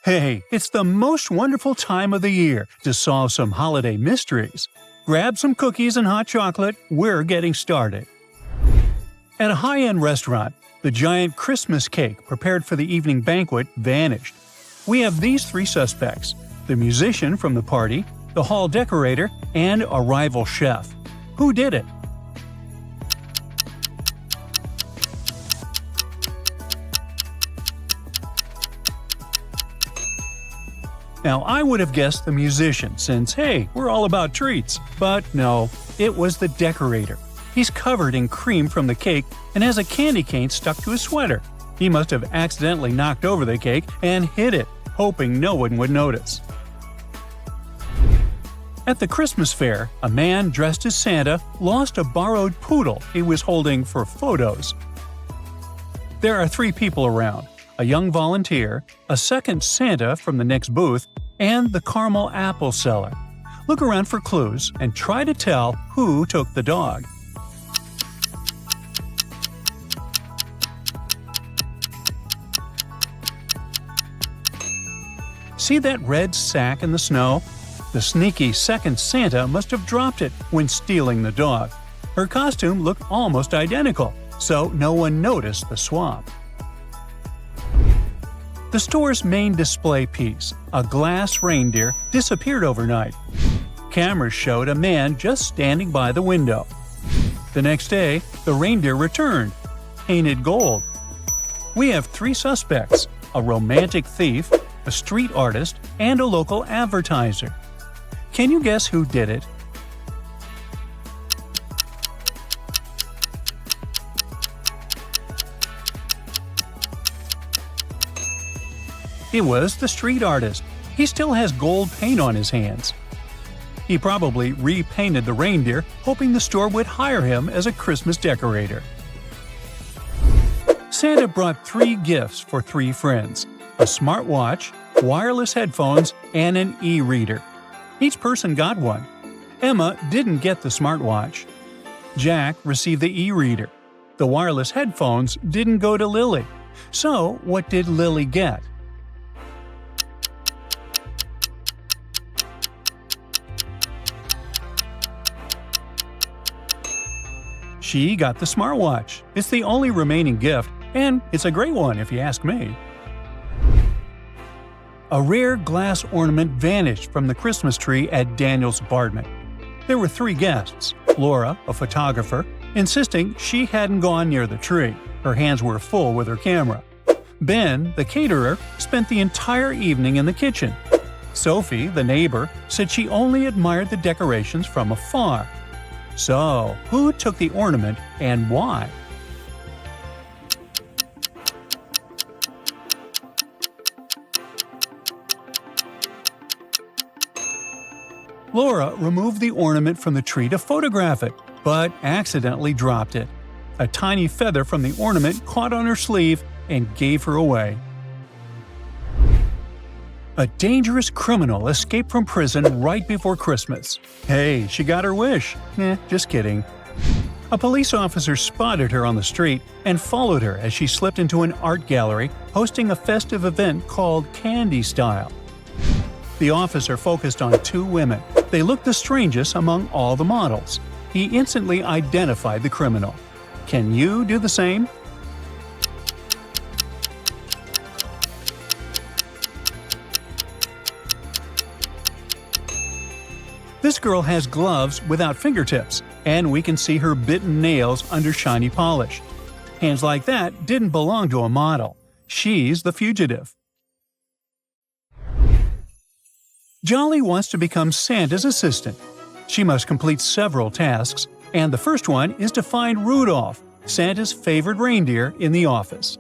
Hey, it's the most wonderful time of the year to solve some holiday mysteries. Grab some cookies and hot chocolate, we're getting started. At a high-end restaurant, the giant Christmas cake prepared for the evening banquet vanished. We have these three suspects: the musician from the party, the hall decorator, and a rival chef. Who did it? Now, I would have guessed the musician since, hey, we're all about treats. But no, it was the decorator. He's covered in cream from the cake and has a candy cane stuck to his sweater. He must have accidentally knocked over the cake and hid it, hoping no one would notice. At the Christmas fair, a man dressed as Santa lost a borrowed poodle he was holding for photos. There are three people around: a young volunteer, a second Santa from the next booth, and the caramel apple seller. Look around for clues and try to tell who took the dog. See that red sack in the snow? The sneaky second Santa must have dropped it when stealing the dog. Her costume looked almost identical, so no one noticed the swap. The store's main display piece, a glass reindeer, disappeared overnight. Cameras showed a man just standing by the window. The next day, the reindeer returned, painted gold. We have three suspects: a romantic thief, a street artist, and a local advertiser. Can you guess who did it? It was the street artist. He still has gold paint on his hands. He probably repainted the reindeer, hoping the store would hire him as a Christmas decorator. Santa brought three gifts for three friends: a smartwatch, wireless headphones, and an e-reader. Each person got one. Emma didn't get the smartwatch. Jack received the e-reader. The wireless headphones didn't go to Lily. So, what did Lily get? She got the smartwatch. It's the only remaining gift, and it's a great one if you ask me. A rare glass ornament vanished from the Christmas tree at Daniel's apartment. There were three guests: Laura, a photographer, insisting she hadn't gone near the tree. Her hands were full with her camera. Ben, the caterer, spent the entire evening in the kitchen. Sophie, the neighbor, said she only admired the decorations from afar. So, who took the ornament and why? Laura removed the ornament from the tree to photograph it, but accidentally dropped it. A tiny feather from the ornament caught on her sleeve and gave her away. A dangerous criminal escaped from prison right before Christmas. Hey, she got her wish. Just kidding. A police officer spotted her on the street and followed her as she slipped into an art gallery hosting a festive event called Candy Style. The officer focused on two women. They looked the strangest among all the models. He instantly identified the criminal. Can you do the same? This girl has gloves without fingertips, and we can see her bitten nails under shiny polish. Hands like that didn't belong to a model. She's the fugitive. Jolly wants to become Santa's assistant. She must complete several tasks, and the first one is to find Rudolph, Santa's favorite reindeer, in the office.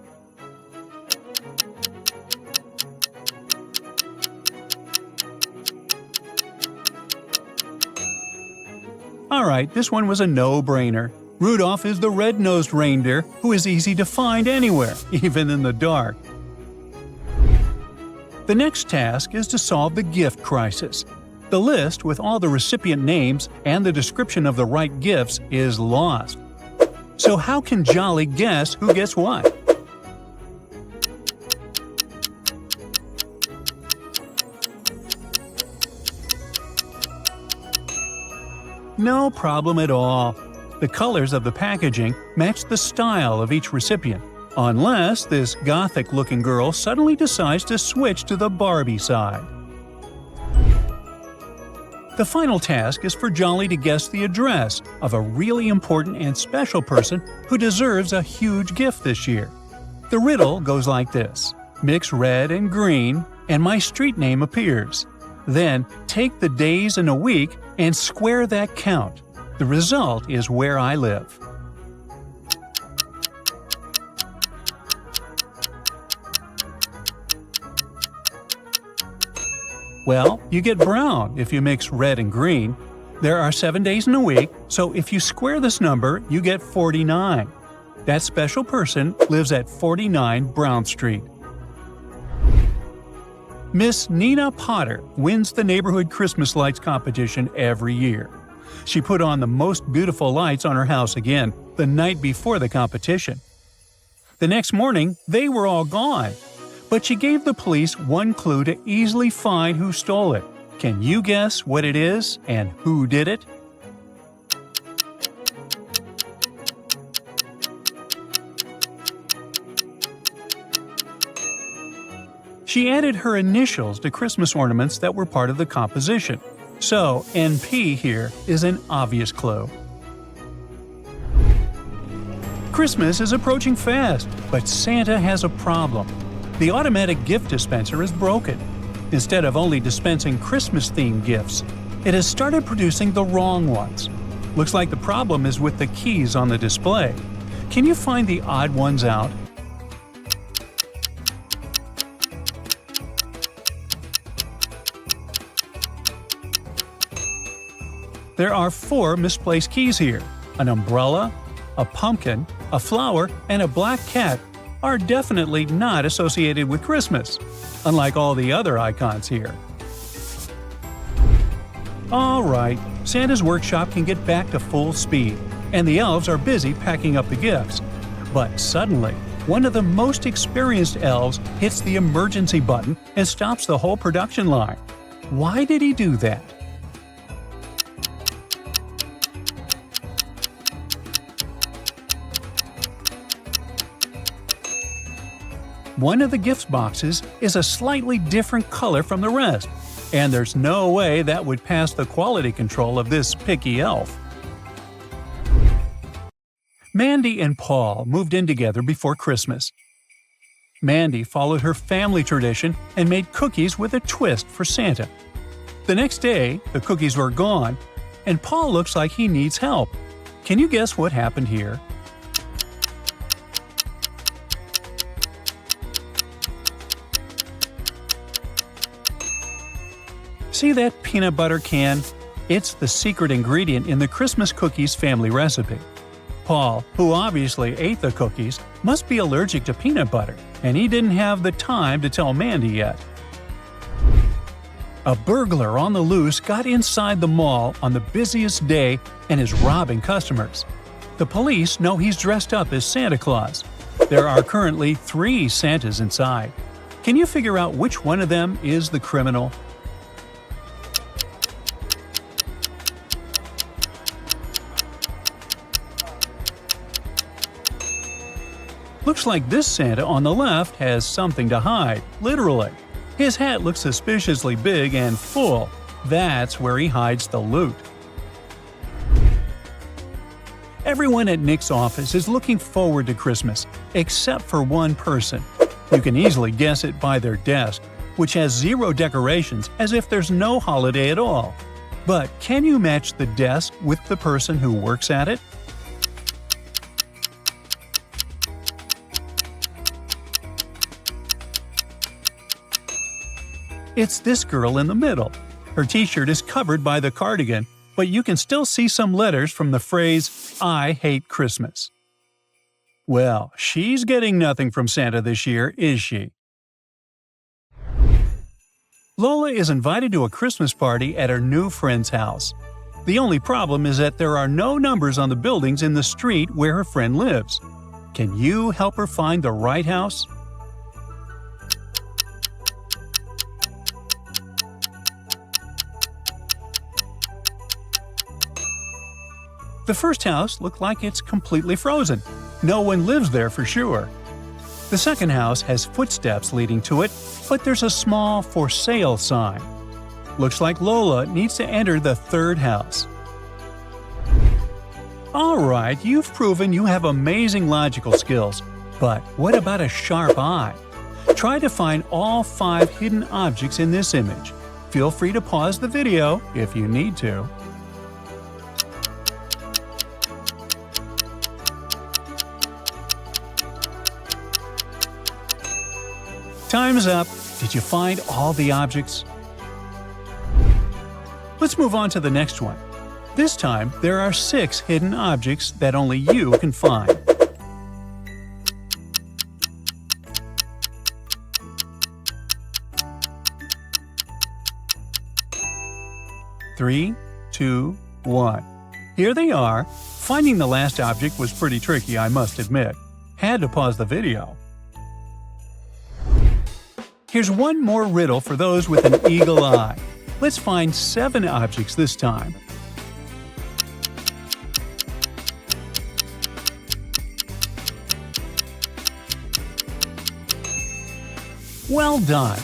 Alright, this one was a no-brainer. Rudolph is the red-nosed reindeer who is easy to find anywhere, even in the dark. The next task is to solve the gift crisis. The list with all the recipient names and the description of the right gifts is lost. So how can Jolly guess who gets what? No problem at all. The colors of the packaging match the style of each recipient, unless this gothic-looking girl suddenly decides to switch to the Barbie side. The final task is for Jolly to guess the address of a really important and special person who deserves a huge gift this year. The riddle goes like this: mix red and green, and my street name appears. Then take the days in a week and square that count. The result is where I live. Well, you get brown if you mix red and green. There are 7 days in a week, so if you square this number, you get 49. That special person lives at 49 Brown Street. Miss Nina Potter wins the neighborhood Christmas lights competition every year. She put on the most beautiful lights on her house again the night before the competition. The next morning, they were all gone. But she gave the police one clue to easily find who stole it. Can you guess what it is and who did it? She added her initials to Christmas ornaments that were part of the composition. So, NP here is an obvious clue. Christmas is approaching fast, but Santa has a problem. The automatic gift dispenser is broken. Instead of only dispensing Christmas-themed gifts, it has started producing the wrong ones. Looks like the problem is with the keys on the display. Can you find the odd ones out? There are 4 misplaced keys here. An umbrella, a pumpkin, a flower, and a black cat are definitely not associated with Christmas, unlike all the other icons here. Alright, Santa's workshop can get back to full speed, and the elves are busy packing up the gifts. But suddenly, one of the most experienced elves hits the emergency button and stops the whole production line. Why did he do that? One of the gift boxes is a slightly different color from the rest, and there's no way that would pass the quality control of this picky elf. Mandy and Paul moved in together before Christmas. Mandy followed her family tradition and made cookies with a twist for Santa. The next day, the cookies were gone, and Paul looks like he needs help. Can you guess what happened here? See that peanut butter can? It's the secret ingredient in the Christmas cookies family recipe. Paul, who obviously ate the cookies, must be allergic to peanut butter, and he didn't have the time to tell Mandy yet. A burglar on the loose got inside the mall on the busiest day and is robbing customers. The police know he's dressed up as Santa Claus. There are currently 3 Santas inside. Can you figure out which one of them is the criminal? Looks like this Santa on the left has something to hide, literally. His hat looks suspiciously big and full. That's where he hides the loot. Everyone at Nick's office is looking forward to Christmas, except for one person. You can easily guess it by their desk, which has 0 decorations as if there's no holiday at all. But can you match the desk with the person who works at it? It's this girl in the middle. Her t-shirt is covered by the cardigan, but you can still see some letters from the phrase, "I hate Christmas." Well, she's getting nothing from Santa this year, is she? Lola is invited to a Christmas party at her new friend's house. The only problem is that there are no numbers on the buildings in the street where her friend lives. Can you help her find the right house? The first house looked like it's completely frozen. No one lives there for sure. The second house has footsteps leading to it, but there's a small "for sale" sign. Looks like Lola needs to enter the third house. Alright, you've proven you have amazing logical skills, but what about a sharp eye? Try to find all 5 hidden objects in this image. Feel free to pause the video if you need to. Time's up. Did you find all the objects? Let's move on to the next one. This time, there are 6 hidden objects that only you can find. Three, 2, 1. Here they are. Finding the last object was pretty tricky, I must admit. Had to pause the video. Here's one more riddle for those with an eagle eye. Let's find 7 objects this time. Well done!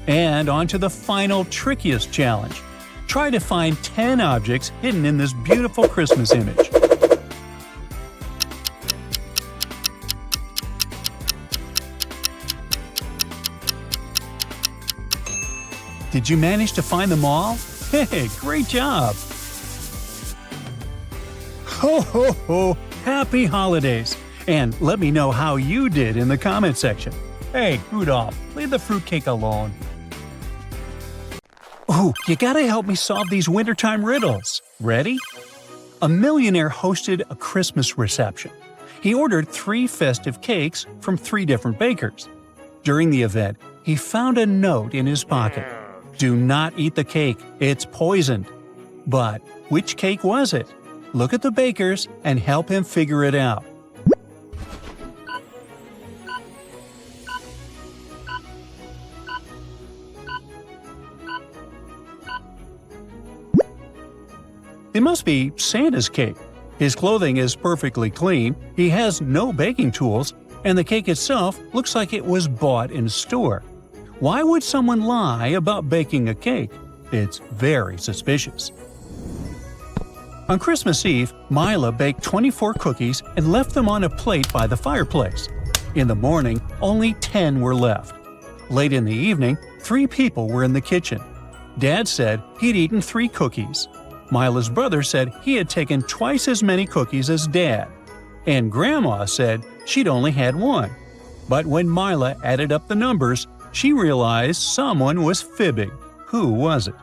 And on to the final, trickiest challenge. Try to find 10 objects hidden in this beautiful Christmas image. Did you manage to find them all? Hey, great job! Ho ho ho! Happy holidays! And let me know how you did in the comment section. Hey, Rudolph, leave the fruitcake alone. Ooh, you gotta help me solve these wintertime riddles. Ready? A millionaire hosted a Christmas reception. He ordered 3 festive cakes from 3 different bakers. During the event, he found a note in his pocket. Do not eat the cake, it's poisoned. But which cake was it? Look at the bakers and help him figure it out. It must be Santa's cake. His clothing is perfectly clean, he has no baking tools, and the cake itself looks like it was bought in a store. Why would someone lie about baking a cake? It's very suspicious. On Christmas Eve, Mila baked 24 cookies and left them on a plate by the fireplace. In the morning, only 10 were left. Late in the evening, 3 people were in the kitchen. Dad said he'd eaten 3 cookies. Mila's brother said he had taken twice as many cookies as Dad. And Grandma said she'd only had 1. But when Mila added up the numbers, she realized someone was fibbing. Who was it?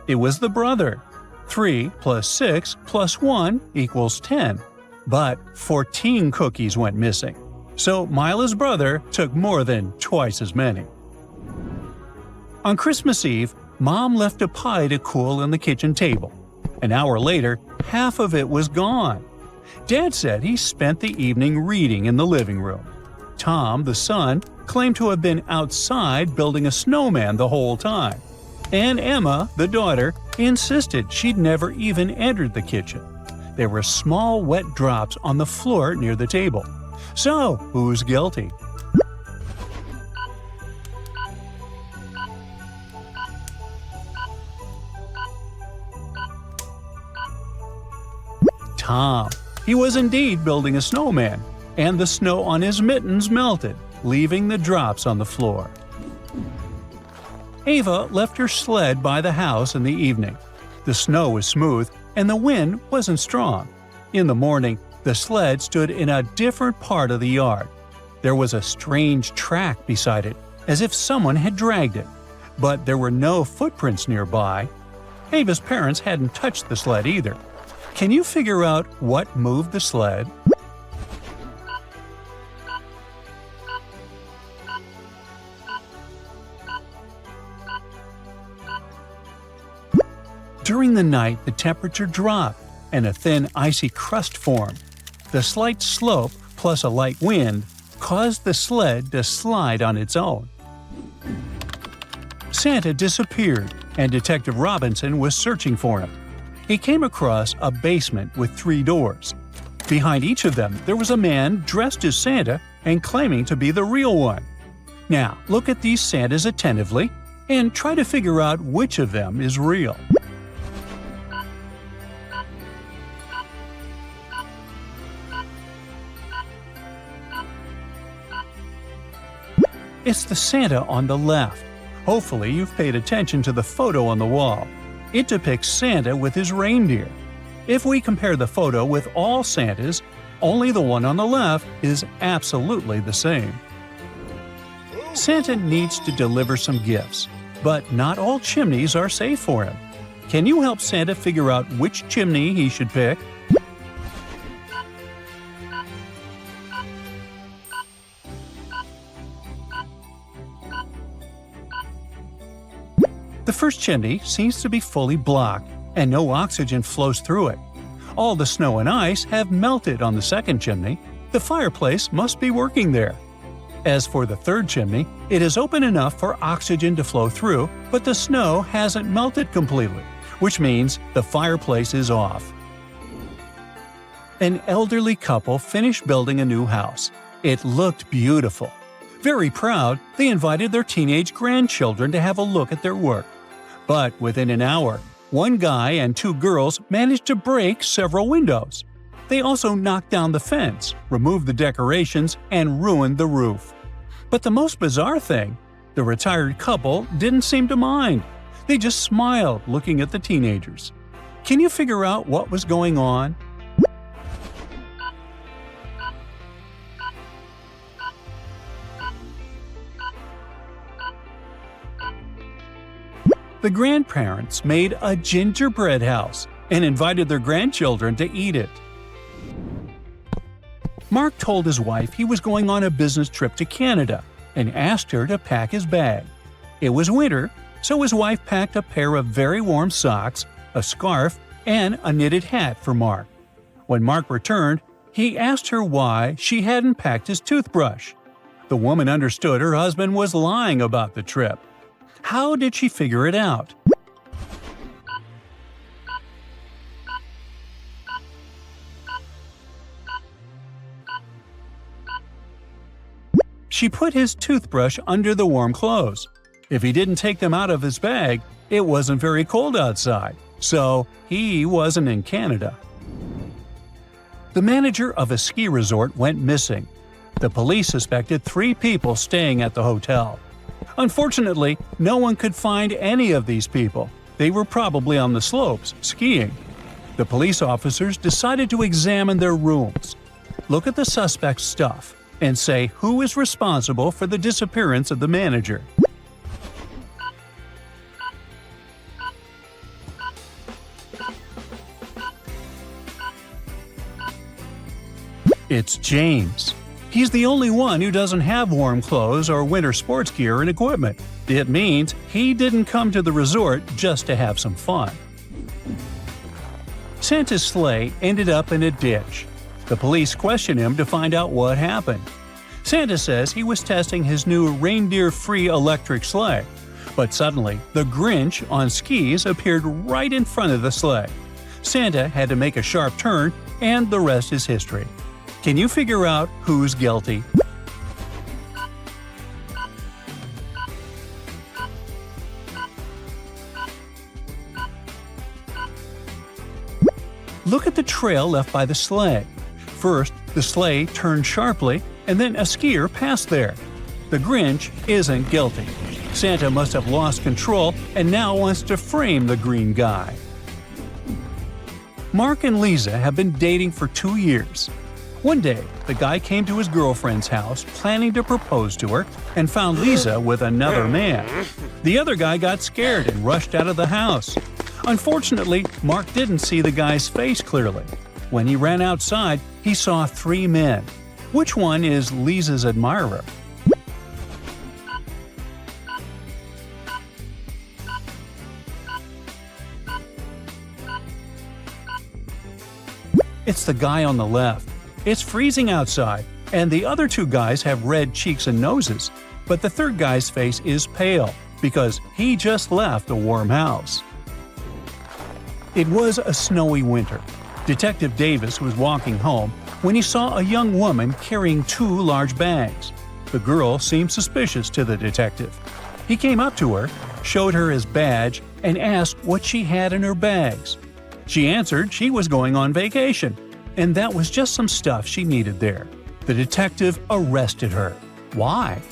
It was the brother. 3 plus 6 plus 1 equals 10. But 14 cookies went missing. So Mila's brother took more than twice as many. On Christmas Eve, Mom left a pie to cool on the kitchen table. An hour later, half of it was gone. Dad said he spent the evening reading in the living room. Tom, the son, claimed to have been outside building a snowman the whole time. And Emma, the daughter, insisted she'd never even entered the kitchen. There were small wet drops on the floor near the table. So, who's guilty? Tom. He was indeed building a snowman, and the snow on his mittens melted, leaving the drops on the floor. Ava left her sled by the house in the evening. The snow was smooth, and the wind wasn't strong. In the morning, the sled stood in a different part of the yard. There was a strange track beside it, as if someone had dragged it. But there were no footprints nearby. Ava's parents hadn't touched the sled either. Can you figure out what moved the sled? During the night, the temperature dropped and a thin, icy crust formed. The slight slope plus a light wind, caused the sled to slide on its own. Santa disappeared, and Detective Robinson was searching for him. He came across a basement with 3 doors. Behind each of them, there was a man dressed as Santa and claiming to be the real one. Now, look at these Santas attentively and try to figure out which of them is real. It's the Santa on the left. Hopefully, you've paid attention to the photo on the wall. It depicts Santa with his reindeer. If we compare the photo with all Santas, only the one on the left is absolutely the same. Santa needs to deliver some gifts, but not all chimneys are safe for him. Can you help Santa figure out which chimney he should pick? The first chimney seems to be fully blocked, and no oxygen flows through it. All the snow and ice have melted on the second chimney. The fireplace must be working there. As for the third chimney, it is open enough for oxygen to flow through, but the snow hasn't melted completely, which means the fireplace is off. An elderly couple finished building a new house. It looked beautiful. Very proud, they invited their teenage grandchildren to have a look at their work. But within an hour, one guy and 2 girls managed to break several windows. They also knocked down the fence, removed the decorations, and ruined the roof. But the most bizarre thing, the retired couple didn't seem to mind. They just smiled looking at the teenagers. Can you figure out what was going on? The grandparents made a gingerbread house and invited their grandchildren to eat it. Mark told his wife he was going on a business trip to Canada and asked her to pack his bag. It was winter, so his wife packed a pair of very warm socks, a scarf, and a knitted hat for Mark. When Mark returned, he asked her why she hadn't packed his toothbrush. The woman understood her husband was lying about the trip. How did she figure it out? She put his toothbrush under the warm clothes. If he didn't take them out of his bag, it wasn't very cold outside, so he wasn't in Canada. The manager of a ski resort went missing. The police suspected 3 people staying at the hotel. Unfortunately, no one could find any of these people. They were probably on the slopes, skiing. The police officers decided to examine their rooms. Look at the suspect's stuff and say who is responsible for the disappearance of the manager. It's James. He's the only one who doesn't have warm clothes or winter sports gear and equipment. It means he didn't come to the resort just to have some fun. Santa's sleigh ended up in a ditch. The police questioned him to find out what happened. Santa says he was testing his new reindeer-free electric sleigh, but suddenly the Grinch on skis appeared right in front of the sleigh. Santa had to make a sharp turn, and the rest is history. Can you figure out who's guilty? Look at the trail left by the sleigh. First, the sleigh turned sharply, and then a skier passed there. The Grinch isn't guilty. Santa must have lost control and now wants to frame the green guy. Mark and Lisa have been dating for 2 years. One day, the guy came to his girlfriend's house planning to propose to her and found Lisa with another man. The other guy got scared and rushed out of the house. Unfortunately, Mark didn't see the guy's face clearly. When he ran outside, he saw 3 men. Which one is Lisa's admirer? It's the guy on the left. It's freezing outside, and the other two guys have red cheeks and noses, but the third guy's face is pale because he just left a warm house. It was a snowy winter. Detective Davis was walking home when he saw a young woman carrying two large bags. The girl seemed suspicious to the detective. He came up to her, showed her his badge, and asked what she had in her bags. She answered she was going on vacation, and that was just some stuff she needed there. The detective arrested her. Why?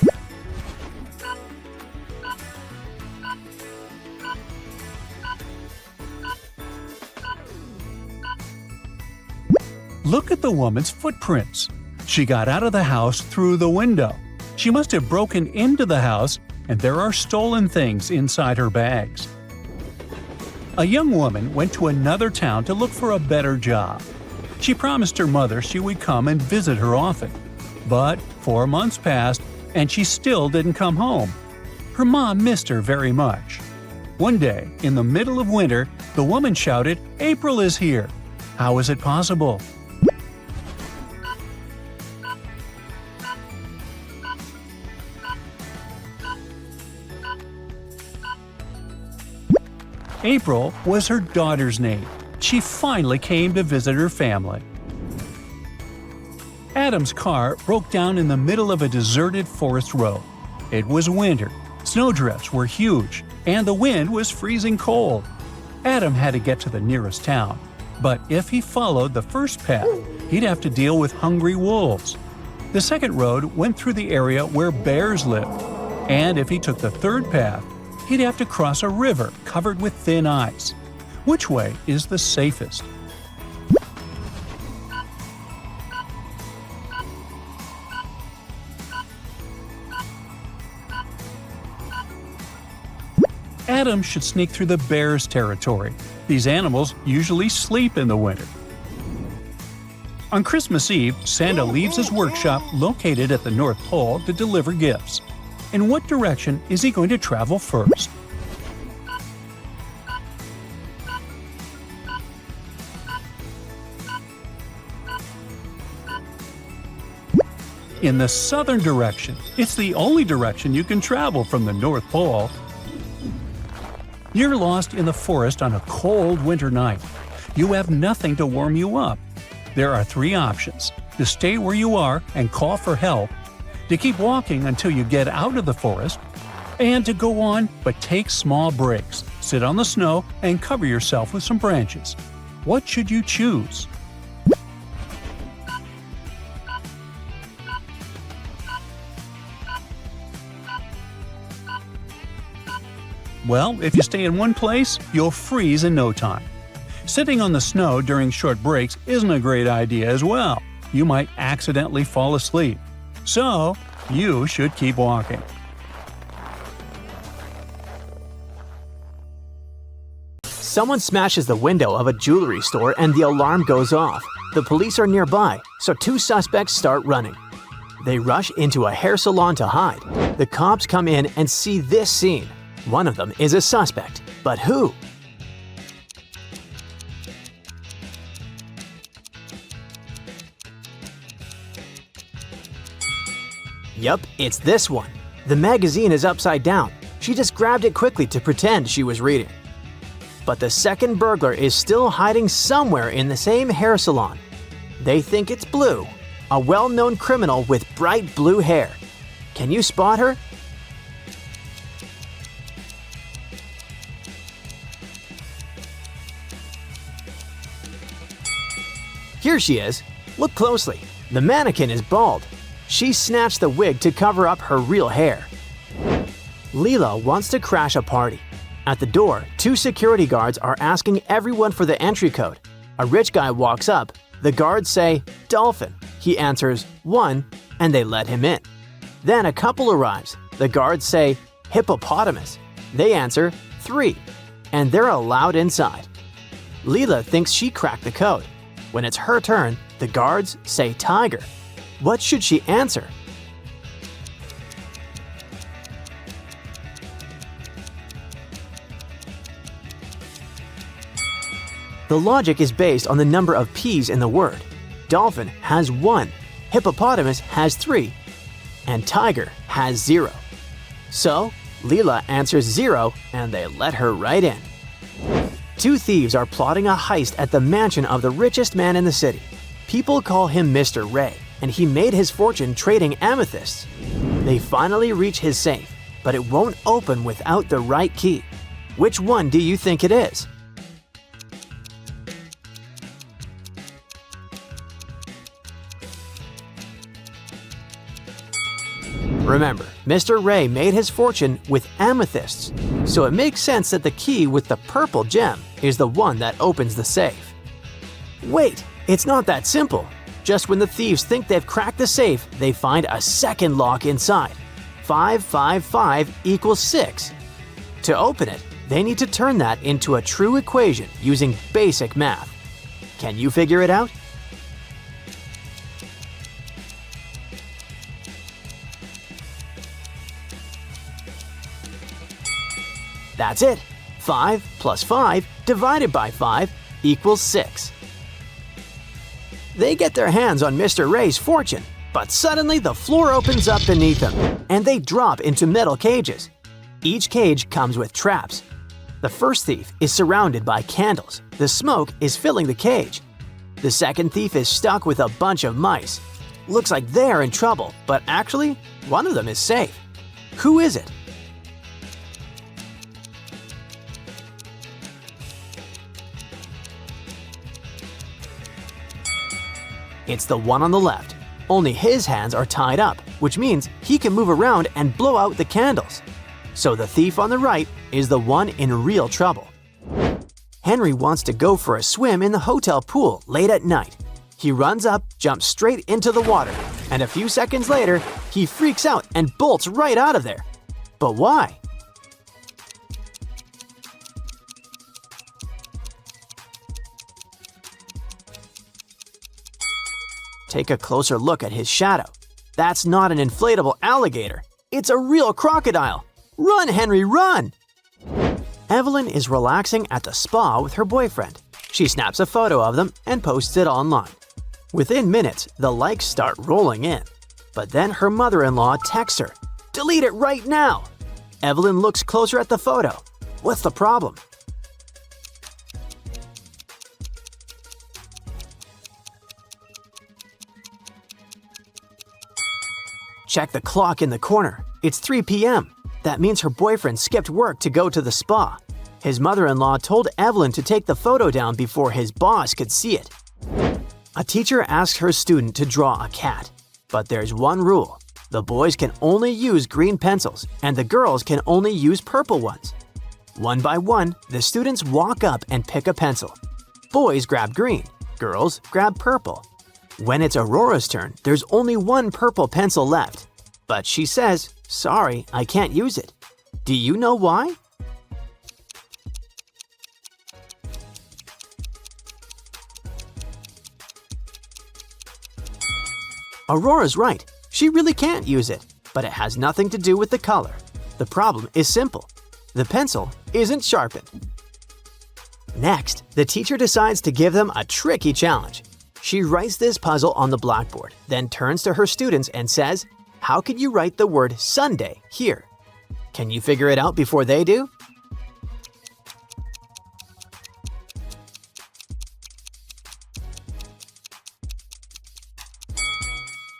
Look at the woman's footprints. She got out of the house through the window. She must have broken into the house, and there are stolen things inside her bags. A young woman went to another town to look for a better job. She promised her mother she would come and visit her often. But 4 months passed, and she still didn't come home. Her mom missed her very much. One day, in the middle of winter, the woman shouted, "April is here!" How is it possible? April was her daughter's name. She finally came to visit her family. Adam's car broke down in the middle of a deserted forest road. It was winter, snowdrifts were huge, and the wind was freezing cold. Adam had to get to the nearest town, but if he followed the first path, he'd have to deal with hungry wolves. The second road went through the area where bears lived, and if he took the third path, he'd have to cross a river covered with thin ice. Which way is the safest? Adam should sneak through the bears' territory. These animals usually sleep in the winter. On Christmas Eve, Santa leaves his workshop located at the North Pole to deliver gifts. In what direction is he going to travel first? In the southern direction. It's the only direction you can travel from the North Pole. You're lost in the forest on a cold winter night. You have nothing to warm you up. There are 3 options: to stay where you are and call for help, to keep walking until you get out of the forest, and to go on but take small breaks, sit on the snow, and cover yourself with some branches. What should you choose? Well, if you stay in one place, you'll freeze in no time. Sitting on the snow during short breaks isn't a great idea as well. You might accidentally fall asleep. So, you should keep walking. Someone smashes the window of a jewelry store and the alarm goes off. The police are nearby, so 2 suspects start running. They rush into a hair salon to hide. The cops come in and see this scene. One of them is a suspect, but who? Yup, it's this one. The magazine is upside down. She just grabbed it quickly to pretend she was reading. But the second burglar is still hiding somewhere in the same hair salon. They think it's Blue, a well-known criminal with bright blue hair. Can you spot her? Here she is. Look closely. The mannequin is bald. She snatched the wig to cover up her real hair. Leela wants to crash a party. At the door, 2 security guards are asking everyone for the entry code. A rich guy walks up. The guards say, "Dolphin." He answers, "1," and they let him in. Then a couple arrives. The guards say, "Hippopotamus." They answer, "3," and they're allowed inside. Leela thinks she cracked the code. When it's her turn, the guards say tiger. What should she answer? The logic is based on the number of P's in the word. dolphin has 1, hippopotamus has 3, and tiger has 0. So, Leela answers 0 and they let her right in. 2 thieves are plotting a heist at the mansion of the richest man in the city. People call him Mr. Ray, and he made his fortune trading amethysts. They finally reach his safe, but it won't open without the right key. Which one do you think it is? Remember, Mr. Ray made his fortune with amethysts, so it makes sense that the key with the purple gem is the one that opens the safe. Wait, it's not that simple. Just when the thieves think they've cracked the safe, they find a second lock inside. 555 equals 6. To open it, they need to turn that into a true equation using basic math. Can you figure it out? That's it. 5 plus 5 divided by 5 equals 6. They get their hands on Mr. Ray's fortune, but suddenly the floor opens up beneath them, and they drop into metal cages. Each cage comes with traps. The first thief is surrounded by candles. The smoke is filling the cage. The second thief is stuck with a bunch of mice. Looks like they're in trouble, but actually, one of them is safe. Who is it? It's the one on the left. Only his hands are tied up, which means he can move around and blow out the candles. So the thief on the right is the one in real trouble. Henry wants to go for a swim in the hotel pool late at night. He runs up, jumps straight into the water, and a few seconds later, he freaks out and bolts right out of there. But why? Take a closer look at his shadow. That's not an inflatable alligator. It's a real crocodile. Run, Henry, run! Evelyn is relaxing at the spa with her boyfriend. She snaps a photo of them and posts it online. Within minutes, the likes start rolling in. But then her mother-in-law texts her, "Delete it right now!" Evelyn looks closer at the photo. What's the problem? Check the clock in the corner. It's 3 p.m. That means her boyfriend skipped work to go to the spa. His mother-in-law told Evelyn to take the photo down before his boss could see it. A teacher asks her student to draw a cat. But there's one rule. The boys can only use green pencils, and the girls can only use purple ones. One by one, the students walk up and pick a pencil. Boys grab green, girls grab purple. When it's Aurora's turn, there's only one purple pencil left. But she says, "Sorry, I can't use it." Do you know why? Aurora's right. She really can't use it, but it has nothing to do with the color. The problem is simple. The pencil isn't sharpened. Next, the teacher decides to give them a tricky challenge. She writes this puzzle on the blackboard, then turns to her students and says, "How can you write the word Sunday here?" Can you figure it out before they do?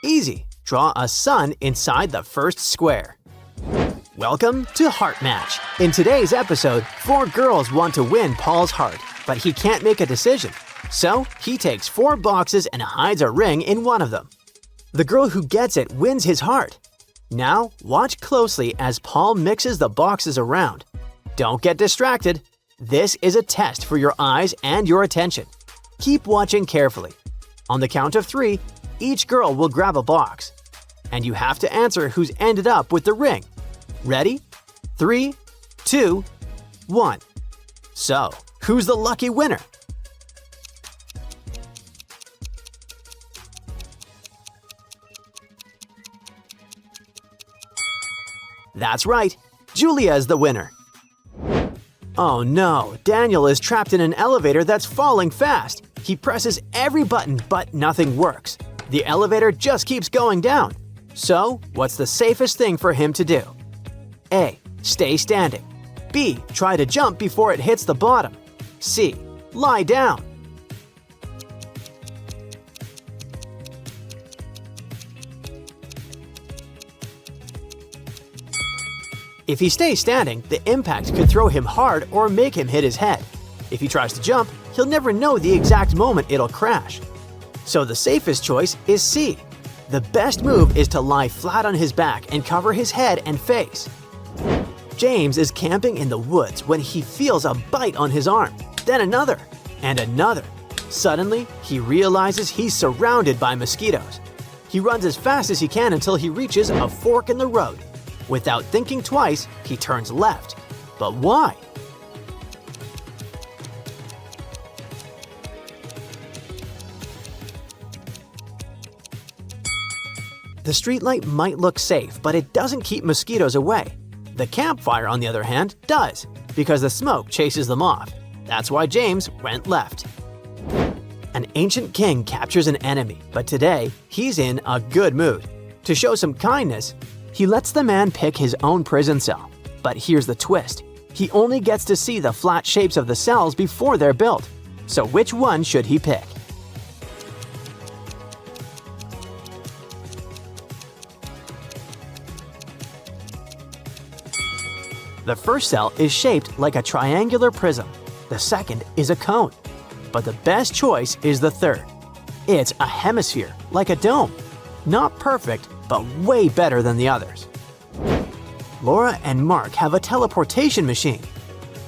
Easy. Draw a sun inside the first square. Welcome to Heart Match. In today's episode, 4 girls want to win Paul's heart, but he can't make a decision. So, he takes 4 boxes and hides a ring in one of them. The girl who gets it wins his heart. Now, watch closely as Paul mixes the boxes around. Don't get distracted. This is a test for your eyes and your attention. Keep watching carefully. On the count of 3, each girl will grab a box. And you have to answer who's ended up with the ring. Ready? 3, 2, 1. So, who's the lucky winner? That's right, Julia is the winner. Oh no, Daniel is trapped in an elevator that's falling fast. He presses every button, but nothing works. The elevator just keeps going down. So, what's the safest thing for him to do? A. Stay standing. B. Try to jump before it hits the bottom. C. Lie down. If he stays standing, the impact could throw him hard or make him hit his head. If he tries to jump, he'll never know the exact moment it'll crash. So the safest choice is C. The best move is to lie flat on his back and cover his head and face. James is camping in the woods when he feels a bite on his arm, then another, and another. Suddenly, he realizes he's surrounded by mosquitoes. He runs as fast as he can until he reaches a fork in the road. Without thinking twice, he turns left. But why? The streetlight might look safe, but it doesn't keep mosquitoes away. The campfire, on the other hand, does, because the smoke chases them off. That's why James went left. An ancient king captures an enemy, but today he's in a good mood. To show some kindness, he lets the man pick his own prison cell. But here's the twist. He only gets to see the flat shapes of the cells before they're built. So which one should he pick? The first cell is shaped like a triangular prism. The second is a cone. But the best choice is the third. It's a hemisphere, like a dome. Not perfect, but way better than the others. Laura and Mark have a teleportation machine.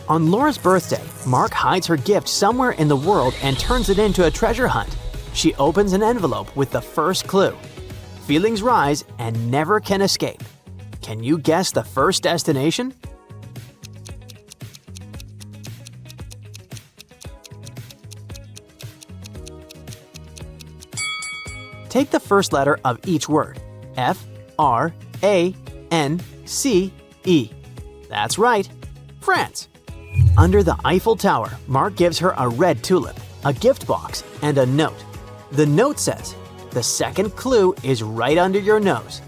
On Laura's birthday, Mark hides her gift somewhere in the world and turns it into a treasure hunt. She opens an envelope with the first clue. Feelings rise and never can escape. Can you guess the first destination? Take the first letter of each word. F, R, A, N, C, E. That's right, France. Under the Eiffel Tower, Mark gives her a red tulip, a gift box, and a note. The note says, "The second clue is right under your nose."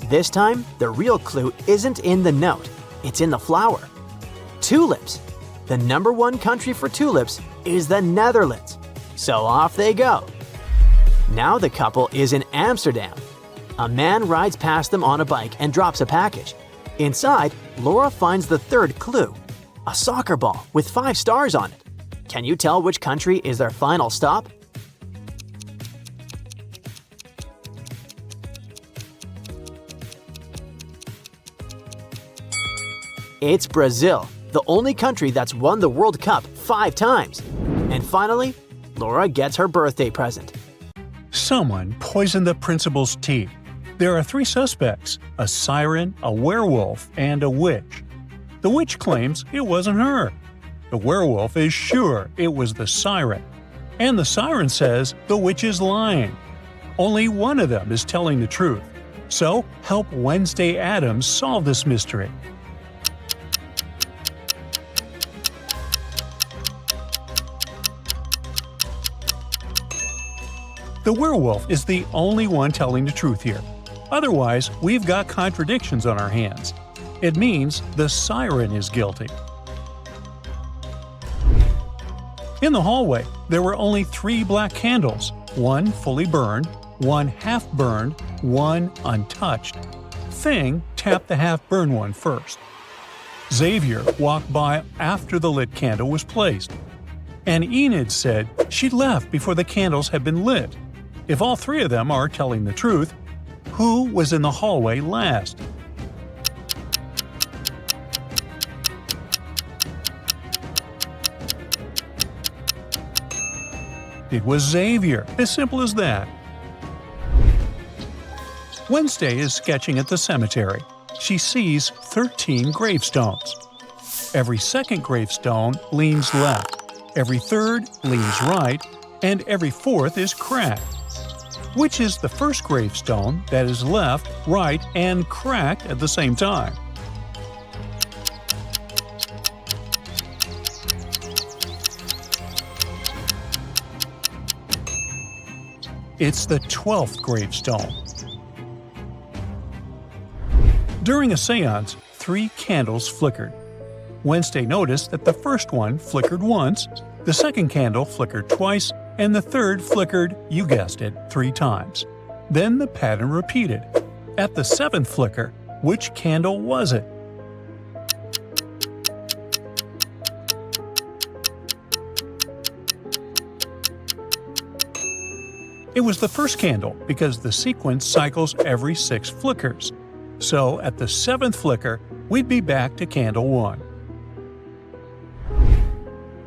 This time, the real clue isn't in the note. It's in the flower. Tulips. The #1 country for tulips is the Netherlands. So off they go. Now the couple is in Amsterdam. A man rides past them on a bike and drops a package. Inside, Laura finds the third clue, a soccer ball with 5 stars on it. Can you tell which country is their final stop? It's Brazil, the only country that's won the World Cup 5 times. And finally, Laura gets her birthday present. Someone poisoned the principal's tea. There are 3 suspects: a siren, a werewolf, and a witch. The witch claims it wasn't her. The werewolf is sure it was the siren. And the siren says the witch is lying. Only one of them is telling the truth. So help Wednesday Addams solve this mystery. The werewolf is the only one telling the truth here. Otherwise, we've got contradictions on our hands. It means the siren is guilty. In the hallway, there were only 3 black candles, 1 fully burned, 1 half burned, 1 untouched. Thing tapped the half-burned one first. Xavier walked by after the lit candle was placed. And Enid said she left before the candles had been lit. If all 3 of them are telling the truth, who was in the hallway last? It was Xavier, as simple as that. Wednesday is sketching at the cemetery. She sees 13 gravestones. Every second gravestone leans left, every third leans right, and every fourth is cracked. Which is the first gravestone that is left, right, and cracked at the same time? It's the 12th gravestone. During a seance, 3 candles flickered. Wednesday noticed that the first one flickered once, the second candle flickered twice, and the third flickered, you guessed it, 3 times. Then the pattern repeated. At the 7th flicker, which candle was it? It was the first candle because the sequence cycles every 6 flickers. So at the 7th flicker, we'd be back to candle 1.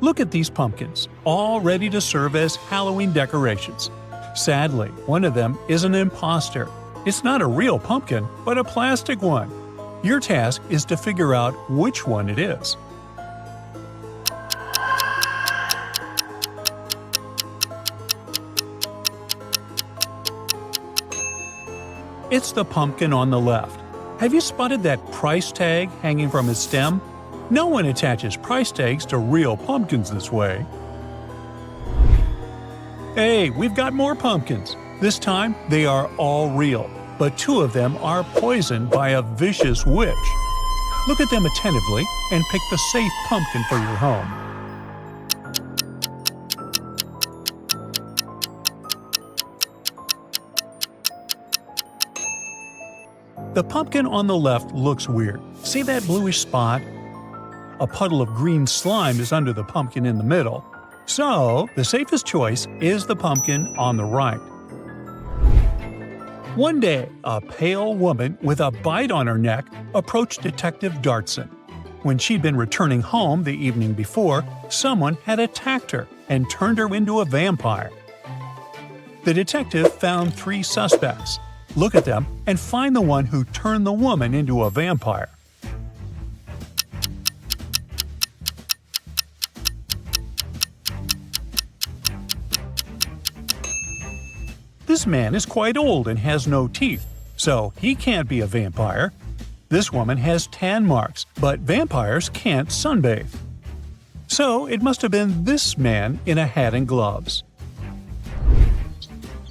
Look at these pumpkins, all ready to serve as Halloween decorations. Sadly, one of them is an imposter. It's not a real pumpkin, but a plastic one. Your task is to figure out which one it is. It's the pumpkin on the left. Have you spotted that price tag hanging from its stem? No one attaches price tags to real pumpkins this way. Hey, we've got more pumpkins. This time, they are all real, but 2 of them are poisoned by a vicious witch. Look at them attentively and pick the safe pumpkin for your home. The pumpkin on the left looks weird. See that bluish spot? A puddle of green slime is under the pumpkin in the middle. So, the safest choice is the pumpkin on the right. One day, a pale woman with a bite on her neck approached Detective Dartson. When she'd been returning home the evening before, someone had attacked her and turned her into a vampire. The detective found 3 suspects. Look at them and find the one who turned the woman into a vampire. This man is quite old and has no teeth, so he can't be a vampire. This woman has tan marks, but vampires can't sunbathe. So it must have been this man in a hat and gloves.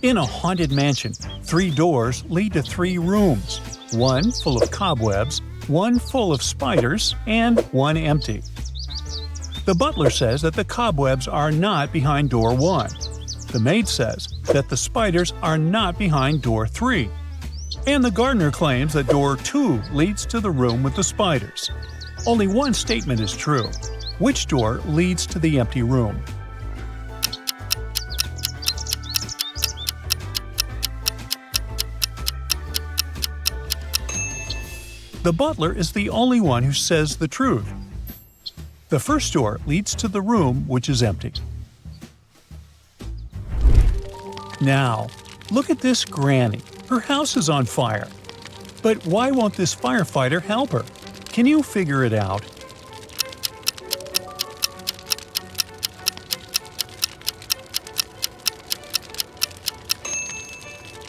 In a haunted mansion, 3 doors lead to 3 rooms, one full of cobwebs, one full of spiders, and one empty. The butler says that the cobwebs are not behind door 1. The maid says that the spiders are not behind door 3. And the gardener claims that door 2 leads to the room with the spiders. Only one statement is true. Which door leads to the empty room? The butler is the only one who says the truth. The first door leads to the room which is empty. Now, look at this granny. Her house is on fire. But why won't this firefighter help her? Can you figure it out?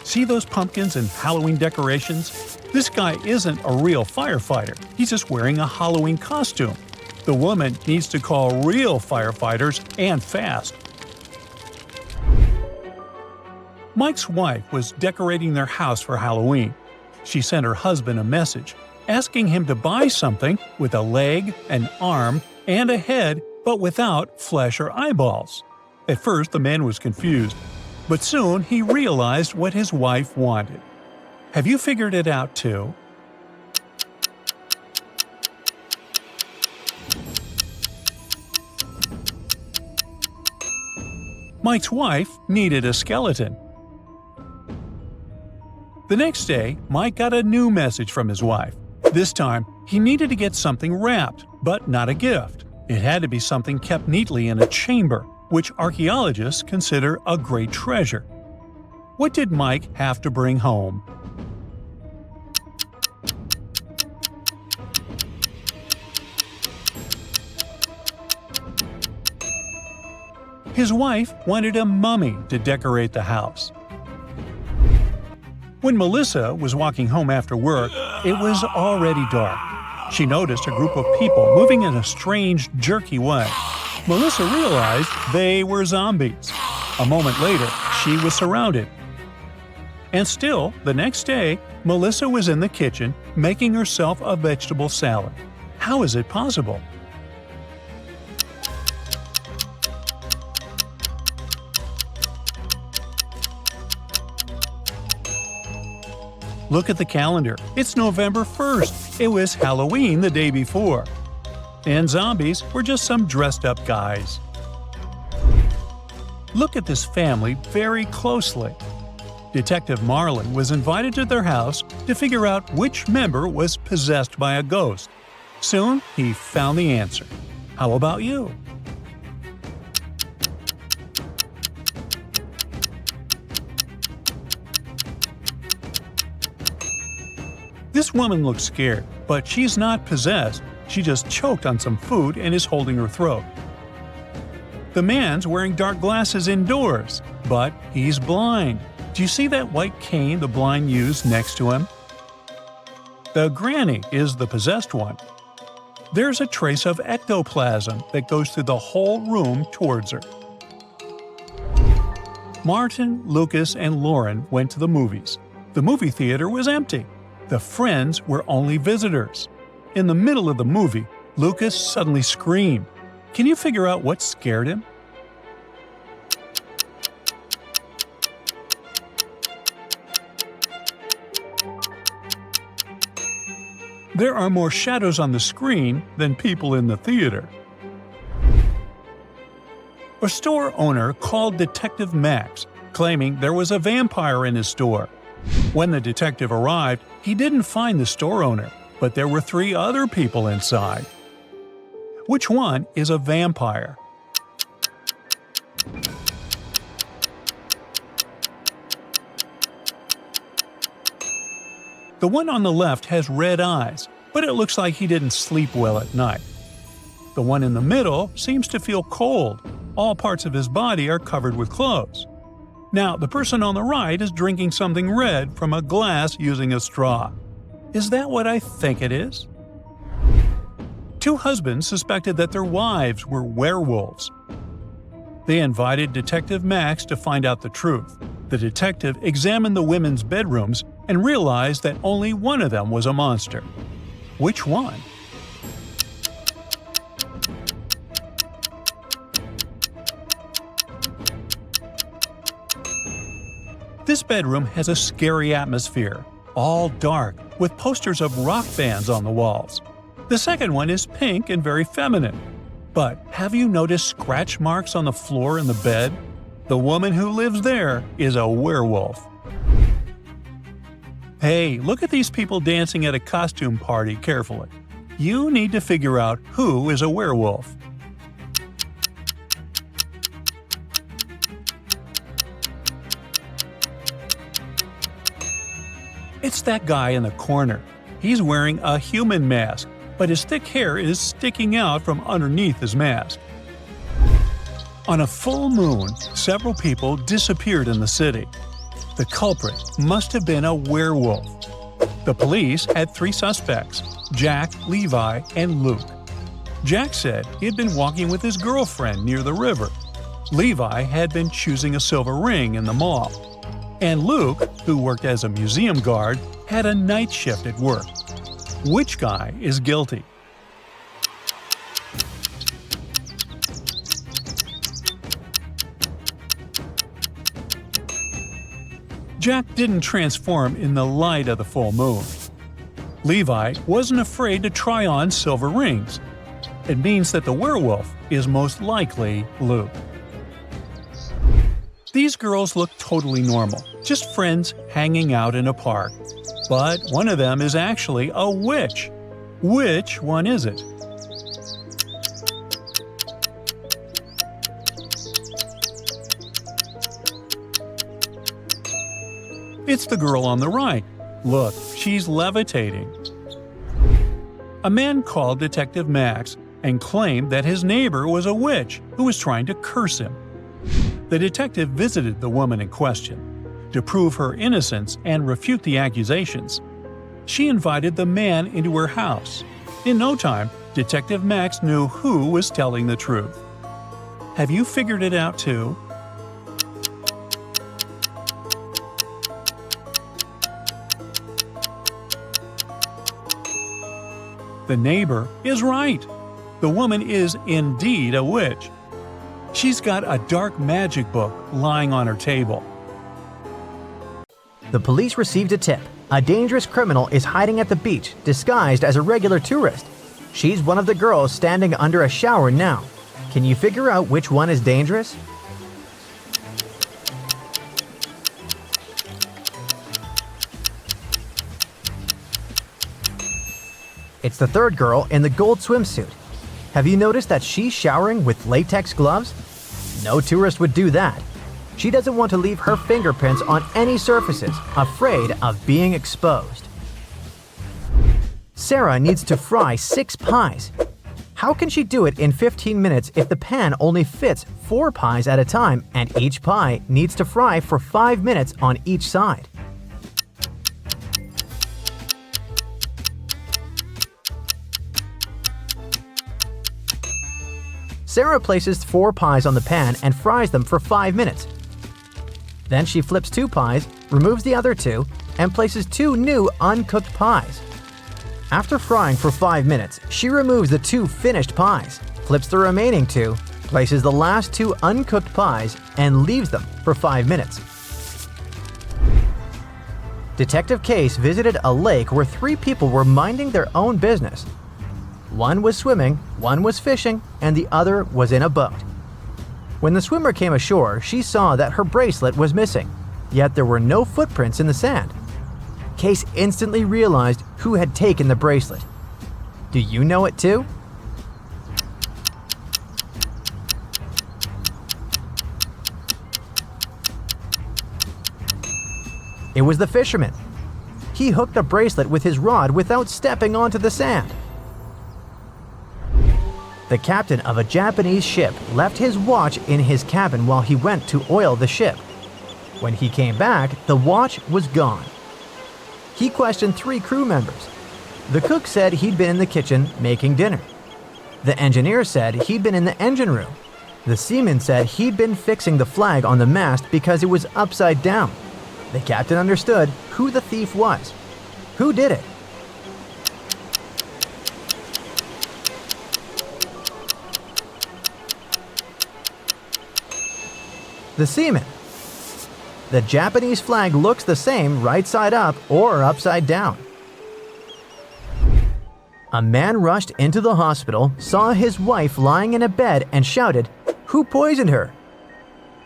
See those pumpkins and Halloween decorations? This guy isn't a real firefighter. He's just wearing a Halloween costume. The woman needs to call real firefighters and fast. Mike's wife was decorating their house for Halloween. She sent her husband a message, asking him to buy something with a leg, an arm, and a head, but without flesh or eyeballs. At first, the man was confused, but soon he realized what his wife wanted. Have you figured it out too? Mike's wife needed a skeleton. The next day, Mike got a new message from his wife. This time, he needed to get something wrapped, but not a gift. It had to be something kept neatly in a chamber, which archaeologists consider a great treasure. What did Mike have to bring home? His wife wanted a mummy to decorate the house. When Melissa was walking home after work, it was already dark. She noticed a group of people moving in a strange, jerky way. Melissa realized they were zombies. A moment later, she was surrounded. And still, the next day, Melissa was in the kitchen making herself a vegetable salad. How is it possible? Look at the calendar. It's November 1st. It was Halloween the day before. And zombies were just some dressed-up guys. Look at this family very closely. Detective Marlin was invited to their house to figure out which member was possessed by a ghost. Soon, he found the answer. How about you? This woman looks scared, but she's not possessed. She just choked on some food and is holding her throat. The man's wearing dark glasses indoors, but he's blind. Do you see that white cane the blind use next to him? The granny is the possessed one. There's a trace of ectoplasm that goes through the whole room towards her. Martin, Lucas, and Lauren went to the movies. The movie theater was empty. The friends were only visitors. In the middle of the movie, Lucas suddenly screamed. Can you figure out what scared him? There are more shadows on the screen than people in the theater. A store owner called Detective Max, claiming there was a vampire in his store. When the detective arrived, he didn't find the store owner, but there were 3 other people inside. Which one is a vampire? The one on the left has red eyes, but it looks like he didn't sleep well at night. The one in the middle seems to feel cold. All parts of his body are covered with clothes. Now, the person on the right is drinking something red from a glass using a straw. Is that what I think it is? 2 husbands suspected that their wives were werewolves. They invited Detective Max to find out the truth. The detective examined the women's bedrooms and realized that only one of them was a monster. Which one? This bedroom has a scary atmosphere, all dark, with posters of rock bands on the walls. The second one is pink and very feminine. But have you noticed scratch marks on the floor in the bed? The woman who lives there is a werewolf. Hey, look at these people dancing at a costume party carefully. You need to figure out who is a werewolf. It's that guy in the corner. He's wearing a human mask, but his thick hair is sticking out from underneath his mask. On a full moon, several people disappeared in the city. The culprit must have been a werewolf. The police had 3 suspects: Jack, Levi, and Luke. Jack said he had been walking with his girlfriend near the river. Levi had been choosing a silver ring in the mall. And Luke, who worked as a museum guard, had a night shift at work. Which guy is guilty? Jack didn't transform in the light of the full moon. Levi wasn't afraid to try on silver rings. It means that the werewolf is most likely Luke. These girls look totally normal, just friends hanging out in a park. But one of them is actually a witch. Which one is it? It's the girl on the right. Look, she's levitating. A man called Detective Max and claimed that his neighbor was a witch who was trying to curse him. The detective visited the woman in question. to prove her innocence and refute the accusations. She invited the man into her house. In no time, Detective Max knew who was telling the truth. Have you figured it out too? The neighbor is right. The woman is indeed a witch. She's got a dark magic book lying on her table. The police received a tip. A dangerous criminal is hiding at the beach, disguised as a regular tourist. She's one of the girls standing under a shower now. Can you figure out which one is dangerous? It's the third girl in the gold swimsuit. Have you noticed that she's showering with latex gloves? No tourist would do that. She doesn't want to leave her fingerprints on any surfaces, afraid of being exposed. Sarah needs to fry 6 pies. How can she do it in 15 minutes if the pan only fits 4 pies at a time and each pie needs to fry for 5 minutes on each side? Sarah places 4 pies on the pan and fries them for 5 minutes. Then she flips 2 pies, removes the other 2, and places 2 new uncooked pies. After frying for 5 minutes, she removes the 2 finished pies, flips the remaining 2, places the last 2 uncooked pies, and leaves them for 5 minutes. Detective Case visited a lake where 3 people were minding their own business. One was swimming, one was fishing, and the other was in a boat. When the swimmer came ashore, she saw that her bracelet was missing, yet there were no footprints in the sand. Case instantly realized who had taken the bracelet. Do you know it too? It was the fisherman. He hooked the bracelet with his rod without stepping onto the sand. The captain of a Japanese ship left his watch in his cabin while he went to oil the ship. When he came back, the watch was gone. He questioned 3 crew members. The cook said he'd been in the kitchen making dinner. The engineer said he'd been in the engine room. The seaman said he'd been fixing the flag on the mast because it was upside down. The captain understood who the thief was. Who did it? The seaman. The Japanese flag looks the same right side up or upside down. A man rushed into the hospital, saw his wife lying in a bed, and shouted, "Who poisoned her?"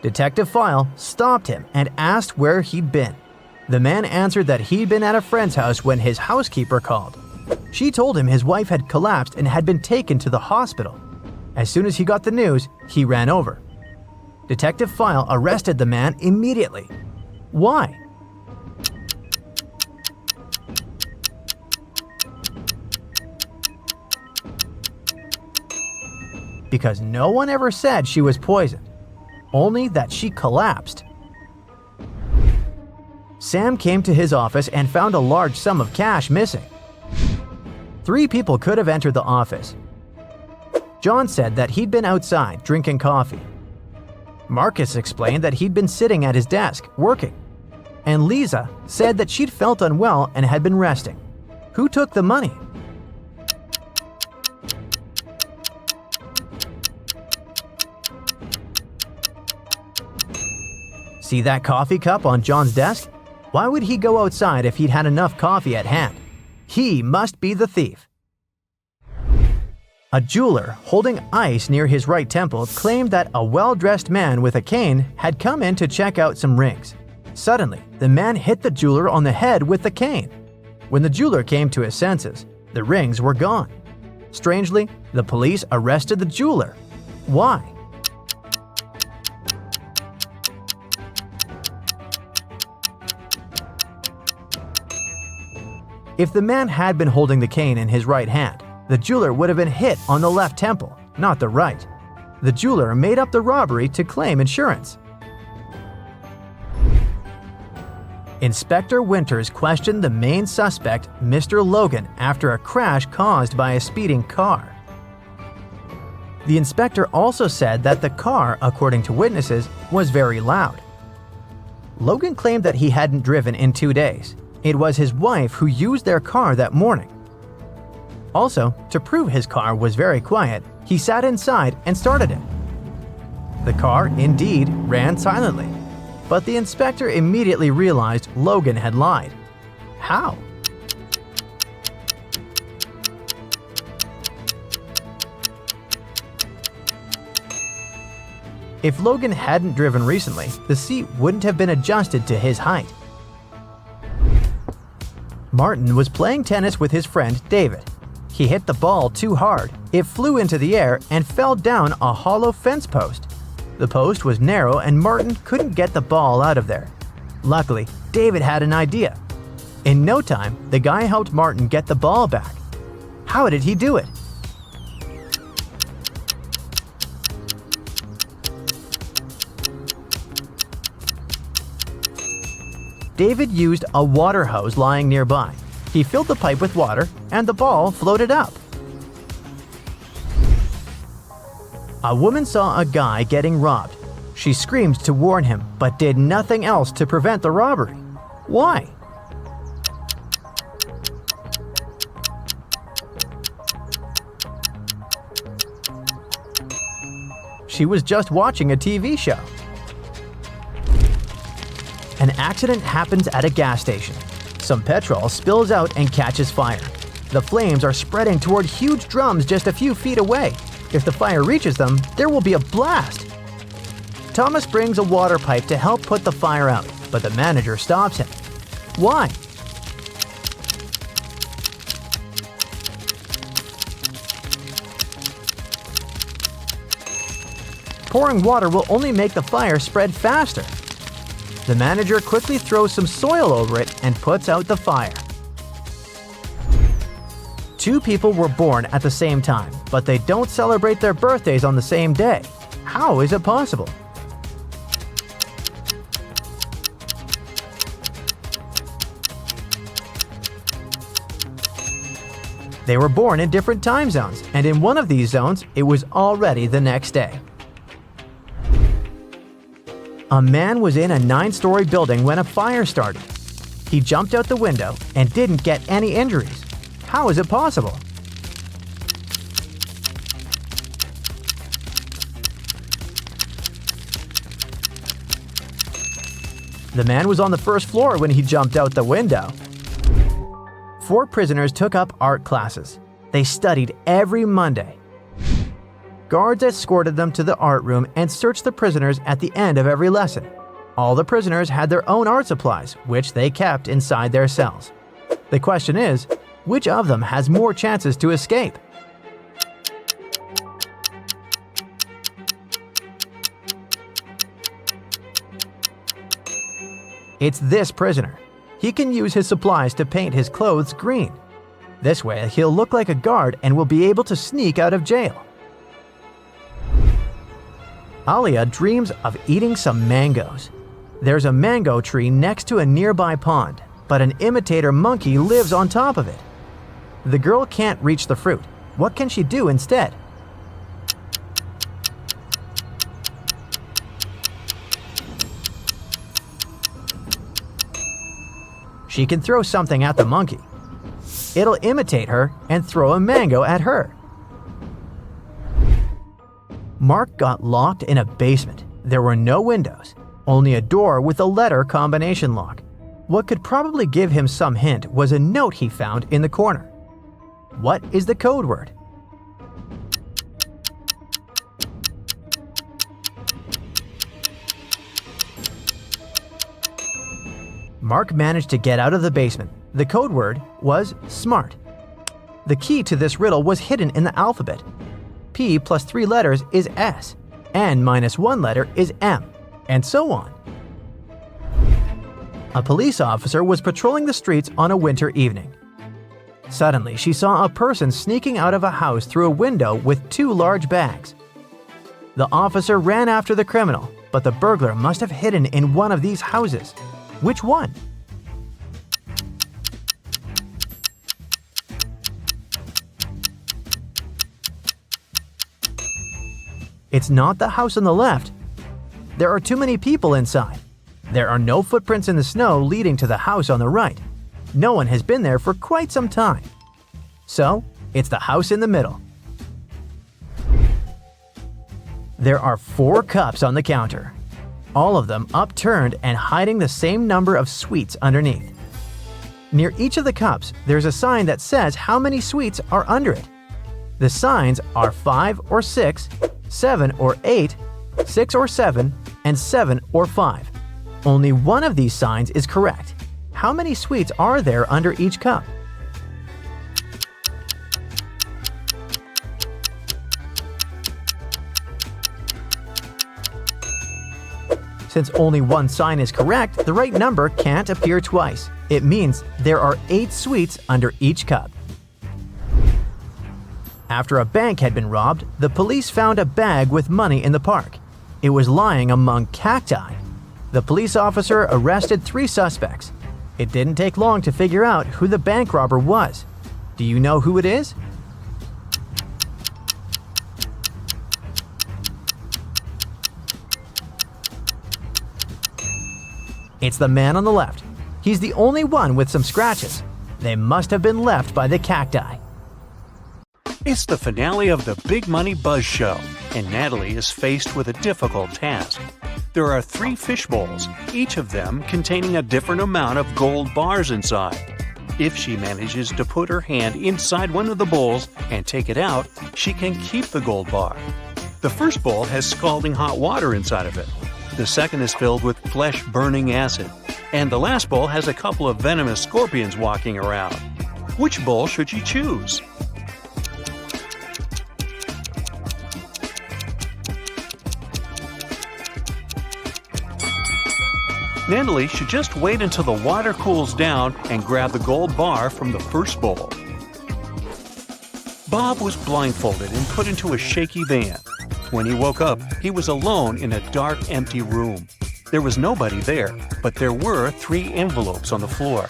Detective File stopped him and asked where he'd been. The man answered that he'd been at a friend's house when his housekeeper called. She told him his wife had collapsed and had been taken to the hospital. As soon as he got the news, he ran over. Detective File arrested the man immediately. Why? Because no one ever said she was poisoned, only that she collapsed. Sam came to his office and found a large sum of cash missing. 3 people could have entered the office. John said that he'd been outside drinking coffee. Marcus explained that he'd been sitting at his desk, working. And Lisa said that she'd felt unwell and had been resting. Who took the money? See that coffee cup on John's desk? Why would he go outside if he'd had enough coffee at hand? He must be the thief. A jeweler holding ice near his right temple claimed that a well-dressed man with a cane had come in to check out some rings. Suddenly, the man hit the jeweler on the head with the cane. When the jeweler came to his senses, the rings were gone. Strangely, the police arrested the jeweler. Why? If the man had been holding the cane in his right hand, the jeweler would have been hit on the left temple, not the right. The jeweler made up the robbery to claim insurance. Inspector Winters questioned the main suspect, Mr. Logan, after a crash caused by a speeding car. The inspector also said that the car, according to witnesses, was very loud. Logan claimed that he hadn't driven in 2 days. It was his wife who used their car that morning. Also, to prove his car was very quiet, he sat inside and started it. The car, indeed, ran silently, but the inspector immediately realized Logan had lied. How? If Logan hadn't driven recently, the seat wouldn't have been adjusted to his height. Martin was playing tennis with his friend David. He hit the ball too hard, it flew into the air and fell down a hollow fence post. The post was narrow and Martin couldn't get the ball out of there. Luckily, David had an idea. In no time, the guy helped Martin get the ball back. How did he do it? David used a water hose lying nearby. He filled the pipe with water, and the ball floated up. A woman saw a guy getting robbed. She screamed to warn him, but did nothing else to prevent the robbery. Why? She was just watching a TV show. An accident happens at a gas station. Some petrol spills out and catches fire. The flames are spreading toward huge drums just a few feet away. If the fire reaches them, there will be a blast. Thomas brings a water pipe to help put the fire out, but the manager stops him. Why? Pouring water will only make the fire spread faster. The manager quickly throws some soil over it and puts out the fire. 2 people were born at the same time, but they don't celebrate their birthdays on the same day. How is it possible? They were born in different time zones, and in one of these zones, it was already the next day. A man was in a 9-story building when a fire started. He jumped out the window and didn't get any injuries. How is it possible? The man was on the first floor when he jumped out the window. 4 prisoners took up art classes. They studied every Monday. Guards escorted them to the art room and searched the prisoners at the end of every lesson. All the prisoners had their own art supplies, which they kept inside their cells. The question is, which of them has more chances to escape? It's this prisoner. He can use his supplies to paint his clothes green. This way, he'll look like a guard and will be able to sneak out of jail. Alia dreams of eating some mangoes. There's a mango tree next to a nearby pond, but an imitator monkey lives on top of it. The girl can't reach the fruit. What can she do instead? She can throw something at the monkey. It'll imitate her and throw a mango at her. Mark got locked in a basement. There were no windows, only a door with a letter combination lock. What could probably give him some hint was a note he found in the corner. What is the code word? Mark managed to get out of the basement. The code word was SMART. The key to this riddle was hidden in the alphabet. P plus 3 letters is S, N minus 1 letter is M, and so on. A police officer was patrolling the streets on a winter evening. Suddenly, she saw a person sneaking out of a house through a window with 2 large bags. The officer ran after the criminal, but the burglar must have hidden in one of these houses. Which one? It's not the house on the left. There are too many people inside. There are no footprints in the snow leading to the house on the right. No one has been there for quite some time. So, it's the house in the middle. There are 4 cups on the counter, all of them upturned and hiding the same number of sweets underneath. Near each of the cups, there's a sign that says how many sweets are under it. The signs are 5 or 6, 7 or 8, 6 or 7, and 7 or 5. Only one of these signs is correct. How many sweets are there under each cup? Since only one sign is correct, the right number can't appear twice. It means there are 8 sweets under each cup. After a bank had been robbed, the police found a bag with money in the park. It was lying among cacti. The police officer arrested 3 suspects. It didn't take long to figure out who the bank robber was. Do you know who it is? It's the man on the left. He's the only one with some scratches. They must have been left by the cacti. It's the finale of the Big Money Buzz Show, and Natalie is faced with a difficult task. There are 3 fish bowls, each of them containing a different amount of gold bars inside. If she manages to put her hand inside one of the bowls and take it out, she can keep the gold bar. The first bowl has scalding hot water inside of it. The second is filled with flesh-burning acid. And the last bowl has a couple of venomous scorpions walking around. Which bowl should she choose? Natalie should just wait until the water cools down and grab the gold bar from the first bowl. Bob was blindfolded and put into a shaky van. When he woke up, he was alone in a dark, empty room. There was nobody there, but there were 3 envelopes on the floor.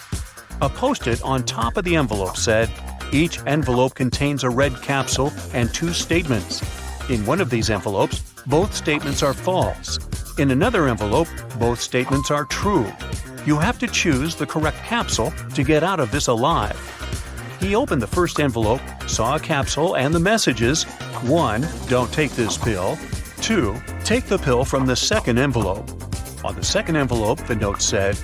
A post-it on top of the envelope said, "Each envelope contains a red capsule and 2 statements. In one of these envelopes, both statements are false. In another envelope, both statements are true. You have to choose the correct capsule to get out of this alive." He opened the first envelope, saw a capsule and the messages: 1. Don't take this pill. 2. Take the pill from the second envelope. On the second envelope, the note said: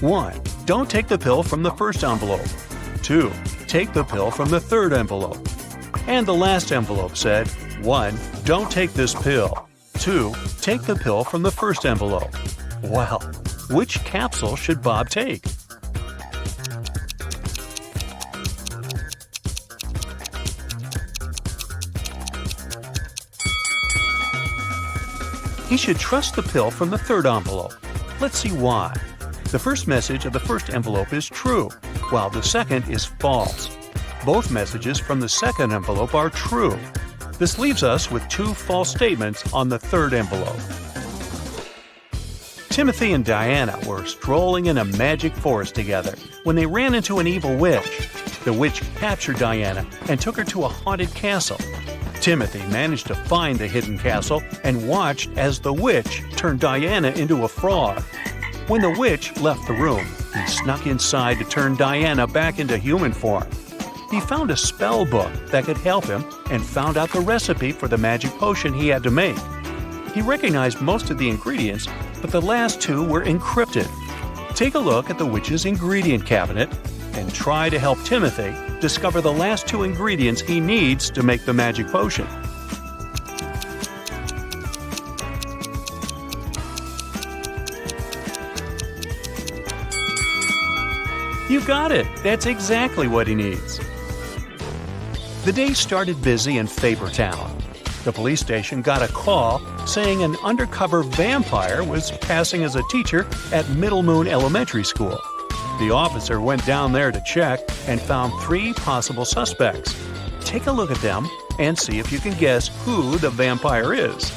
1. Don't take the pill from the first envelope. 2. Take the pill from the third envelope. And the last envelope said: 1. Don't take this pill. 2. Take the pill from the first envelope. Well, which capsule should Bob take? He should trust the pill from the third envelope. Let's see why. The first message of the first envelope is true, while the second is false. Both messages from the second envelope are true. This leaves us with 2 false statements on the third envelope. Timothy and Diana were strolling in a magic forest together when they ran into an evil witch. The witch captured Diana and took her to a haunted castle. Timothy managed to find the hidden castle and watched as the witch turned Diana into a frog. When the witch left the room, he snuck inside to turn Diana back into human form. He found a spell book that could help him and found out the recipe for the magic potion he had to make. He recognized most of the ingredients, but the last 2 were encrypted. Take a look at the witch's ingredient cabinet and try to help Timothy discover the last 2 ingredients he needs to make the magic potion. You got it! That's exactly what he needs. The day started busy in Faber Town. The police station got a call saying an undercover vampire was passing as a teacher at Middle Moon Elementary School. The officer went down there to check and found 3 possible suspects. Take a look at them and see if you can guess who the vampire is.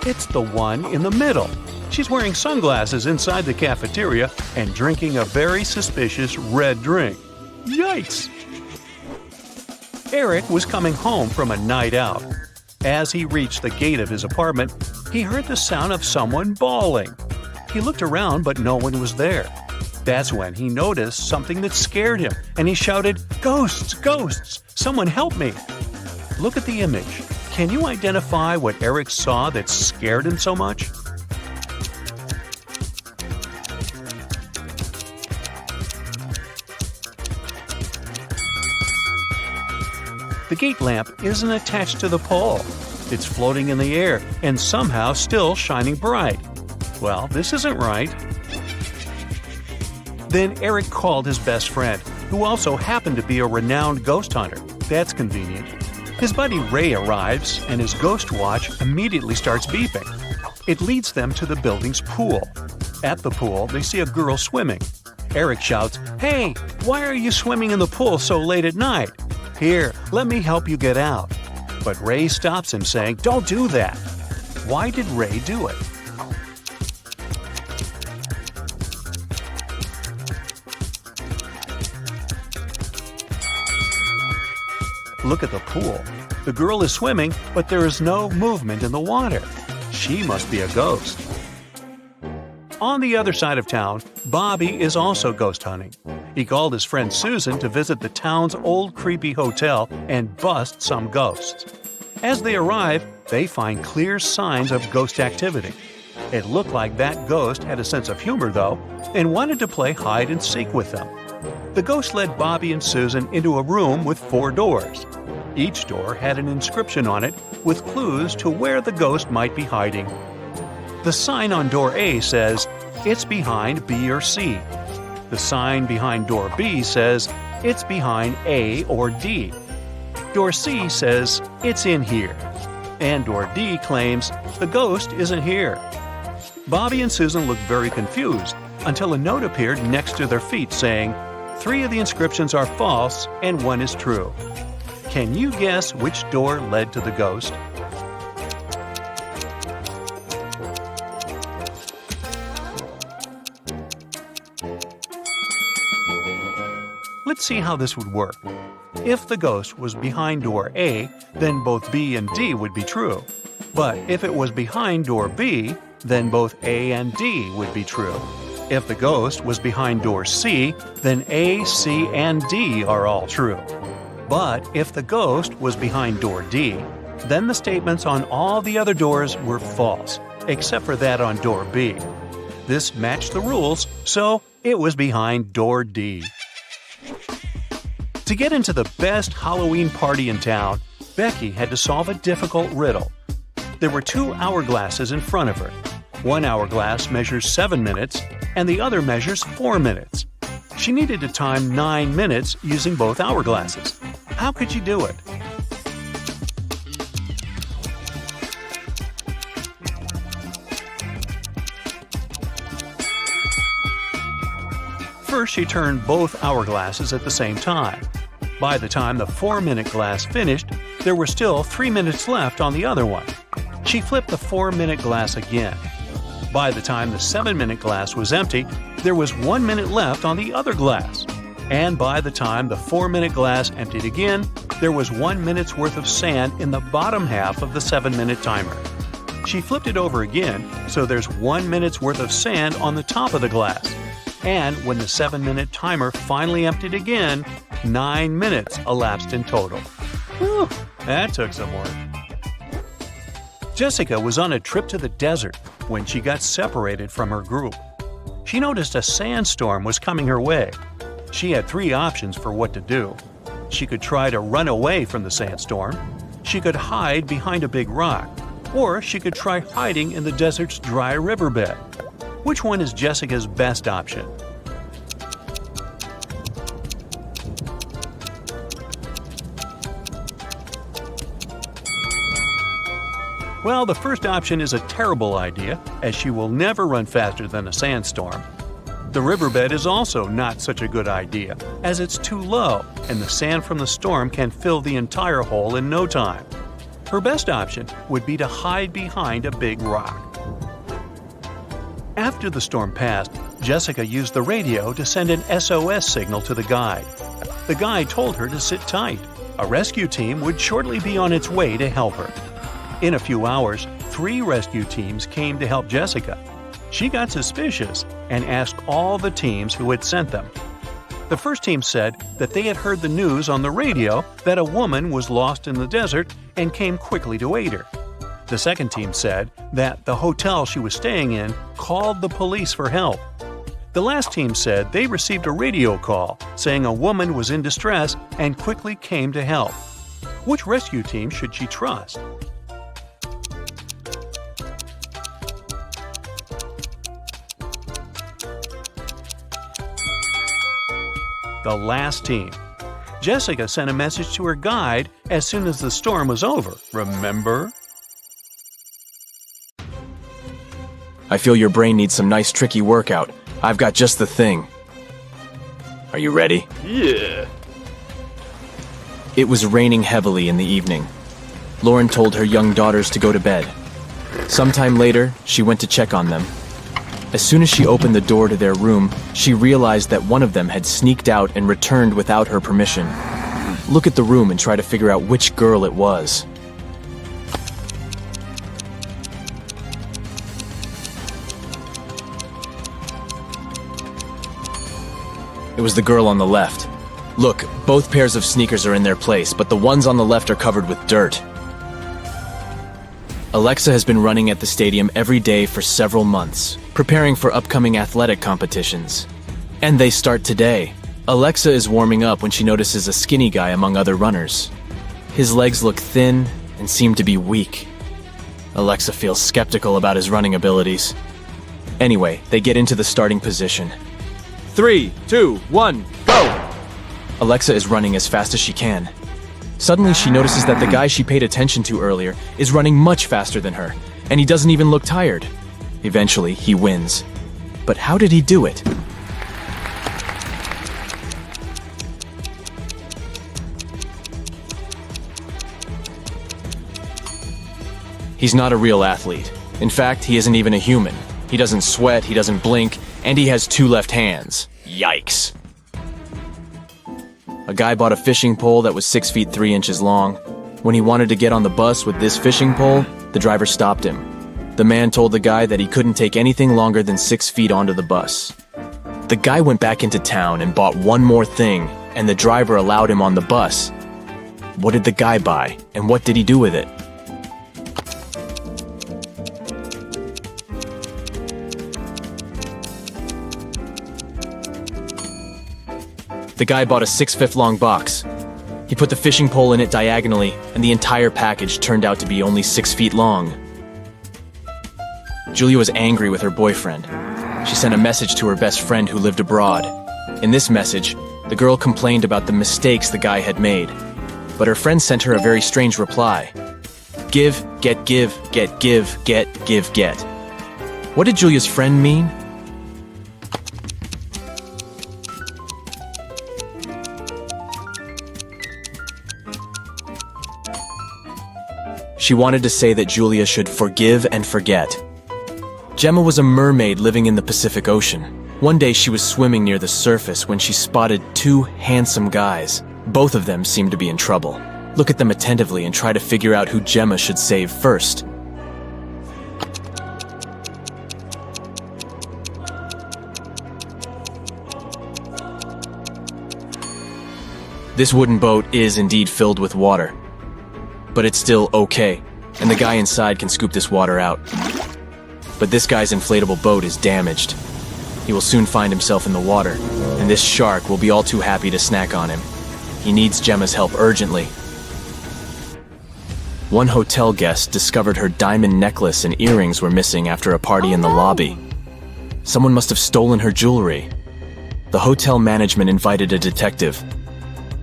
It's the one in the middle. She's wearing sunglasses inside the cafeteria and drinking a very suspicious red drink. Yikes! Eric was coming home from a night out. As he reached the gate of his apartment, he heard the sound of someone bawling. He looked around, but no one was there. That's when he noticed something that scared him, and he shouted, "Ghosts! Ghosts! Someone help me!" Look at the image. Can you identify what Eric saw that scared him so much? The gate lamp isn't attached to the pole. It's floating in the air and somehow still shining bright. Well, this isn't right. Then Eric called his best friend, who also happened to be a renowned ghost hunter. That's convenient. His buddy Ray arrives, and his ghost watch immediately starts beeping. It leads them to the building's pool. At the pool, they see a girl swimming. Eric shouts, "Hey, why are you swimming in the pool so late at night? Here, let me help you get out." But Ray stops him, saying, "Don't do that." Why did Ray do it? Look at the pool. The girl is swimming, but there is no movement in the water. She must be a ghost. On the other side of town, Bobby is also ghost hunting. He called his friend Susan to visit the town's old creepy hotel and bust some ghosts. As they arrive, they find clear signs of ghost activity. It looked like that ghost had a sense of humor, though, and wanted to play hide and seek with them. The ghost led Bobby and Susan into a room with 4 doors. Each door had an inscription on it with clues to where the ghost might be hiding. The sign on door A says, "It's behind B or C." The sign behind door B says, "It's behind A or D." Door C says, "It's in here." And door D claims, "The ghost isn't here." Bobby and Susan looked very confused until a note appeared next to their feet saying, "3 of the inscriptions are false and 1 is true." Can you guess which door led to the ghost? Let's see how this would work. If the ghost was behind door A, then both B and D would be true. But if it was behind door B, then both A and D would be true. If the ghost was behind door C, then A, C, and D are all true. But if the ghost was behind door D, then the statements on all the other doors were false, except for that on door B. This matched the rules, so it was behind door D. To get into the best Halloween party in town, Becky had to solve a difficult riddle. There were 2 hourglasses in front of her. One hourglass measures 7 minutes, and the other measures 4 minutes. She needed to time 9 minutes using both hourglasses. How could you do it? First, she turned both hourglasses at the same time. By the time the 4-minute glass finished, there were still 3 minutes left on the other one. She flipped the 4-minute glass again. By the time the 7-minute glass was empty, there was 1 minute left on the other glass. And by the time the 4-minute glass emptied again, there was 1 minute's worth of sand in the bottom half of the 7-minute timer. She flipped it over again, so there's 1 minute's worth of sand on the top of the glass. And when the 7-minute timer finally emptied again, 9 minutes elapsed in total. Whew, that took some work. Jessica was on a trip to the desert when she got separated from her group. She noticed a sandstorm was coming her way. She had 3 options for what to do. She could try to run away from the sandstorm, she could hide behind a big rock, or she could try hiding in the desert's dry riverbed. Which one is Jessica's best option? Well, the first option is a terrible idea, as she will never run faster than a sandstorm. The riverbed is also not such a good idea, as it's too low, and the sand from the storm can fill the entire hole in no time. Her best option would be to hide behind a big rock. After the storm passed, Jessica used the radio to send an SOS signal to the guide. The guide told her to sit tight. A rescue team would shortly be on its way to help her. In a few hours, 3 rescue teams came to help Jessica. She got suspicious and asked all the teams who had sent them. The first team said that they had heard the news on the radio that a woman was lost in the desert and came quickly to aid her. The second team said that the hotel she was staying in called the police for help. The last team said they received a radio call saying a woman was in distress and quickly came to help. Which rescue team should she trust? The last team. Jessica sent a message to her guide as soon as the storm was over, remember? I feel your brain needs some nice tricky workout. I've got just the thing. Are you ready? Yeah. It was raining heavily in the evening. Lauren told her young daughters to go to bed. Sometime later, she went to check on them. As soon as she opened the door to their room, she realized that one of them had sneaked out and returned without her permission. Look at the room and try to figure out which girl it was. It was the girl on the left. Look, both pairs of sneakers are in their place, but the ones on the left are covered with dirt. Alexa has been running at the stadium every day for several months, preparing for upcoming athletic competitions. And they start today. Alexa is warming up when she notices a skinny guy among other runners. His legs look thin and seem to be weak. Alexa feels skeptical about his running abilities. Anyway, they get into the starting position. 3, 2, 1, go! Alexa is running as fast as she can. Suddenly, she notices that the guy she paid attention to earlier is running much faster than her, and he doesn't even look tired. Eventually, he wins. But how did he do it? He's not a real athlete. In fact, he isn't even a human. He doesn't sweat, he doesn't blink, and he has 2 left hands. Yikes. A guy bought a fishing pole that was 6 feet 3 inches long. When he wanted to get on the bus with this fishing pole, the driver stopped him. The man told the guy that he couldn't take anything longer than 6 feet onto the bus. The guy went back into town and bought one more thing, and the driver allowed him on the bus. What did the guy buy, and what did he do with it? The guy bought a 6-foot long box. He put the fishing pole in it diagonally, and the entire package turned out to be only 6 feet long. Julia was angry with her boyfriend. She sent a message to her best friend who lived abroad. In this message, the girl complained about the mistakes the guy had made. But her friend sent her a very strange reply. Give, get, give, get, give, get, give, get. What did Julia's friend mean? She wanted to say that Julia should forgive and forget. Gemma was a mermaid living in the Pacific Ocean. One day she was swimming near the surface when she spotted 2 handsome guys. Both of them seemed to be in trouble. Look at them attentively and try to figure out who Gemma should save first. This wooden boat is indeed filled with water. But it's still okay, and the guy inside can scoop this water out. But this guy's inflatable boat is damaged. He will soon find himself in the water, and this shark will be all too happy to snack on him. He needs Gemma's help urgently. One hotel guest discovered her diamond necklace and earrings were missing after a party in the lobby. Someone must have stolen her jewelry. The hotel management invited a detective.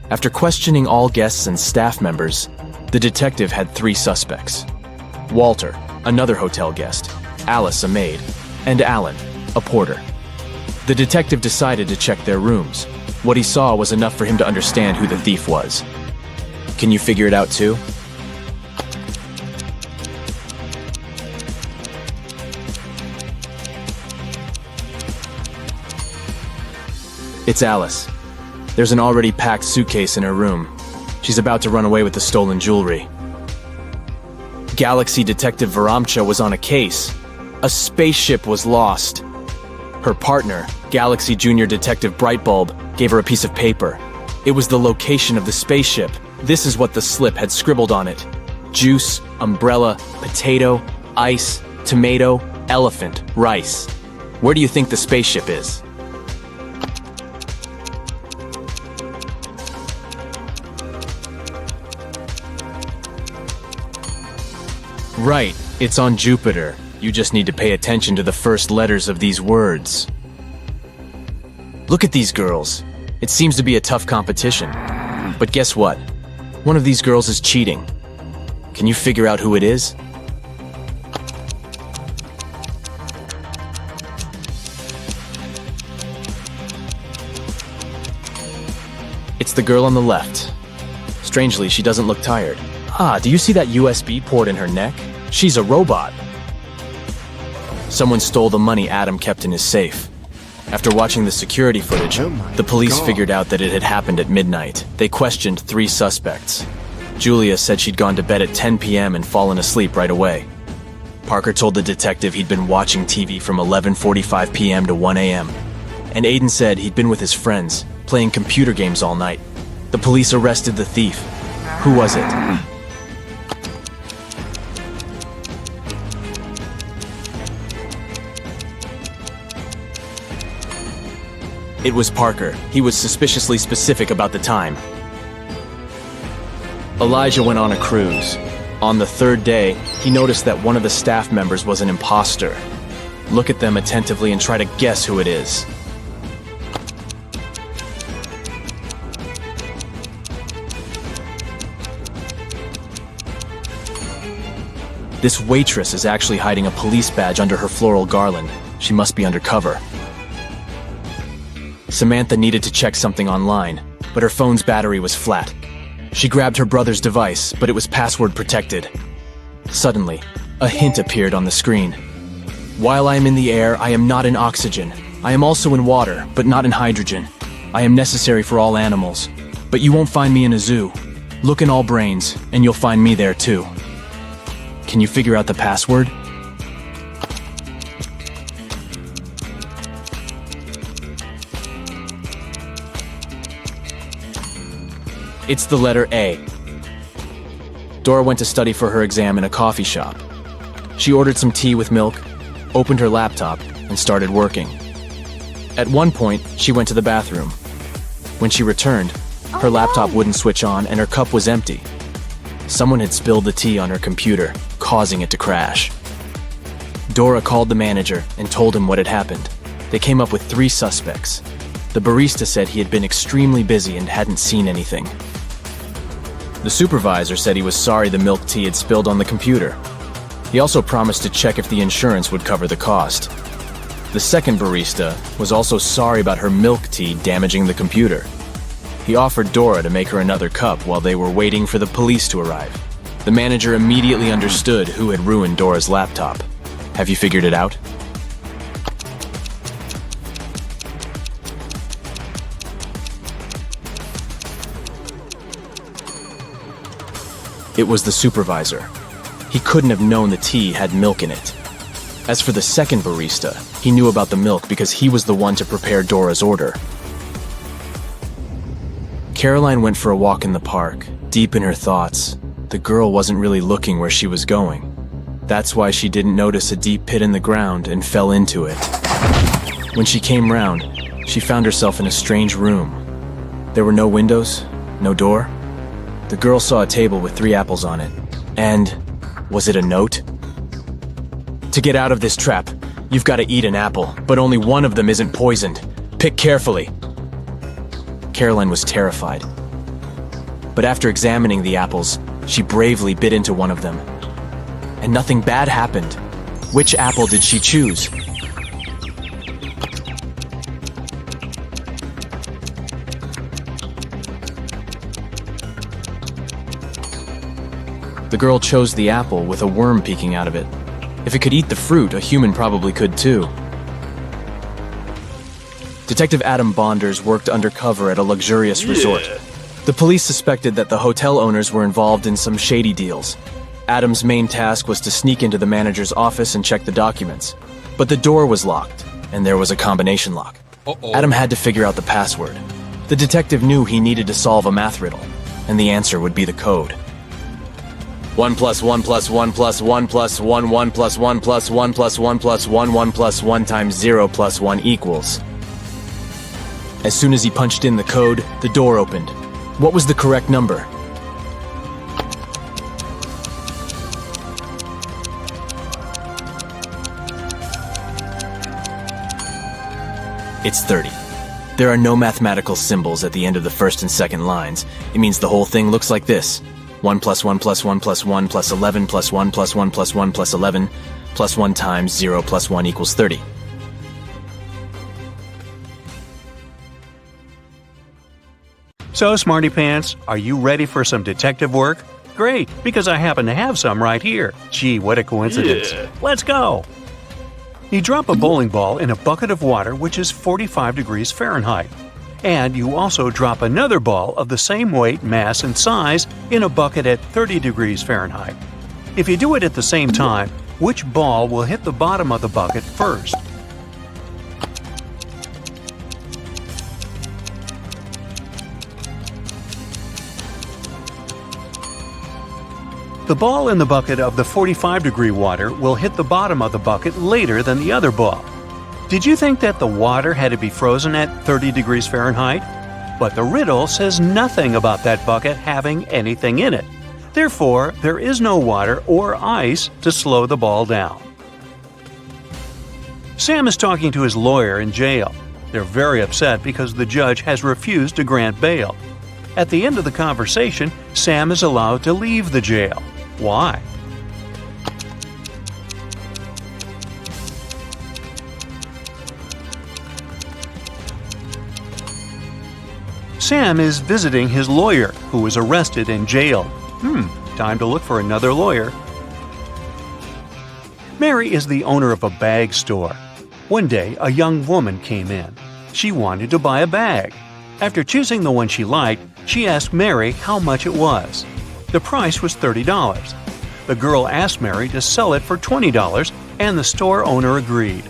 After questioning all guests and staff members, the detective had 3 suspects. Walter, another hotel guest, Alice, a maid, and Alan, a porter. The detective decided to check their rooms. What he saw was enough for him to understand who the thief was. Can you figure it out too? It's Alice. There's an already packed suitcase in her room. She's about to run away with the stolen jewelry. Galaxy Detective Varamcha was on a case. A spaceship was lost. Her partner, Galaxy Junior Detective Brightbulb, gave her a piece of paper. It was the location of the spaceship. This is what the slip had scribbled on it: juice, umbrella, potato, ice, tomato, elephant, rice. Where do you think the spaceship is? Right, it's on Jupiter. You just need to pay attention to the first letters of these words. Look at these girls. It seems to be a tough competition. But guess what? One of these girls is cheating. Can you figure out who it is? It's the girl on the left. Strangely, she doesn't look tired. Ah, do you see that USB port in her neck? She's a robot. Someone stole the money Adam kept in his safe. After watching the security footage, the police figured out that it had happened at midnight. They questioned 3 suspects. Julia said she'd gone to bed at 10 p.m. and fallen asleep right away. Parker told the detective he'd been watching TV from 11:45 p.m. to 1 a.m. And Aiden said he'd been with his friends, playing computer games all night. The police arrested the thief. Who was it? It was Parker. He was suspiciously specific about the time. Elijah went on a cruise. On the 3rd day, he noticed that one of the staff members was an imposter. Look at them attentively and try to guess who it is. This waitress is actually hiding a police badge under her floral garland. She must be undercover. Samantha needed to check something online, but her phone's battery was flat. She grabbed her brother's device, but it was password protected. Suddenly, a hint appeared on the screen. While I am in the air, I am not in oxygen. I am also in water, but not in hydrogen. I am necessary for all animals, but you won't find me in a zoo. Look in all brains, and you'll find me there too. Can you figure out the password? It's the letter A. Dora went to study for her exam in a coffee shop. She ordered some tea with milk, opened her laptop, and started working. At one point, she went to the bathroom. When she returned, her laptop wouldn't switch on and her cup was empty. Someone had spilled the tea on her computer, causing it to crash. Dora called the manager and told him what had happened. They came up with 3 suspects. The barista said he had been extremely busy and hadn't seen anything. The supervisor said he was sorry the milk tea had spilled on the computer. He also promised to check if the insurance would cover the cost. The second barista was also sorry about her milk tea damaging the computer. He offered Dora to make her another cup while they were waiting for the police to arrive. The manager immediately understood who had ruined Dora's laptop. Have you figured it out? It was the supervisor. He couldn't have known the tea had milk in it. As for the second barista, he knew about the milk because he was the one to prepare Dora's order. Caroline went for a walk in the park, deep in her thoughts. The girl wasn't really looking where she was going. That's why she didn't notice a deep pit in the ground and fell into it. When she came round, she found herself in a strange room. There were no windows, no door. The girl saw a table with 3 apples on it. And was it a note? To get out of this trap, you've got to eat an apple, but only one of them isn't poisoned. Pick carefully. Caroline was terrified. But after examining the apples, she bravely bit into one of them. And nothing bad happened. Which apple did she choose? The girl chose the apple with a worm peeking out of it. If it could eat the fruit, a human probably could too. Detective Adam Bonders worked undercover at a luxurious resort. The police suspected that the hotel owners were involved in some shady deals. Adam's main task was to sneak into the manager's office and check the documents. But the door was locked, and there was a combination lock. Adam had to figure out the password. The detective knew he needed to solve a math riddle, and the answer would be the code. 1 plus 1 plus 1 plus 1 plus 1 1 plus 1 plus 1 plus 1 plus 1 1 plus 1 times 0 plus 1 equals. As soon as he punched in the code, the door opened. What was the correct number? It's 30. There are no mathematical symbols at the end of the first and second lines. It means the whole thing looks like this. 1 plus 1 plus 1 plus 1 plus 11 plus 1 plus 1 plus 1 plus 11 plus 1 times 0 plus 1 equals 30. So, Smarty Pants, are you ready for some detective work? Great, because I happen to have some right here. Gee, what a coincidence. Let's go! You drop a bowling ball in a bucket of water which is 45 degrees Fahrenheit. And you also drop another ball of the same weight, mass, and size in a bucket at 30 degrees Fahrenheit. If you do it at the same time, which ball will hit the bottom of the bucket first? The ball in the bucket of the 45-degree water will hit the bottom of the bucket later than the other ball. Did you think that the water had to be frozen at 30 degrees Fahrenheit? But the riddle says nothing about that bucket having anything in it. Therefore, there is no water or ice to slow the ball down. Sam is talking to his lawyer in jail. They're very upset because the judge has refused to grant bail. At the end of the conversation, Sam is allowed to leave the jail. Why? Sam is visiting his lawyer, who was arrested and jailed. Time to look for another lawyer. Mary is the owner of a bag store. One day, a young woman came in. She wanted to buy a bag. After choosing the one she liked, she asked Mary how much it was. The price was $30. The girl asked Mary to sell it for $20, and the store owner agreed.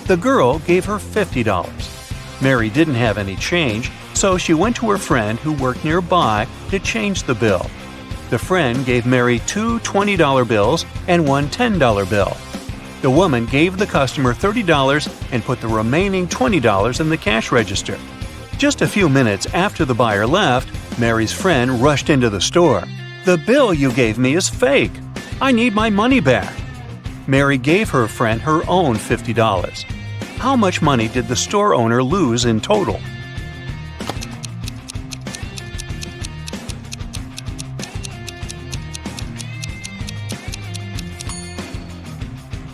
The girl gave her $50. Mary didn't have any change, so she went to her friend who worked nearby to change the bill. The friend gave Mary two $20 bills and one $10 bill. The woman gave the customer $30 and put the remaining $20 in the cash register. Just a few minutes after the buyer left, Mary's friend rushed into the store. "The bill you gave me is fake. I need my money back." Mary gave her friend her own $50. How much money did the store owner lose in total?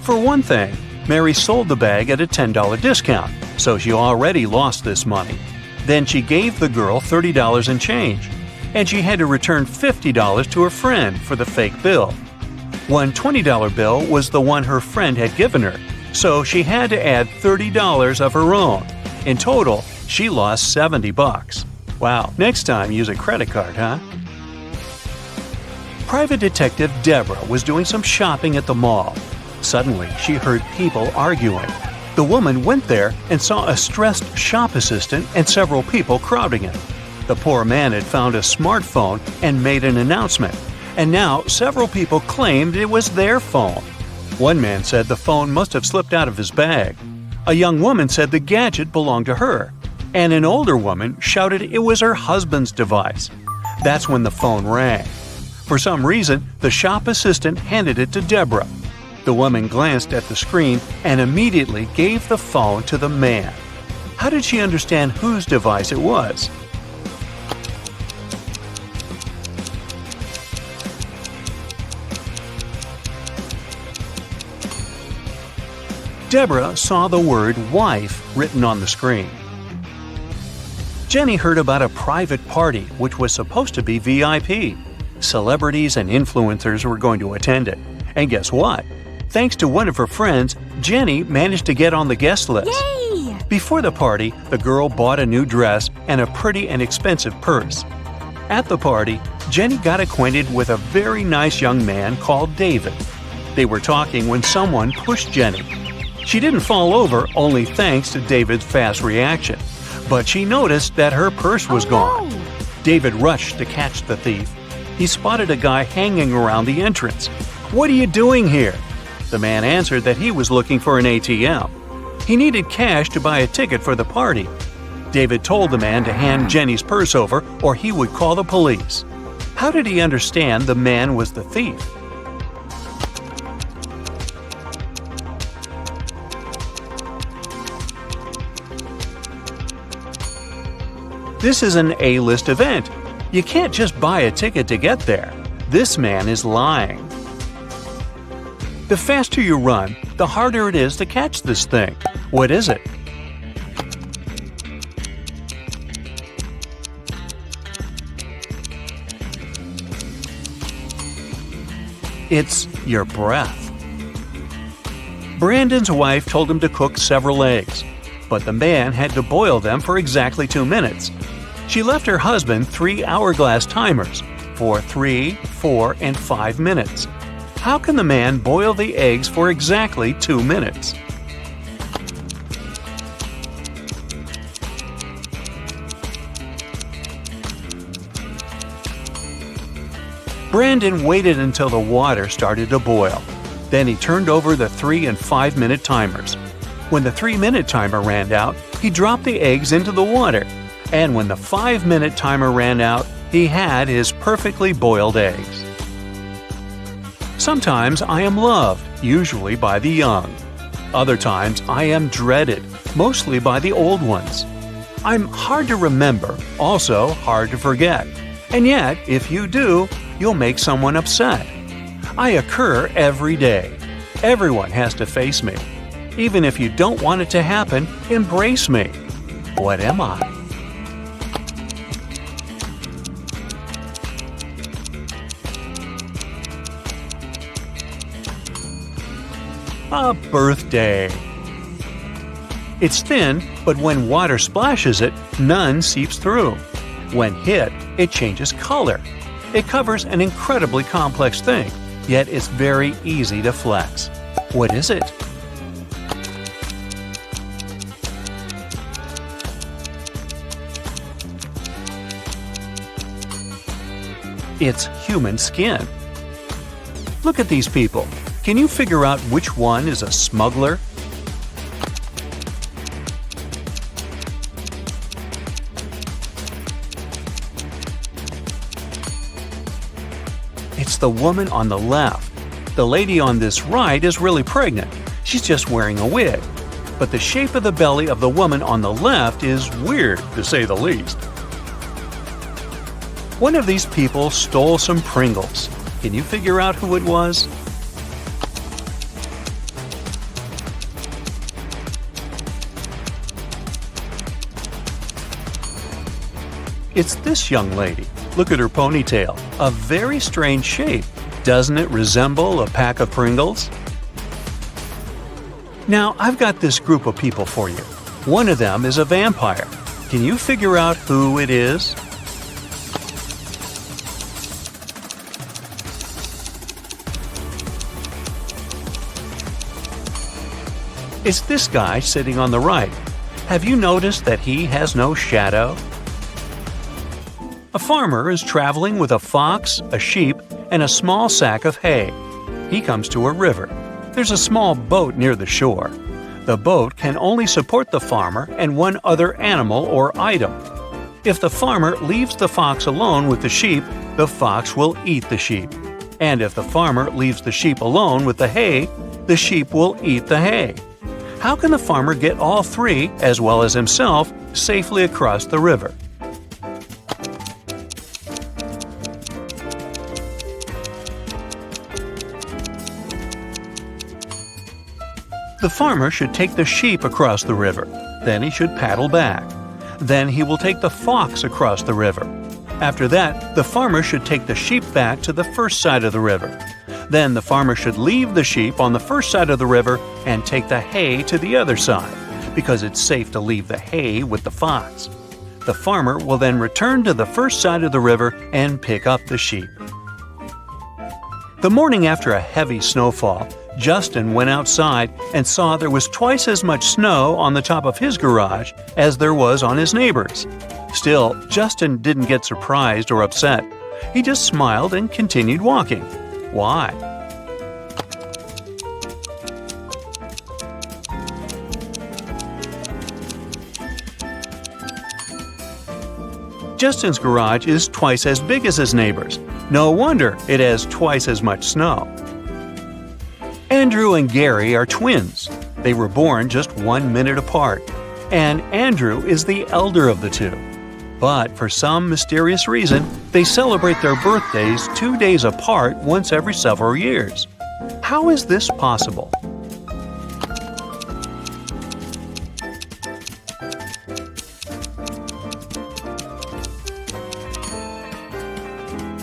For one thing, Mary sold the bag at a $10 discount, so she already lost this money. Then she gave the girl $30 in change, and she had to return $50 to her friend for the fake bill. One $20 bill was the one her friend had given her, so she had to add $30 of her own. In total, she lost $70. Wow, next time use a credit card, huh? Private Detective Deborah was doing some shopping at the mall. Suddenly, she heard people arguing. The woman went there and saw a stressed shop assistant and several people crowding him. The poor man had found a smartphone and made an announcement, and now several people claimed it was their phone. One man said the phone must have slipped out of his bag. A young woman said the gadget belonged to her, and an older woman shouted it was her husband's device. That's when the phone rang. For some reason, the shop assistant handed it to Deborah. The woman glanced at the screen and immediately gave the phone to the man. How did she understand whose device it was? Deborah saw the word wife written on the screen. Jenny heard about a private party which was supposed to be VIP. Celebrities and influencers were going to attend it. And guess what? Thanks to one of her friends, Jenny managed to get on the guest list. Yay! Before the party, the girl bought a new dress and a pretty and expensive purse. At the party, Jenny got acquainted with a very nice young man called David. They were talking when someone pushed Jenny. She didn't fall over only thanks to David's fast reaction, but she noticed that her purse was gone. David rushed to catch the thief. He spotted a guy hanging around the entrance. "What are you doing here?" The man answered that he was looking for an ATM. He needed cash to buy a ticket for the party. David told the man to hand Jenny's purse over or he would call the police. How did he understand the man was the thief? This is an A-list event. You can't just buy a ticket to get there. This man is lying. The faster you run, the harder it is to catch this thing. What is it? It's your breath. Brandon's wife told him to cook several eggs, but the man had to boil them for exactly 2 minutes. She left her husband 3 hourglass timers for 3, 4, and 5 minutes. How can the man boil the eggs for exactly 2 minutes? Brandon waited until the water started to boil. Then he turned over the 3 and 5 minute timers. When the 3-minute timer ran out, he dropped the eggs into the water. And when the 5-minute timer ran out, he had his perfectly boiled eggs. Sometimes I am loved, usually by the young. Other times I am dreaded, mostly by the old ones. I'm hard to remember, also hard to forget. And yet, if you do, you'll make someone upset. I occur every day. Everyone has to face me. Even if you don't want it to happen, embrace me. What am I? A birthday. It's thin, but when water splashes it, none seeps through. When hit, it changes color. It covers an incredibly complex thing, yet it's very easy to flex. What is it? It's human skin. Look at these people. Can you figure out which one is a smuggler? It's the woman on the left. The lady on this right is really pregnant. She's just wearing a wig. But the shape of the belly of the woman on the left is weird, to say the least. One of these people stole some Pringles. Can you figure out who it was? It's this young lady. Look at her ponytail. A very strange shape. Doesn't it resemble a pack of Pringles? Now, I've got this group of people for you. One of them is a vampire. Can you figure out who it is? It's this guy sitting on the right. Have you noticed that he has no shadow? A farmer is traveling with a fox, a sheep, and a small sack of hay. He comes to a river. There's a small boat near the shore. The boat can only support the farmer and one other animal or item. If the farmer leaves the fox alone with the sheep, the fox will eat the sheep. And if the farmer leaves the sheep alone with the hay, the sheep will eat the hay. How can the farmer get all three, as well as himself, safely across the river? The farmer should take the sheep across the river. Then he should paddle back. Then he will take the fox across the river. After that, the farmer should take the sheep back to the first side of the river. Then the farmer should leave the sheep on the first side of the river and take the hay to the other side, because it's safe to leave the hay with the fox. The farmer will then return to the first side of the river and pick up the sheep. The morning after a heavy snowfall, Justin went outside and saw there was twice as much snow on the top of his garage as there was on his neighbor's. Still, Justin didn't get surprised or upset. He just smiled and continued walking. Why? Justin's garage is twice as big as his neighbor's. No wonder it has twice as much snow. Andrew and Gary are twins. They were born just 1 minute apart, and Andrew is the elder of the two. But for some mysterious reason, they celebrate their birthdays 2 days apart once every several years. How is this possible?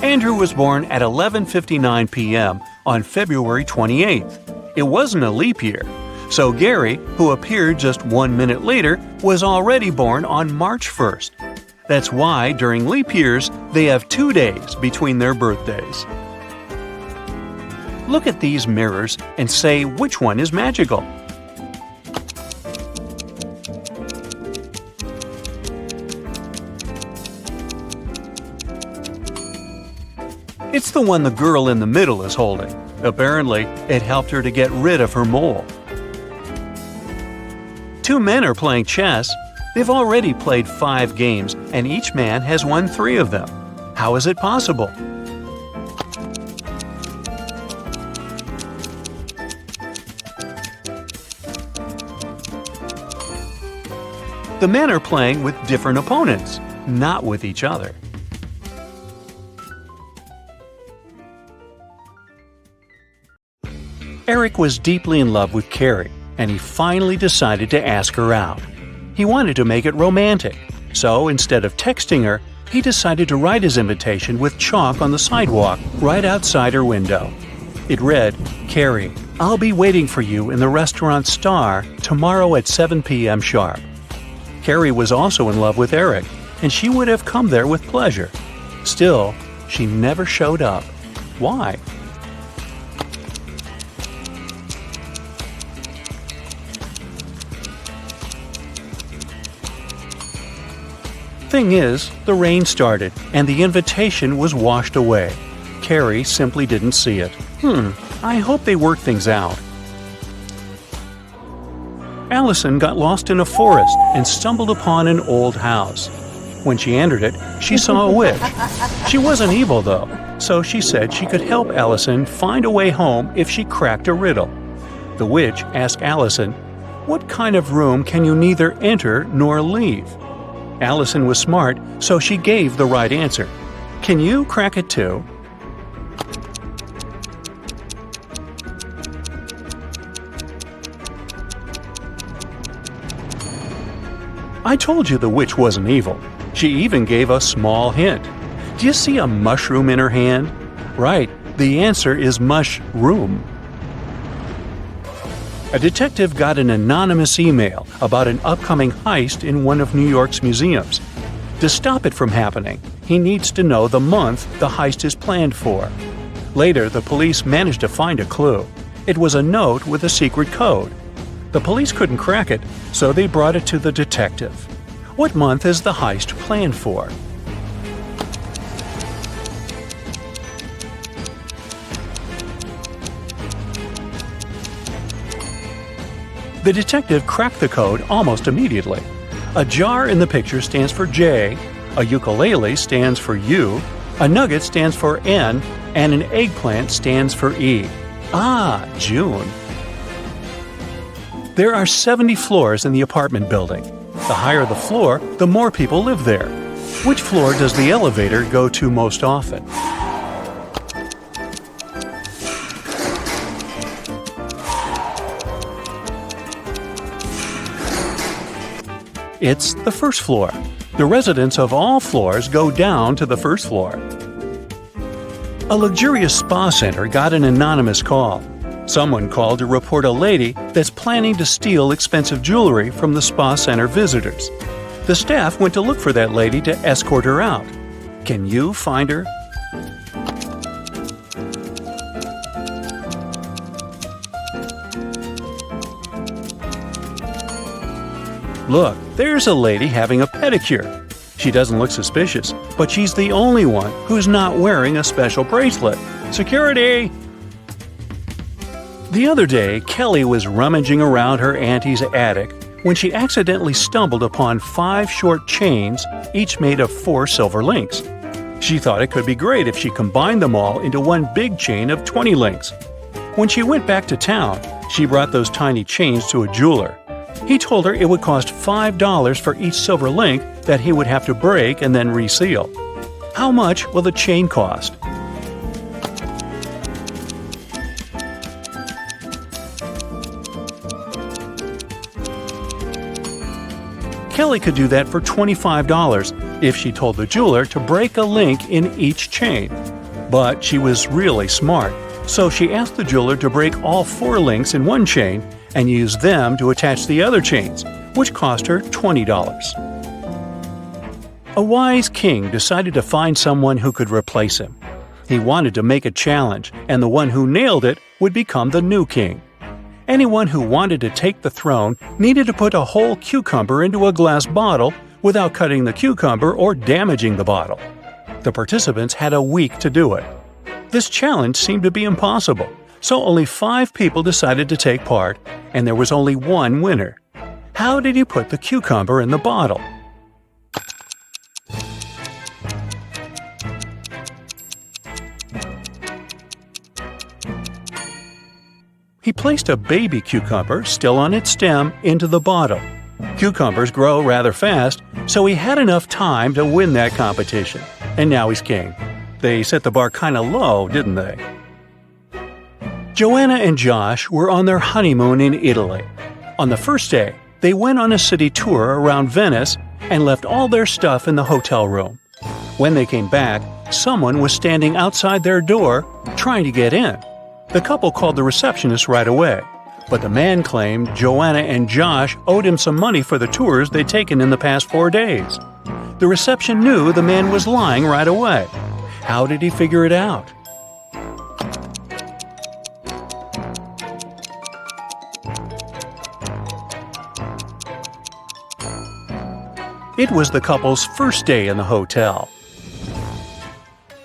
Andrew was born at 11:59 p.m. on February 28th. It wasn't a leap year, so Gary, who appeared just 1 minute later, was already born on March 1st. That's why during leap years, they have 2 days between their birthdays. Look at these mirrors and say which one is magical. It's the one the girl in the middle is holding. Apparently, it helped her to get rid of her mole. 2 men are playing chess. They've already played 5 games, and each man has won 3 of them. How is it possible? The men are playing with different opponents, not with each other. Eric was deeply in love with Carrie, and he finally decided to ask her out. He wanted to make it romantic, so instead of texting her, he decided to write his invitation with chalk on the sidewalk right outside her window. It read, "Carrie, I'll be waiting for you in the restaurant Star tomorrow at 7 p.m. sharp." Carrie was also in love with Eric, and she would have come there with pleasure. Still, she never showed up. Why? Thing is, the rain started, and the invitation was washed away. Carrie simply didn't see it. I hope they work things out. Allison got lost in a forest and stumbled upon an old house. When she entered it, she saw a witch. She wasn't evil, though, so she said she could help Allison find a way home if she cracked a riddle. The witch asked Allison, "What kind of room can you neither enter nor leave?" Allison was smart, so she gave the right answer. Can you crack it too? I told you the witch wasn't evil. She even gave a small hint. Do you see a mushroom in her hand? Right, the answer is mushroom. A detective got an anonymous email about an upcoming heist in one of New York's museums. To stop it from happening, he needs to know the month the heist is planned for. Later, the police managed to find a clue. It was a note with a secret code. The police couldn't crack it, so they brought it to the detective. What month is the heist planned for? The detective cracked the code almost immediately. A jar in the picture stands for J, a ukulele stands for U, a nugget stands for N, and an eggplant stands for E. Ah, June. There are 70 floors in the apartment building. The higher the floor, the more people live there. Which floor does the elevator go to most often? It's the first floor. The residents of all floors go down to the first floor. A luxurious spa center got an anonymous call. Someone called to report a lady that's planning to steal expensive jewelry from the spa center visitors. The staff went to look for that lady to escort her out. Can you find her? Look, there's a lady having a pedicure. She doesn't look suspicious, but she's the only one who's not wearing a special bracelet. Security! The other day, Kelly was rummaging around her auntie's attic when she accidentally stumbled upon 5 short chains, each made of 4 silver links. She thought it could be great if she combined them all into one big chain of 20 links. When she went back to town, she brought those tiny chains to a jeweler. He told her it would cost $5 for each silver link that he would have to break and then reseal. How much will the chain cost? Kelly could do that for $25 if she told the jeweler to break a link in each chain. But she was really smart, so she asked the jeweler to break all 4 links in one chain and use them to attach the other chains, which cost her $20. A wise king decided to find someone who could replace him. He wanted to make a challenge, and the one who nailed it would become the new king. Anyone who wanted to take the throne needed to put a whole cucumber into a glass bottle without cutting the cucumber or damaging the bottle. The participants had a week to do it. This challenge seemed to be impossible, so only 5 people decided to take part, and there was only one winner. How did he put the cucumber in the bottle? He placed a baby cucumber, still on its stem, into the bottle. Cucumbers grow rather fast, so he had enough time to win that competition. And now he's king. They set the bar kinda low, didn't they? Joanna and Josh were on their honeymoon in Italy. On the first day, they went on a city tour around Venice and left all their stuff in the hotel room. When they came back, someone was standing outside their door trying to get in. The couple called the receptionist right away, but the man claimed Joanna and Josh owed him some money for the tours they'd taken in the past 4 days. The reception knew the man was lying right away. How did he figure it out? It was the couple's first day in the hotel.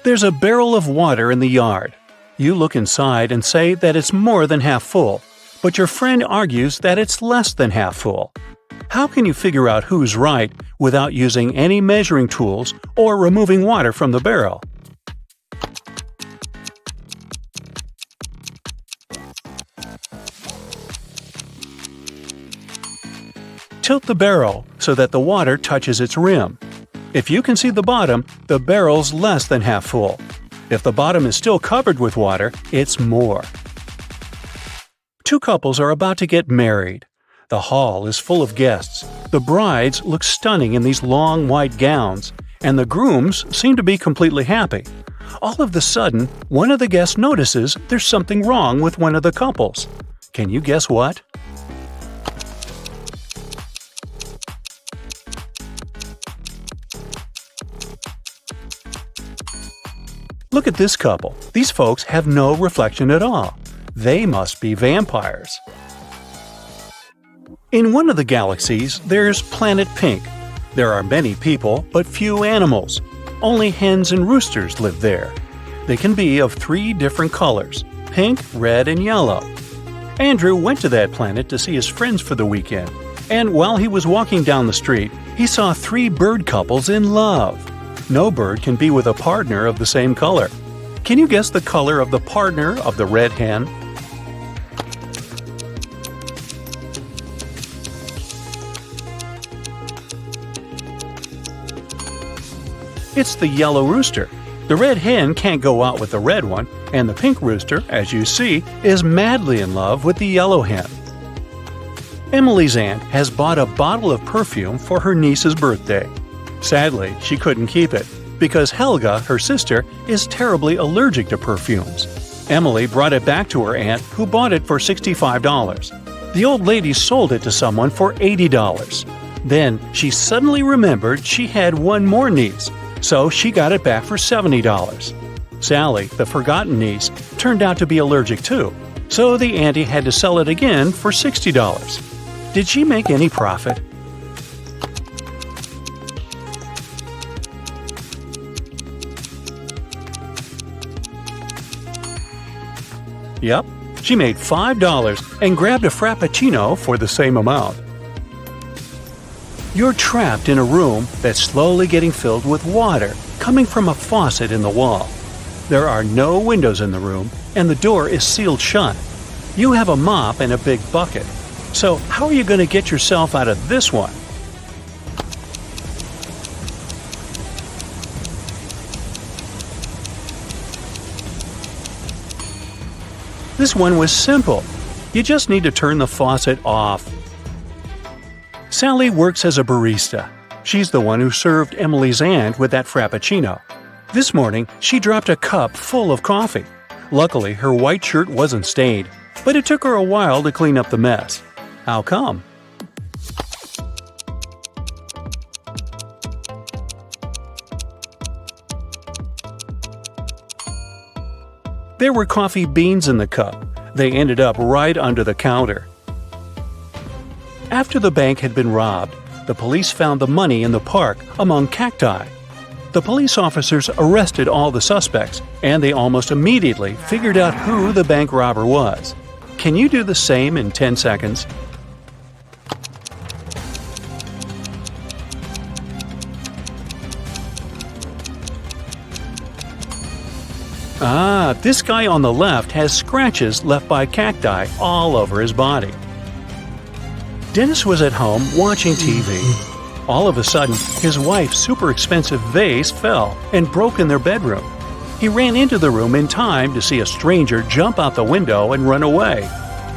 There's a barrel of water in the yard. You look inside and say that it's more than half full, but your friend argues that it's less than half full. How can you figure out who's right without using any measuring tools or removing water from the barrel? Tilt the barrel so that the water touches its rim. If you can see the bottom, the barrel's less than half full. If the bottom is still covered with water, it's more. 2 couples are about to get married. The hall is full of guests. The brides look stunning in these long white gowns, and the grooms seem to be completely happy. All of a sudden, one of the guests notices there's something wrong with one of the couples. Can you guess what? Look at this couple. These folks have no reflection at all. They must be vampires. In one of the galaxies, there's Planet Pink. There are many people, but few animals. Only hens and roosters live there. They can be of 3 different colors: pink, red, and yellow. Andrew went to that planet to see his friends for the weekend, and while he was walking down the street, he saw 3 bird couples in love. No bird can be with a partner of the same color. Can you guess the color of the partner of the red hen? It's the yellow rooster. The red hen can't go out with the red one, and the pink rooster, as you see, is madly in love with the yellow hen. Emily's aunt has bought a bottle of perfume for her niece's birthday. Sadly, she couldn't keep it, because Helga, her sister, is terribly allergic to perfumes. Emily brought it back to her aunt, who bought it for $65. The old lady sold it to someone for $80. Then she suddenly remembered she had one more niece, so she got it back for $70. Sally, the forgotten niece, turned out to be allergic too, so the auntie had to sell it again for $60. Did she make any profit? Yep, she made $5 and grabbed a Frappuccino for the same amount. You're trapped in a room that's slowly getting filled with water coming from a faucet in the wall. There are no windows in the room, and the door is sealed shut. You have a mop and a big bucket. So how are you going to get yourself out of this one? This one was simple. You just need to turn the faucet off. Sally works as a barista. She's the one who served Emily's aunt with that Frappuccino. This morning, she dropped a cup full of coffee. Luckily, her white shirt wasn't stained, but it took her a while to clean up the mess. How come? There were coffee beans in the cup. They ended up right under the counter. After the bank had been robbed, the police found the money in the park among cacti. The police officers arrested all the suspects, and they almost immediately figured out who the bank robber was. Can you do the same in 10 seconds? This guy on the left has scratches left by cacti all over his body. Dennis was at home watching TV. All of a sudden, his wife's super expensive vase fell and broke in their bedroom. He ran into the room in time to see a stranger jump out the window and run away.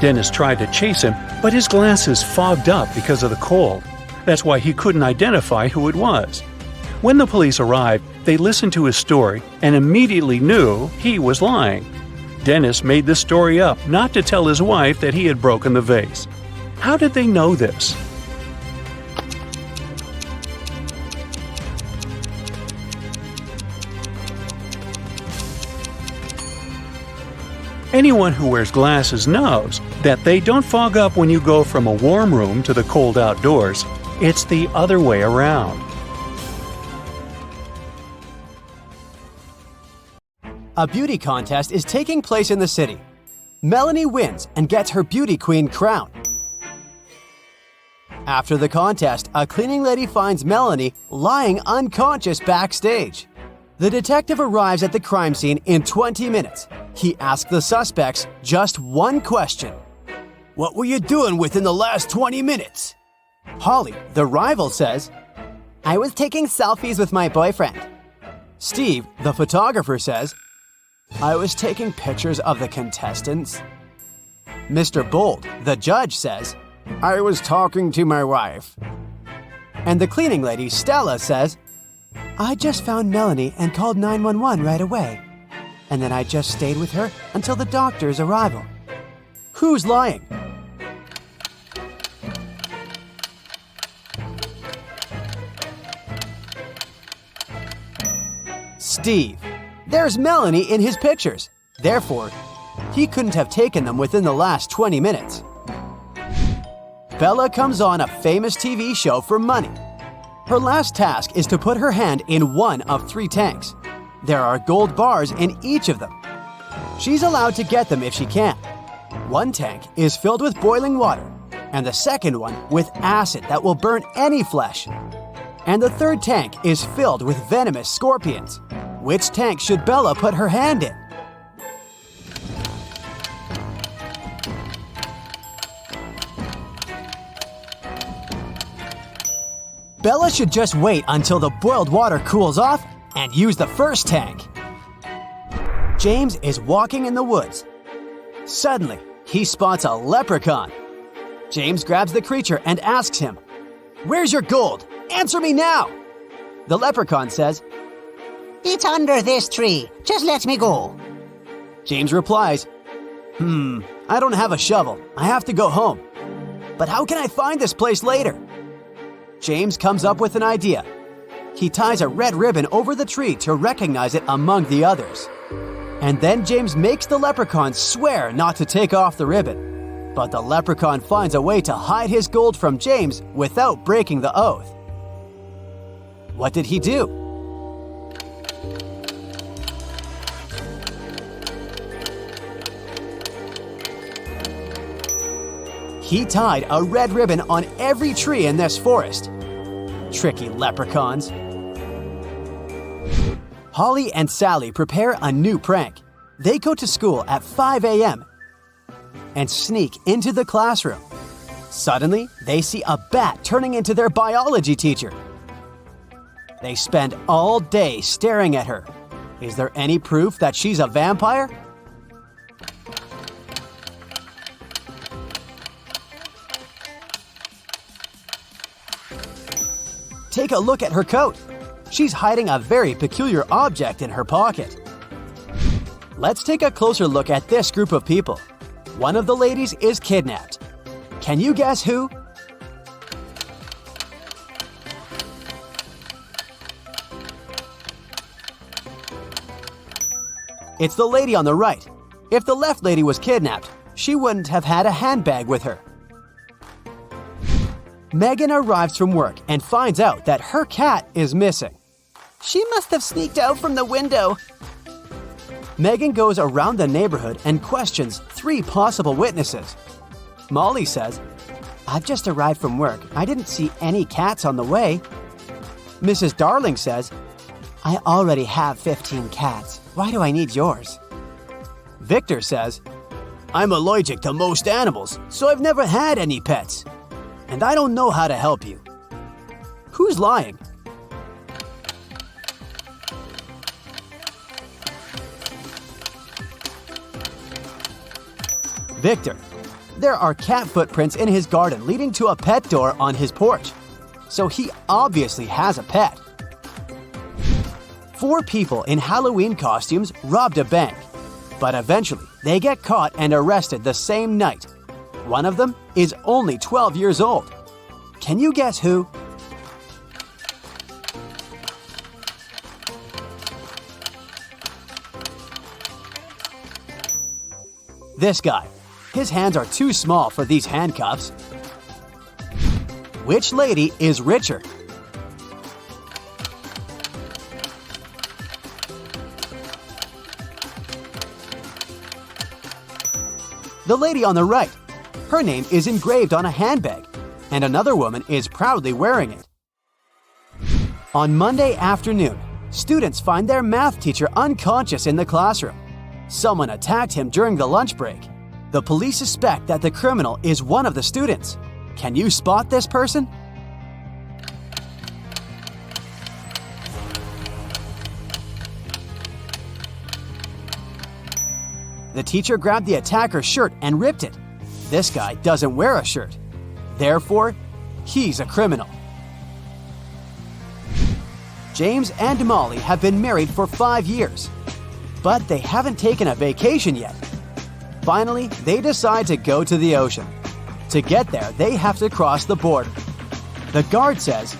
Dennis tried to chase him, but his glasses fogged up because of the cold. That's why he couldn't identify who it was. When the police arrived, they listened to his story and immediately knew he was lying. Dennis made this story up not to tell his wife that he had broken the vase. How did they know this? Anyone who wears glasses knows that they don't fog up when you go from a warm room to the cold outdoors. It's the other way around. A beauty contest is taking place in the city. Melanie wins and gets her beauty queen crown. After the contest, a cleaning lady finds Melanie lying unconscious backstage. The detective arrives at the crime scene in 20 minutes. He asks the suspects just one question. "What were you doing within the last 20 minutes?" Holly, the rival, says, "I was taking selfies with my boyfriend." Steve, the photographer, says, "I was taking pictures of the contestants." Mr. Bold, the judge, says, "I was talking to my wife." And the cleaning lady, Stella, says, "I just found Melanie and called 911 right away. And then I just stayed with her until the doctor's arrival." Who's lying? Steve. There's Melanie in his pictures. Therefore, he couldn't have taken them within the last 20 minutes. Bella comes on a famous TV show for money. Her last task is to put her hand in one of 3 tanks. There are gold bars in each of them. She's allowed to get them if she can. One tank is filled with boiling water, and the second one with acid that will burn any flesh. And the third tank is filled with venomous scorpions. Which tank should Bella put her hand in? Bella should just wait until the boiled water cools off and use the first tank. James is walking in the woods. Suddenly, he spots a leprechaun. James grabs the creature and asks him, "Where's your gold? Answer me now!" The leprechaun says, "It's under this tree. Just let me go." James replies, I don't have a shovel. I have to go home. But how can I find this place later? James comes up with an idea. He ties a red ribbon over the tree to recognize it among the others. And then James makes the leprechaun swear not to take off the ribbon. But the leprechaun finds a way to hide his gold from James without breaking the oath. What did he do? He tied a red ribbon on every tree in this forest. Tricky leprechauns. Holly and Sally prepare a new prank. They go to school at 5 a.m. and sneak into the classroom. Suddenly, they see a bat turning into their biology teacher. They spend all day staring at her. Is there any proof that she's a vampire? Take a look at her coat. She's hiding a very peculiar object in her pocket. Let's take a closer look at this group of people. One of the ladies is kidnapped. Can you guess who? It's the lady on the right. If the left lady was kidnapped, she wouldn't have had a handbag with her. Megan arrives from work and finds out that her cat is missing. She must have sneaked out from the window. Megan goes around the neighborhood and questions 3 possible witnesses. Molly says, I've just arrived from work. I didn't see any cats on the way. Mrs. Darling says, I already have 15 cats. Why do I need yours? Victor says, I'm allergic to most animals, so I've never had any pets. And I don't know how to help you. Who's lying? Victor. There are cat footprints in his garden leading to a pet door on his porch. So he obviously has a pet. 4 people in Halloween costumes robbed a bank. But eventually, they get caught and arrested the same night. One of them is only 12 years old. Can you guess who? This guy. His hands are too small for these handcuffs. Which lady is richer? The lady on the right. Her name is engraved on a handbag, and another woman is proudly wearing it. On Monday afternoon, students find their math teacher unconscious in the classroom. Someone attacked him during the lunch break. The police suspect that the criminal is one of the students. Can you spot this person? The teacher grabbed the attacker's shirt and ripped it. This guy doesn't wear a shirt. Therefore, he's a criminal. James and Molly have been married for 5 years, but they haven't taken a vacation yet. Finally, they decide to go to the ocean. To get there, they have to cross the border. The guard says,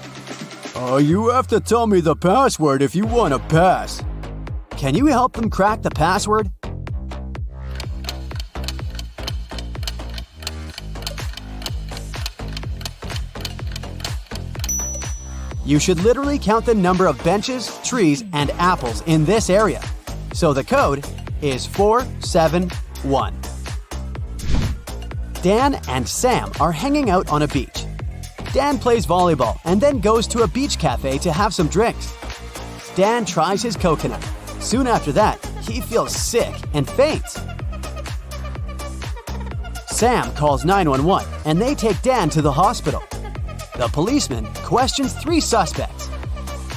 you have to tell me the password if you want to pass. Can you help them crack the password? You should literally count the number of benches, trees, and apples in this area. So the code is 471. Dan and Sam are hanging out on a beach. Dan plays volleyball and then goes to a beach cafe to have some drinks. Dan tries his coconut. Soon after that, he feels sick and faints. Sam calls 911 and they take Dan to the hospital. The policeman questions 3 suspects.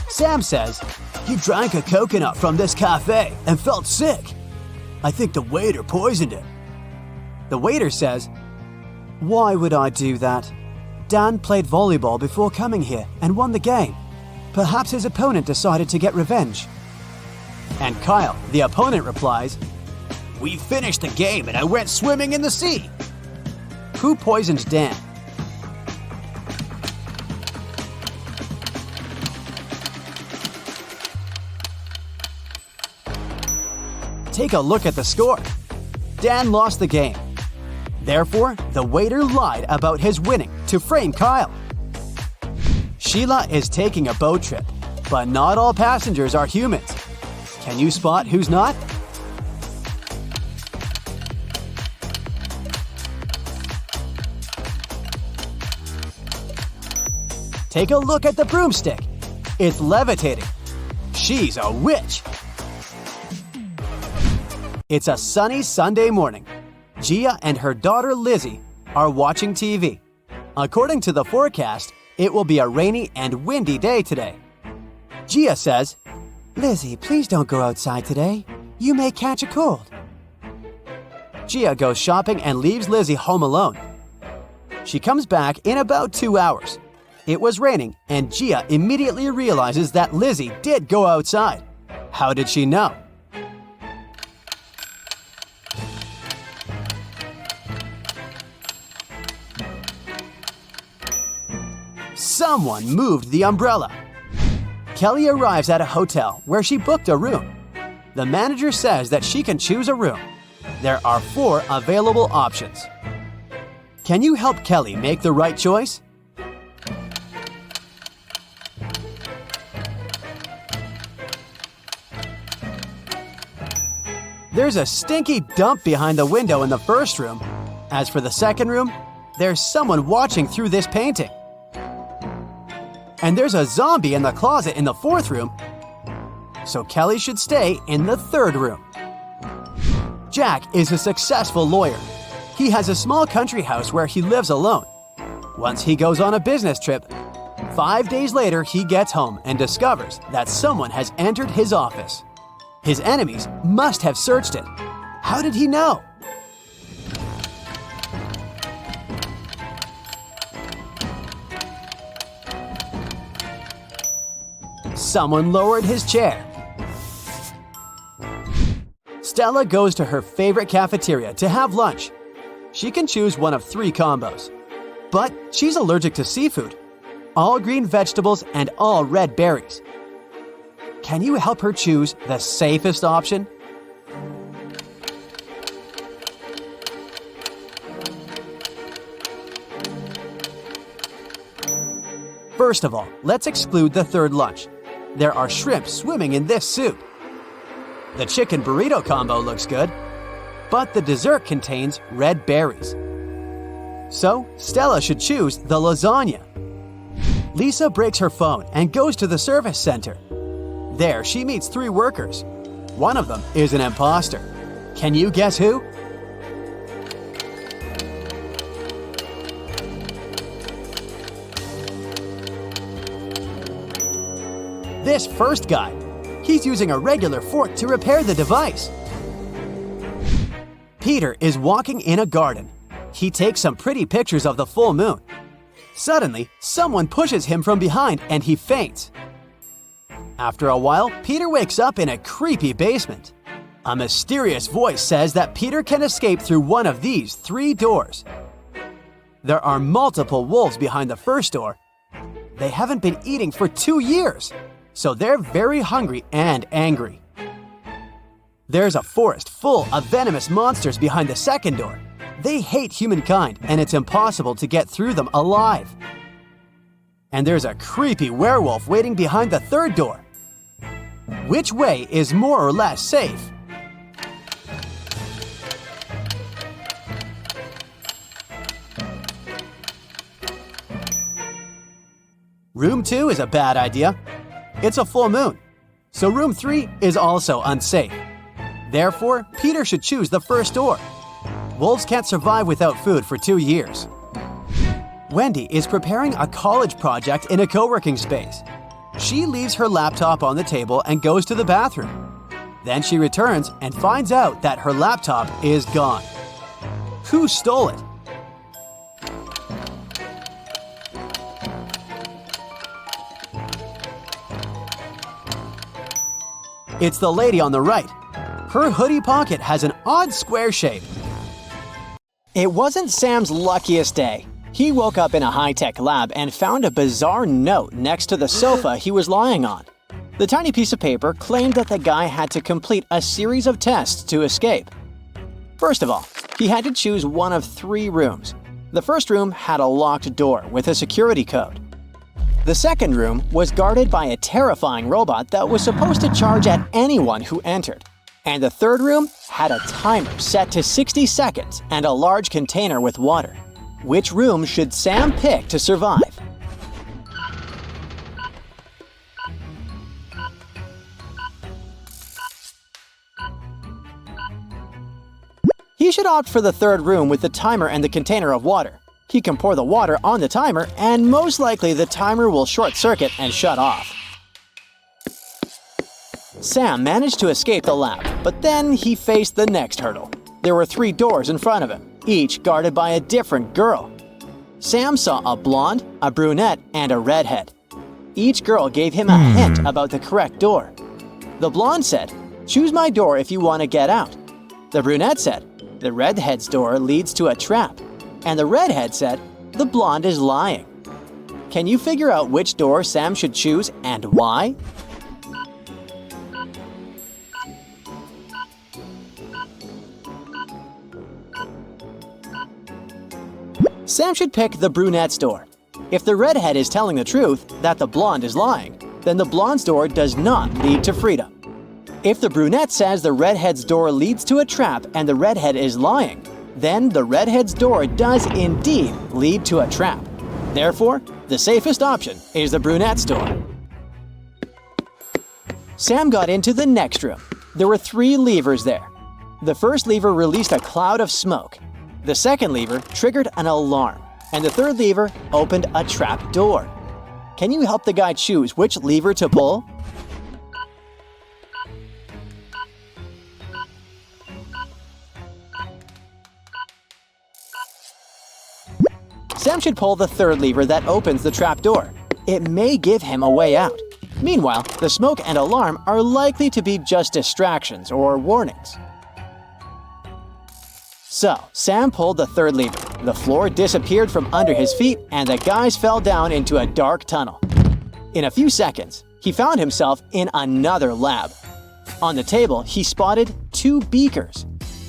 Sam says, he drank a coconut from this cafe and felt sick. I think the waiter poisoned him. The waiter says, why would I do that? Dan played volleyball before coming here and won the game. Perhaps his opponent decided to get revenge. And Kyle, the opponent, replies, We finished the game and I went swimming in the sea. Who poisoned Dan? Take a look at the score. Dan lost the game. Therefore, the waiter lied about his winning to frame Kyle. Sheila is taking a boat trip, but not all passengers are humans. Can you spot who's not? Take a look at the broomstick. It's levitating. She's a witch. It's a sunny Sunday morning. Gia and her daughter Lizzie are watching TV. According to the forecast, it will be a rainy and windy day today. Gia says, "Lizzie, please don't go outside today. You may catch a cold." Gia goes shopping and leaves Lizzie home alone. She comes back in about 2 hours. It was raining, and Gia immediately realizes that Lizzie did go outside. How did she know? Someone moved the umbrella. Kelly arrives at a hotel where she booked a room. The manager says that she can choose a room. There are 4 available options. Can you help Kelly make the right choice? There's a stinky dump behind the window in the first room. As for the second room, there's someone watching through this painting. And there's a zombie in the closet in the fourth room. So Kelly should stay in the third room. Jack is a successful lawyer. He has a small country house where he lives alone. Once he goes on a business trip, 5 days later he gets home and discovers that someone has entered his office. His enemies must have searched it. How did he know? Someone lowered his chair. Stella goes to her favorite cafeteria to have lunch. She can choose one of 3 combos. But she's allergic to seafood, all green vegetables, and all red berries. Can you help her choose the safest option? First of all, let's exclude the third lunch. There are shrimp swimming in this soup. The chicken burrito combo looks good, but the dessert contains red berries. So, Stella should choose the lasagna. Lisa breaks her phone and goes to the service center. There, she meets 3 workers. One of them is an imposter. Can you guess who? This first guy. He's using a regular fork to repair the device. Peter is walking in a garden. He takes some pretty pictures of the full moon. Suddenly, someone pushes him from behind and he faints. After a while, Peter wakes up in a creepy basement. A mysterious voice says that Peter can escape through one of these 3 doors. There are multiple wolves behind the first door. They haven't been eating for 2 years, so they're very hungry and angry. There's a forest full of venomous monsters behind the second door. They hate humankind, and it's impossible to get through them alive. And there's a creepy werewolf waiting behind the third door. Which way is more or less safe? Room 2 is a bad idea. It's a full moon. So room 3 is also unsafe. Therefore, Peter should choose the first door. Wolves can't survive without food for 2 years. Wendy is preparing a college project in a co-working space. She leaves her laptop on the table and goes to the bathroom. Then she returns and finds out that her laptop is gone. Who stole it? It's the lady on the right. Her hoodie pocket has an odd square shape. It wasn't Sam's luckiest day. He woke up in a high-tech lab and found a bizarre note next to the sofa he was lying on. The tiny piece of paper claimed that the guy had to complete a series of tests to escape. First of all, he had to choose one of 3 rooms. The first room had a locked door with a security code. The second room was guarded by a terrifying robot that was supposed to charge at anyone who entered. And the third room had a timer set to 60 seconds and a large container with water. Which room should Sam pick to survive? He should opt for the third room with the timer and the container of water. He can pour the water on the timer, and most likely the timer will short-circuit and shut off. Sam managed to escape the lab, but then he faced the next hurdle. There were 3 doors in front of him, each guarded by a different girl. Sam saw a blonde, a brunette, and a redhead. Each girl gave him a hint about the correct door. The blonde said, "Choose my door if you want to get out." The brunette said, "The redhead's door leads to a trap." And the redhead said, "The blonde is lying." Can you figure out which door Sam should choose and why? Sam should pick the brunette's door. If the redhead is telling the truth that the blonde is lying, then the blonde's door does not lead to freedom. If the brunette says the redhead's door leads to a trap and the redhead is lying, then the redhead's door does indeed lead to a trap. Therefore, the safest option is the brunette's door. Sam got into the next room. There were 3 levers there. The first lever released a cloud of smoke. The second lever triggered an alarm. And the third lever opened a trap door. Can you help the guy choose which lever to pull? Sam should pull the third lever that opens the trap door. It may give him a way out. Meanwhile, the smoke and alarm are likely to be just distractions or warnings. So, Sam pulled the third lever. The floor disappeared from under his feet and the guys fell down into a dark tunnel. In a few seconds, he found himself in another lab. On the table, he spotted 2 beakers.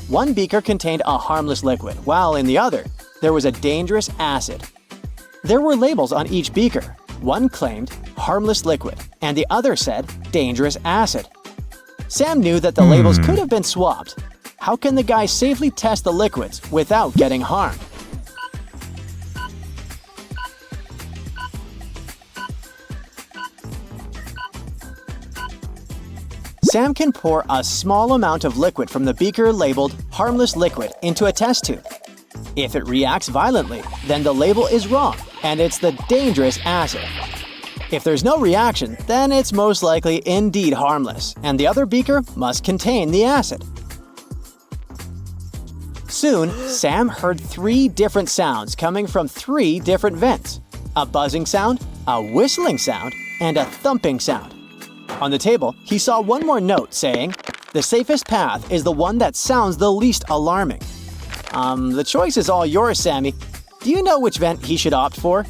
One beaker contained a harmless liquid, while in the other, there was a dangerous acid. There were labels on each beaker. One claimed harmless liquid, and the other said dangerous acid. Sam knew that the labels could have been swapped. How can the guy safely test the liquids without getting harmed? Sam can pour a small amount of liquid from the beaker labeled harmless liquid into a test tube. If it reacts violently, then the label is wrong, and it's the dangerous acid. If there's no reaction, then it's most likely indeed harmless, and the other beaker must contain the acid. Soon, Sam heard 3 different sounds coming from 3 different vents. A buzzing sound, a whistling sound, and a thumping sound. On the table, he saw one more note saying, "The safest path is the one that sounds the least alarming." The choice is all yours, Sammy. Do you know which vent he should opt for?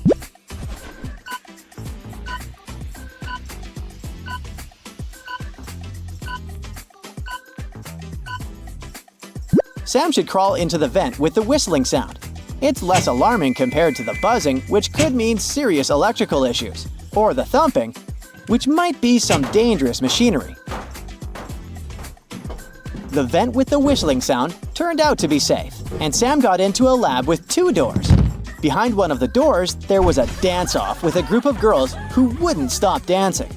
Sam should crawl into the vent with the whistling sound. It's less alarming compared to the buzzing, which could mean serious electrical issues, or the thumping, which might be some dangerous machinery. The vent with the whistling sound turned out to be safe, and Sam got into a lab with 2 doors. Behind one of the doors, there was a dance-off with a group of girls who wouldn't stop dancing.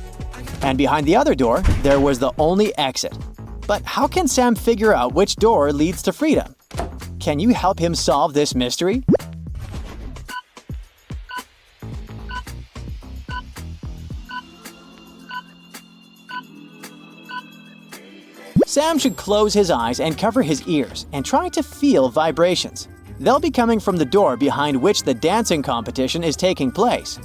And behind the other door, there was the only exit. But how can Sam figure out which door leads to freedom? Can you help him solve this mystery? Sam should close his eyes and cover his ears and try to feel vibrations. They'll be coming from the door behind which the dancing competition is taking place.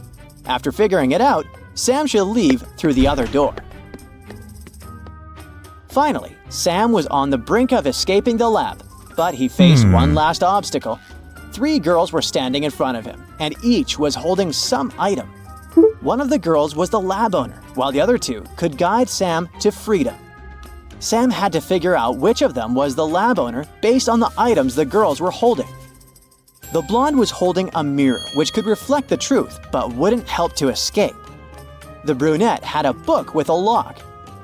After figuring it out, Sam should leave through the other door. Finally, Sam was on the brink of escaping the lab, but he faced one last obstacle. 3 girls were standing in front of him, and each was holding some item. One of the girls was the lab owner, while the other 2 could guide Sam to freedom. Sam had to figure out which of them was the lab owner based on the items the girls were holding. The blonde was holding a mirror which could reflect the truth but wouldn't help to escape. The brunette had a book with a lock.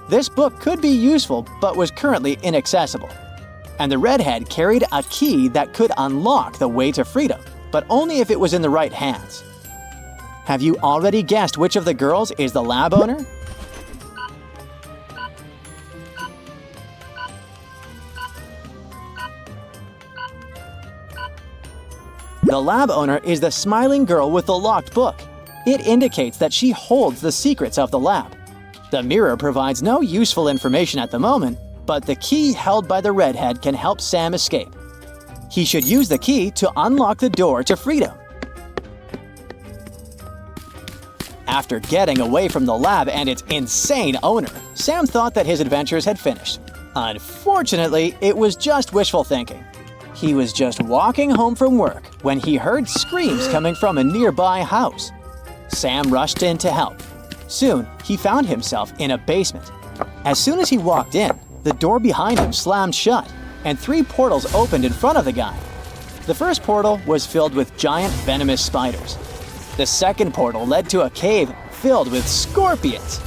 This book could be useful but was currently inaccessible. And the redhead carried a key that could unlock the way to freedom, but only if it was in the right hands. Have you already guessed which of the girls is the lab owner? The lab owner is the smiling girl with the locked book. It indicates that she holds the secrets of the lab. The mirror provides no useful information at the moment, but the key held by the redhead can help Sam escape. He should use the key to unlock the door to freedom. After getting away from the lab and its insane owner, Sam thought that his adventures had finished. Unfortunately, it was just wishful thinking. He was just walking home from work when he heard screams coming from a nearby house. Sam rushed in to help. Soon, he found himself in a basement. As soon as he walked in, the door behind him slammed shut, and 3 portals opened in front of the guy. The first portal was filled with giant venomous spiders. The second portal led to a cave filled with scorpions.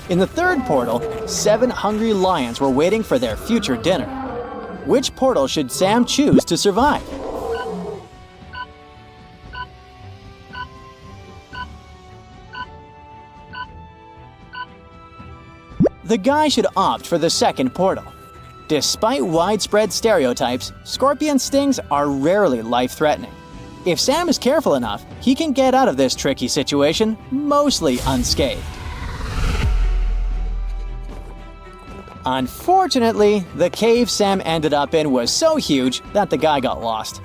In the third portal, 7 hungry lions were waiting for their future dinner. Which portal should Sam choose to survive? The guy should opt for the second portal. Despite widespread stereotypes, scorpion stings are rarely life-threatening. If Sam is careful enough, he can get out of this tricky situation mostly unscathed. Unfortunately, the cave Sam ended up in was so huge that the guy got lost.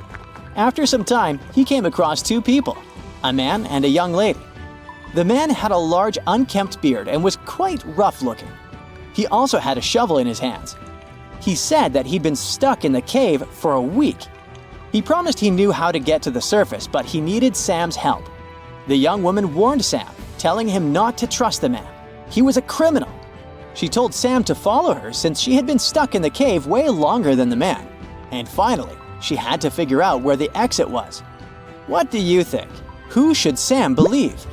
After some time, he came across 2 people, a man and a young lady. The man had a large unkempt beard and was quite rough-looking. He also had a shovel in his hands. He said that he'd been stuck in the cave for a week. He promised he knew how to get to the surface, but he needed Sam's help. The young woman warned Sam, telling him not to trust the man. He was a criminal. She told Sam to follow her since she had been stuck in the cave way longer than the man. And finally, she had to figure out where the exit was. What do you think? Who should Sam believe?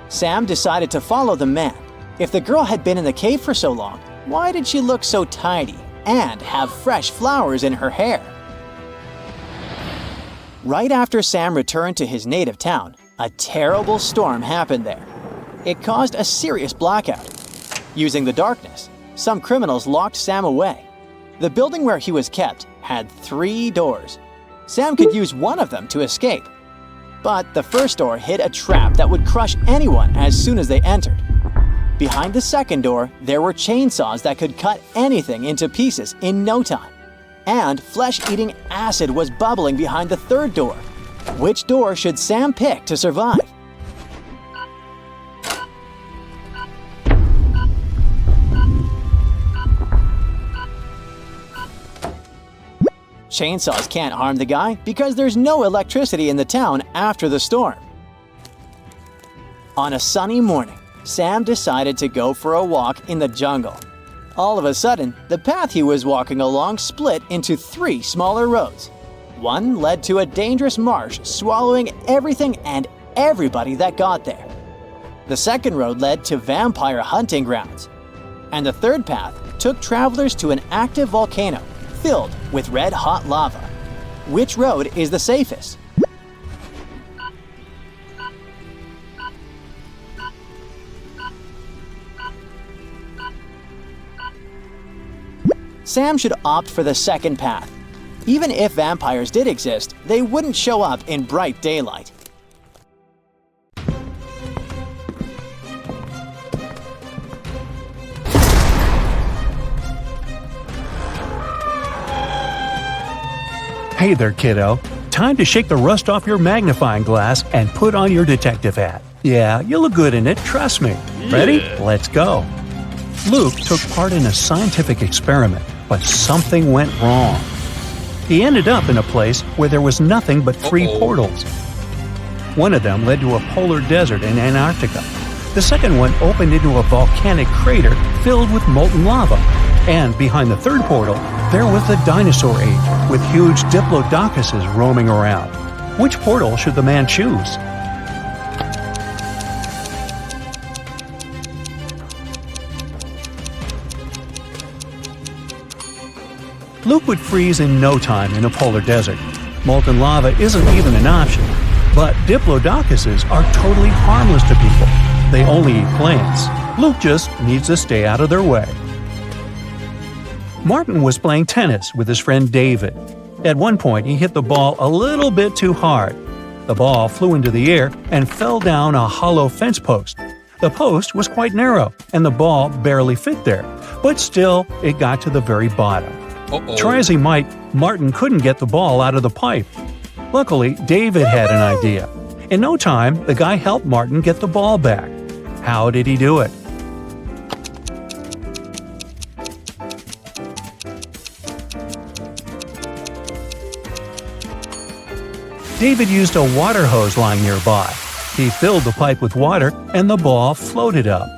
Sam decided to follow the man. If the girl had been in the cave for so long, why did she look so tidy and have fresh flowers in her hair? Right after Sam returned to his native town, a terrible storm happened there. It caused a serious blackout. Using the darkness, some criminals locked Sam away. The building where he was kept had 3 doors. Sam could use one of them to escape. But the first door hid a trap that would crush anyone as soon as they entered. Behind the second door, there were chainsaws that could cut anything into pieces in no time. And flesh-eating acid was bubbling behind the third door. Which door should Sam pick to survive? Chainsaws can't harm the guy because there's no electricity in the town after the storm. On a sunny morning, Sam decided to go for a walk in the jungle. All of a sudden, the path he was walking along split into 3 smaller roads. One led to a dangerous marsh swallowing everything and everybody that got there. The second road led to vampire hunting grounds. And the third path took travelers to an active volcano filled with red-hot lava. Which road is the safest? Sam should opt for the second path. Even if vampires did exist, they wouldn't show up in bright daylight. Hey there, kiddo. Time to shake the rust off your magnifying glass and put on your detective hat. Yeah, you look good in it, trust me. Ready? Let's go. Luke took part in a scientific experiment, but something went wrong. He ended up in a place where there was nothing but 3 portals. One of them led to a polar desert in Antarctica. The second one opened into a volcanic crater filled with molten lava. And behind the third portal, there was the dinosaur age, with huge diplodocuses roaming around. Which portal should the man choose? Luke would freeze in no time in a polar desert. Molten lava isn't even an option. But diplodocuses are totally harmless to people. They only eat plants. Luke just needs to stay out of their way. Martin was playing tennis with his friend David. At one point, he hit the ball a little bit too hard. The ball flew into the air and fell down a hollow fence post. The post was quite narrow, and the ball barely fit there, but still, it got to the very bottom. Try as he might, Martin couldn't get the ball out of the pipe. Luckily, David had an idea. In no time, the guy helped Martin get the ball back. How did he do it? David used a water hose lying nearby. He filled the pipe with water, and the ball floated up.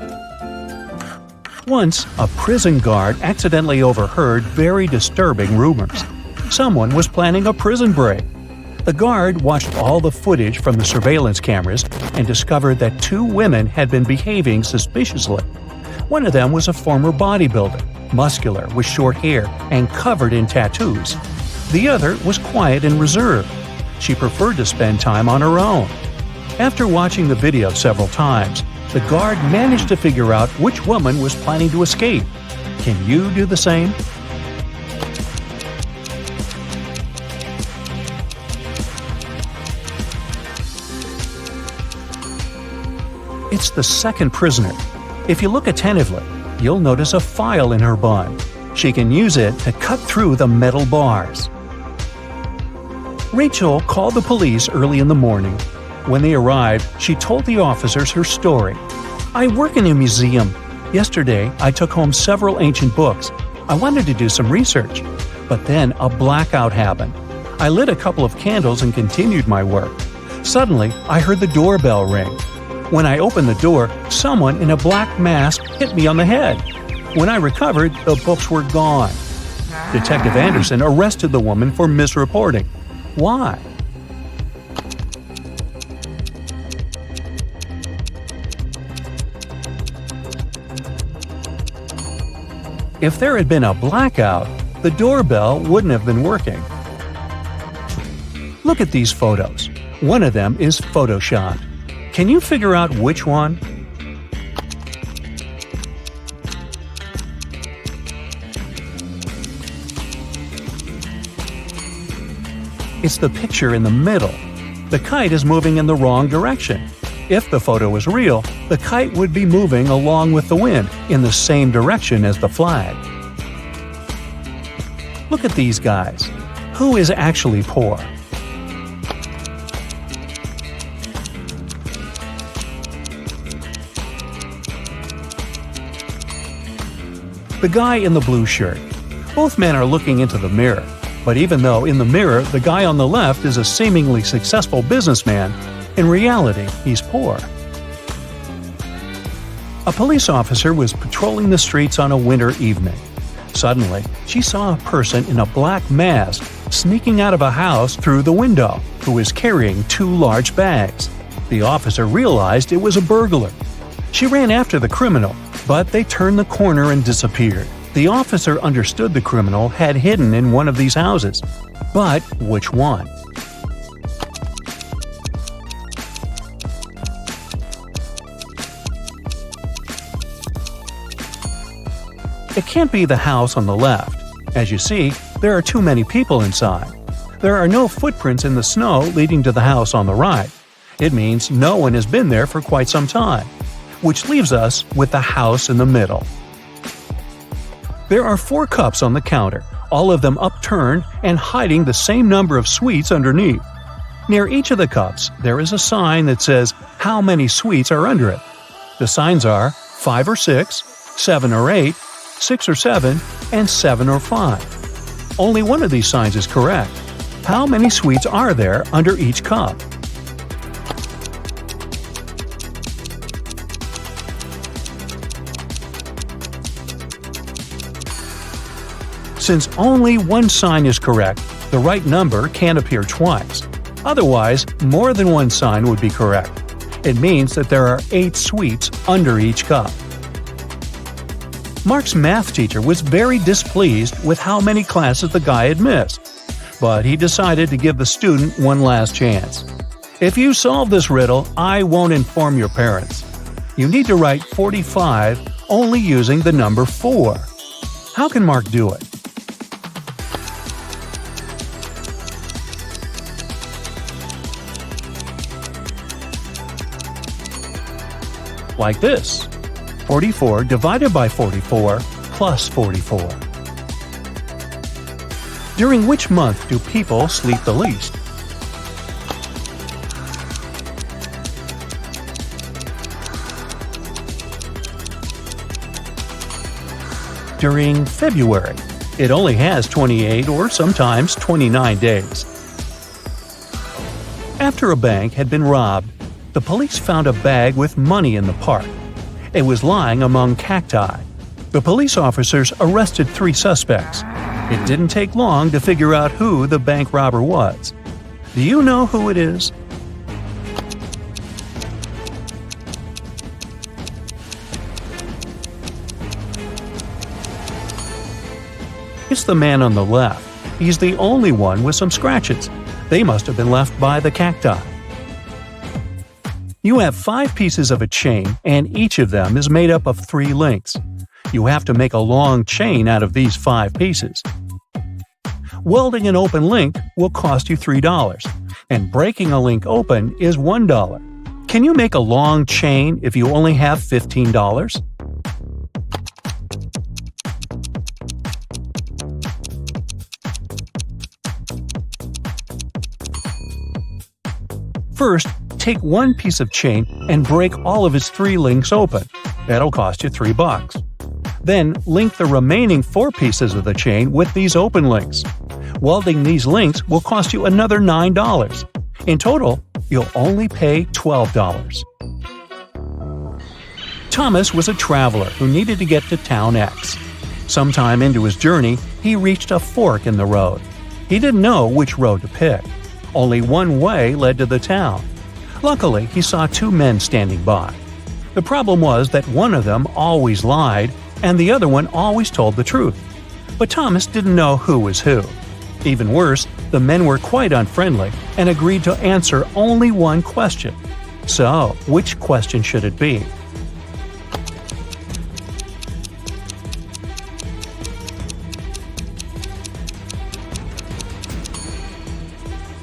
Once, a prison guard accidentally overheard very disturbing rumors. Someone was planning a prison break. The guard watched all the footage from the surveillance cameras and discovered that 2 women had been behaving suspiciously. One of them was a former bodybuilder, muscular with short hair and covered in tattoos. The other was quiet and reserved. She preferred to spend time on her own. After watching the video several times, the guard managed to figure out which woman was planning to escape. Can you do the same? It's the second prisoner. If you look attentively, you'll notice a file in her bun. She can use it to cut through the metal bars. Rachel called the police early in the morning. When they arrived, she told the officers her story. "I work in a museum. Yesterday, I took home several ancient books. I wanted to do some research. But then a blackout happened. I lit a couple of candles and continued my work. Suddenly, I heard the doorbell ring. When I opened the door, someone in a black mask hit me on the head. When I recovered, the books were gone." Detective Anderson arrested the woman for misreporting. Why? If there had been a blackout, the doorbell wouldn't have been working. Look at these photos. One of them is photoshopped. Can you figure out which one? It's the picture in the middle. The kite is moving in the wrong direction. If the photo was real, the kite would be moving along with the wind in the same direction as the flag. Look at these guys. Who is actually poor? The guy in the blue shirt. Both men are looking into the mirror. But even though in the mirror the guy on the left is a seemingly successful businessman, in reality he's poor. A police officer was patrolling the streets on a winter evening. Suddenly, she saw a person in a black mask sneaking out of a house through the window, who was carrying 2 large bags. The officer realized it was a burglar. She ran after the criminal, but they turned the corner and disappeared. The officer understood the criminal had hidden in one of these houses. But which one? It can't be the house on the left. As you see, there are too many people inside. There are no footprints in the snow leading to the house on the right. It means no one has been there for quite some time, which leaves us with the house in the middle. There are 4 cups on the counter, all of them upturned and hiding the same number of sweets underneath. Near each of the cups, there is a sign that says how many sweets are under it. The signs are 5 or 6, 7 or 8, 6 or 7, and 7 or 5. Only one of these signs is correct. How many sweets are there under each cup? Since only one sign is correct, the right number can't appear twice. Otherwise, more than one sign would be correct. It means that there are 8 sweets under each cup. Mark's math teacher was very displeased with how many classes the guy had missed, but he decided to give the student one last chance. If you solve this riddle, I won't inform your parents. You need to write 45 only using the number 4. How can Mark do it? Like this: 44 divided by 44 plus 44. During which month do people sleep the least? During February. It only has 28 or sometimes 29 days. After a bank had been robbed, the police found a bag with money in the park. It was lying among cacti. The police officers arrested 3 suspects. It didn't take long to figure out who the bank robber was. Do you know who it is? It's the man on the left. He's the only one with some scratches. They must have been left by the cacti. You have 5 pieces of a chain, and each of them is made up of 3 links. You have to make a long chain out of these 5 pieces. Welding an open link will cost you $3, and breaking a link open is $1. Can you make a long chain if you only have $15? First, take one piece of chain and break all of its 3 links open. That'll cost you $3. Then, link the remaining 4 pieces of the chain with these open links. Welding these links will cost you another $9. In total, you'll only pay $12. Thomas was a traveler who needed to get to town X. Sometime into his journey, he reached a fork in the road. He didn't know which road to pick. Only one way led to the town. Luckily, he saw 2 men standing by. The problem was that one of them always lied, and the other one always told the truth. But Thomas didn't know who was who. Even worse, the men were quite unfriendly and agreed to answer only one question. So, which question should it be?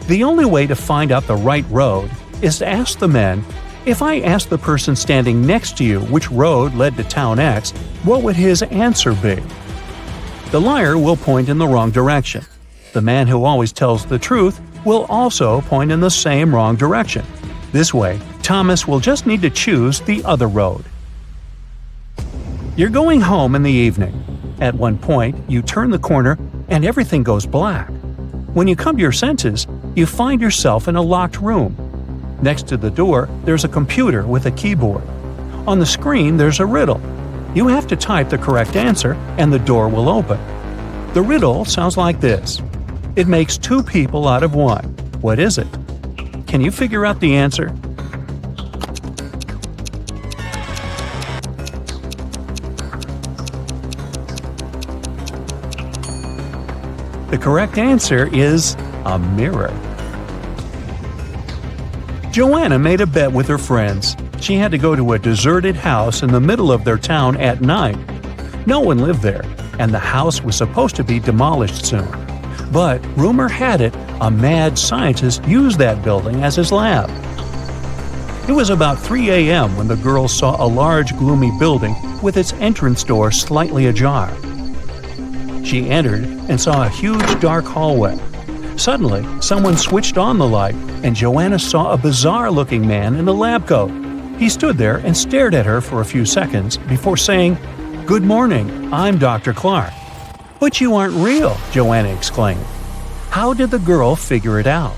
The only way to find out the right road is to ask the men, if I asked the person standing next to you which road led to town X, what would his answer be? The liar will point in the wrong direction. The man who always tells the truth will also point in the same wrong direction. This way, Thomas will just need to choose the other road. You're going home in the evening. At one point, you turn the corner and everything goes black. When you come to your senses, you find yourself in a locked room. Next to the door, there's a computer with a keyboard. On the screen, there's a riddle. You have to type the correct answer, and the door will open. The riddle sounds like this. It makes 2 people out of 1. What is it? Can you figure out the answer? The correct answer is a mirror. Joanna made a bet with her friends. She had to go to a deserted house in the middle of their town at night. No one lived there, and the house was supposed to be demolished soon. But rumor had it, a mad scientist used that building as his lab. It was about 3 a.m. when the girls saw a large, gloomy building with its entrance door slightly ajar. She entered and saw a huge dark hallway. Suddenly, someone switched on the light, and Joanna saw a bizarre-looking man in a lab coat. He stood there and stared at her for a few seconds before saying, "Good morning, I'm Dr. Clark." "But you aren't real," Joanna exclaimed. How did the girl figure it out?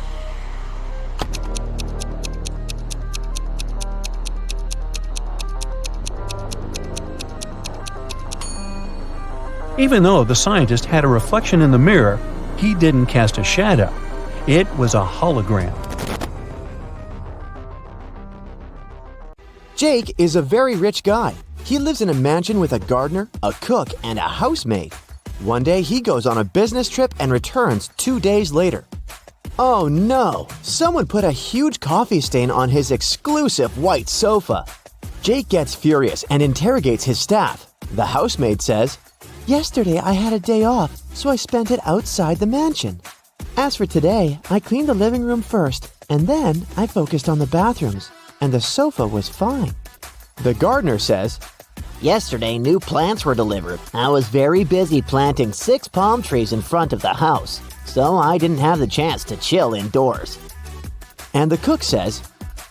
Even though the scientist had a reflection in the mirror, he didn't cast a shadow. It was a hologram. Jake is a very rich guy. He lives in a mansion with a gardener, a cook, and a housemaid. One day he goes on a business trip and returns 2 days later. Oh no! Someone put a huge coffee stain on his exclusive white sofa. Jake gets furious and interrogates his staff. The housemaid says, "Yesterday I had a day off, so I spent it outside the mansion. As for today, I cleaned the living room first, and then I focused on the bathrooms, and the sofa was fine." The gardener says, "Yesterday, new plants were delivered. I was very busy planting 6 palm trees in front of the house, so I didn't have the chance to chill indoors." And the cook says,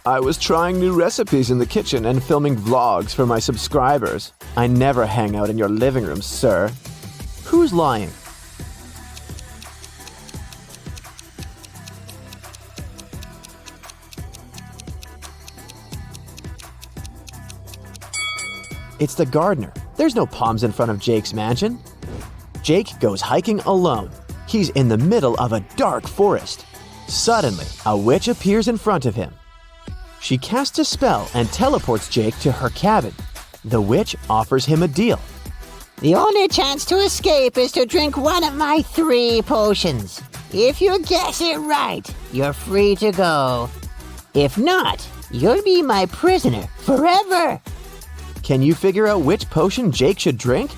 "I was trying new recipes in the kitchen and filming vlogs for my subscribers. I never hang out in your living room, sir." Who's lying? It's the gardener. There's no palms in front of Jake's mansion. Jake goes hiking alone. He's in the middle of a dark forest. Suddenly, a witch appears in front of him. She casts a spell and teleports Jake to her cabin. The witch offers him a deal. "The only chance to escape is to drink one of my 3 potions. If you guess it right, you're free to go. If not, you'll be my prisoner forever." Can you figure out which potion Jake should drink?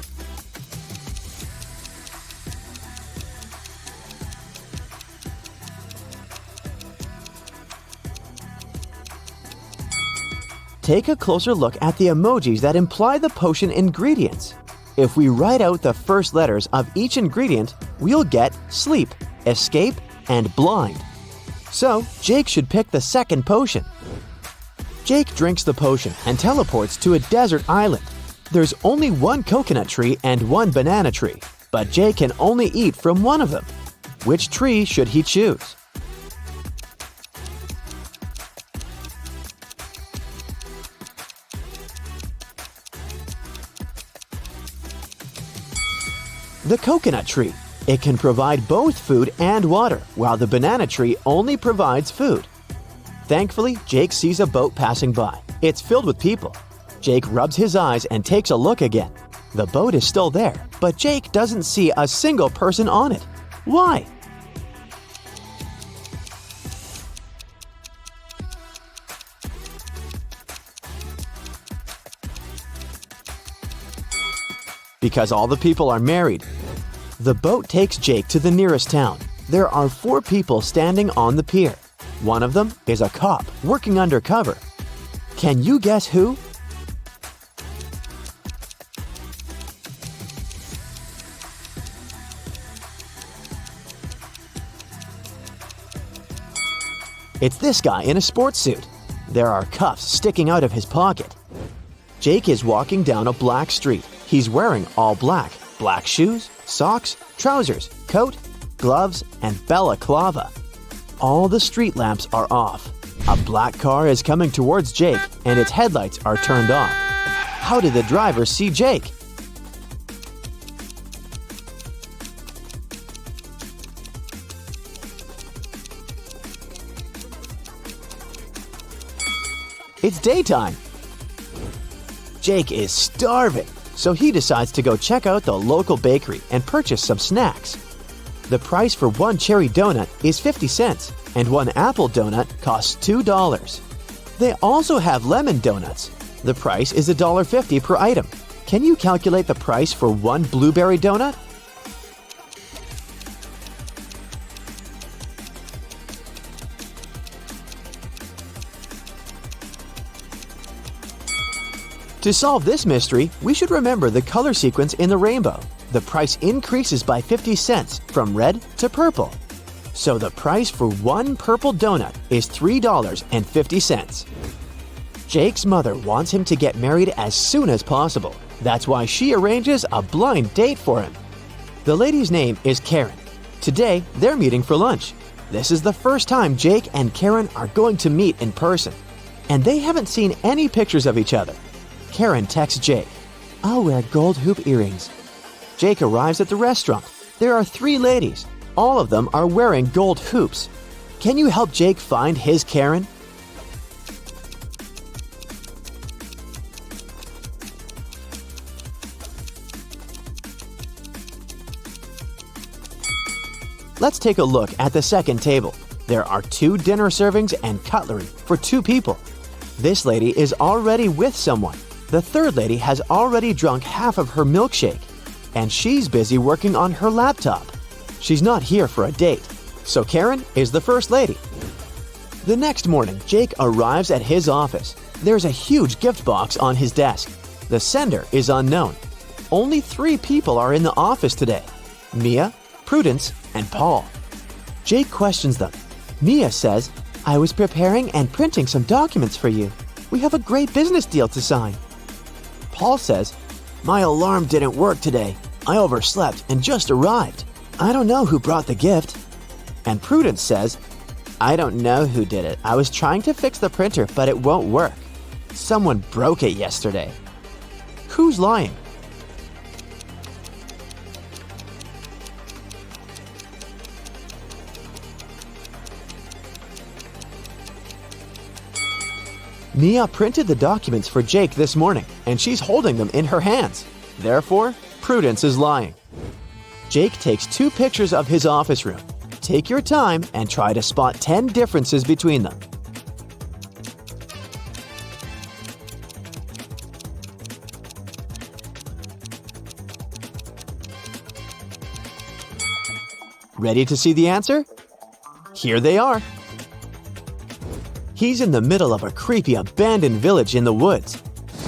Take a closer look at the emojis that imply the potion ingredients. If we write out the first letters of each ingredient, we'll get sleep, escape, and blind. So, Jake should pick the second potion. Jake drinks the potion and teleports to a desert island. There's only 1 coconut tree and 1 banana tree, but Jake can only eat from one of them. Which tree should he choose? The coconut tree. It can provide both food and water, while the banana tree only provides food. Thankfully, Jake sees a boat passing by. It's filled with people. Jake rubs his eyes and takes a look again. The boat is still there, but Jake doesn't see a single person on it. Why? Because all the people are married. The boat takes Jake to the nearest town. There are 4 people standing on the pier. One of them is a cop working undercover. Can you guess who? It's this guy in a sports suit. There are cuffs sticking out of his pocket. Jake is walking down a black street. He's wearing all black. Black shoes, socks, trousers, coat, gloves, and balaclava. All the street lamps are off. A black car is coming towards Jake, and its headlights are turned off. How did the driver see Jake? It's daytime. Jake is starving, so he decides to go check out the local bakery and purchase some snacks. The price for 1 cherry donut is 50 cents, and 1 apple donut costs $2. They also have lemon donuts. The price is $1.50 per item. Can you calculate the price for 1 blueberry donut? To solve this mystery, we should remember the color sequence in the rainbow. the price increases by 50 cents from red to purple. So the price for one purple donut is $3.50. Jake's mother wants him to get married as soon as possible. That's why she arranges a blind date for him. The lady's name is Karen. Today, they're meeting for lunch. This is the first time Jake and Karen are going to meet in person, and they haven't seen any pictures of each other. Karen texts Jake, "I'll wear gold hoop earrings." Jake arrives at the restaurant. There are 3 ladies. All of them are wearing gold hoops. Can you help Jake find his Karen? Let's take a look at the second table. There are 2 dinner servings and cutlery for 2 people. This lady is already with someone. The third lady has already drunk half of her milkshake, and she's busy working on her laptop. She's not here for a date, so Karen is the first lady. The next morning, Jake arrives at his office. There's a huge gift box on his desk. The sender is unknown. Only 3 people are in the office today: Mia, Prudence, and Paul. Jake questions them. Mia says, "I was preparing and printing some documents for you. We have a great business deal to sign." Paul says, "My alarm didn't work today. I overslept and just arrived. I don't know who brought the gift." And Prudence says, "I don't know who did it. I was trying to fix the printer, but it won't work. Someone broke it yesterday." Who's lying? Mia printed the documents for Jake this morning, and she's holding them in her hands. Therefore, Prudence is lying. Jake takes 2 pictures of his office room. Take your time and try to spot 10 differences between them. Ready to see the answer? Here they are. He's in the middle of a creepy abandoned village in the woods.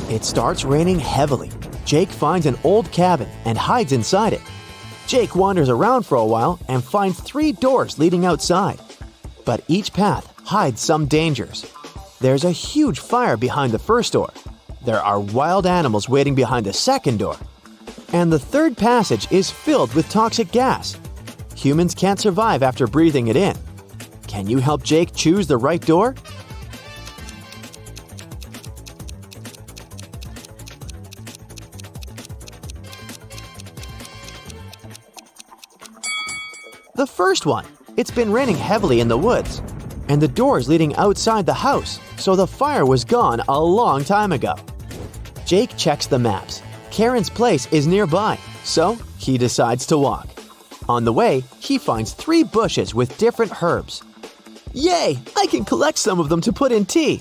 It starts raining heavily. Jake finds an old cabin and hides inside it. Jake wanders around for a while and finds 3 doors leading outside. But each path hides some dangers. There's a huge fire behind the first door. There are wild animals waiting behind the second door. And the third passage is filled with toxic gas. Humans can't survive after breathing it in. Can you help Jake choose the right door? The first one. It's been raining heavily in the woods, and the door's leading outside the house, so the fire was gone a long time ago. Jake checks the maps. Karen's place is nearby, so he decides to walk. On the way, he finds 3 bushes with different herbs. Yay! I can collect some of them to put in tea!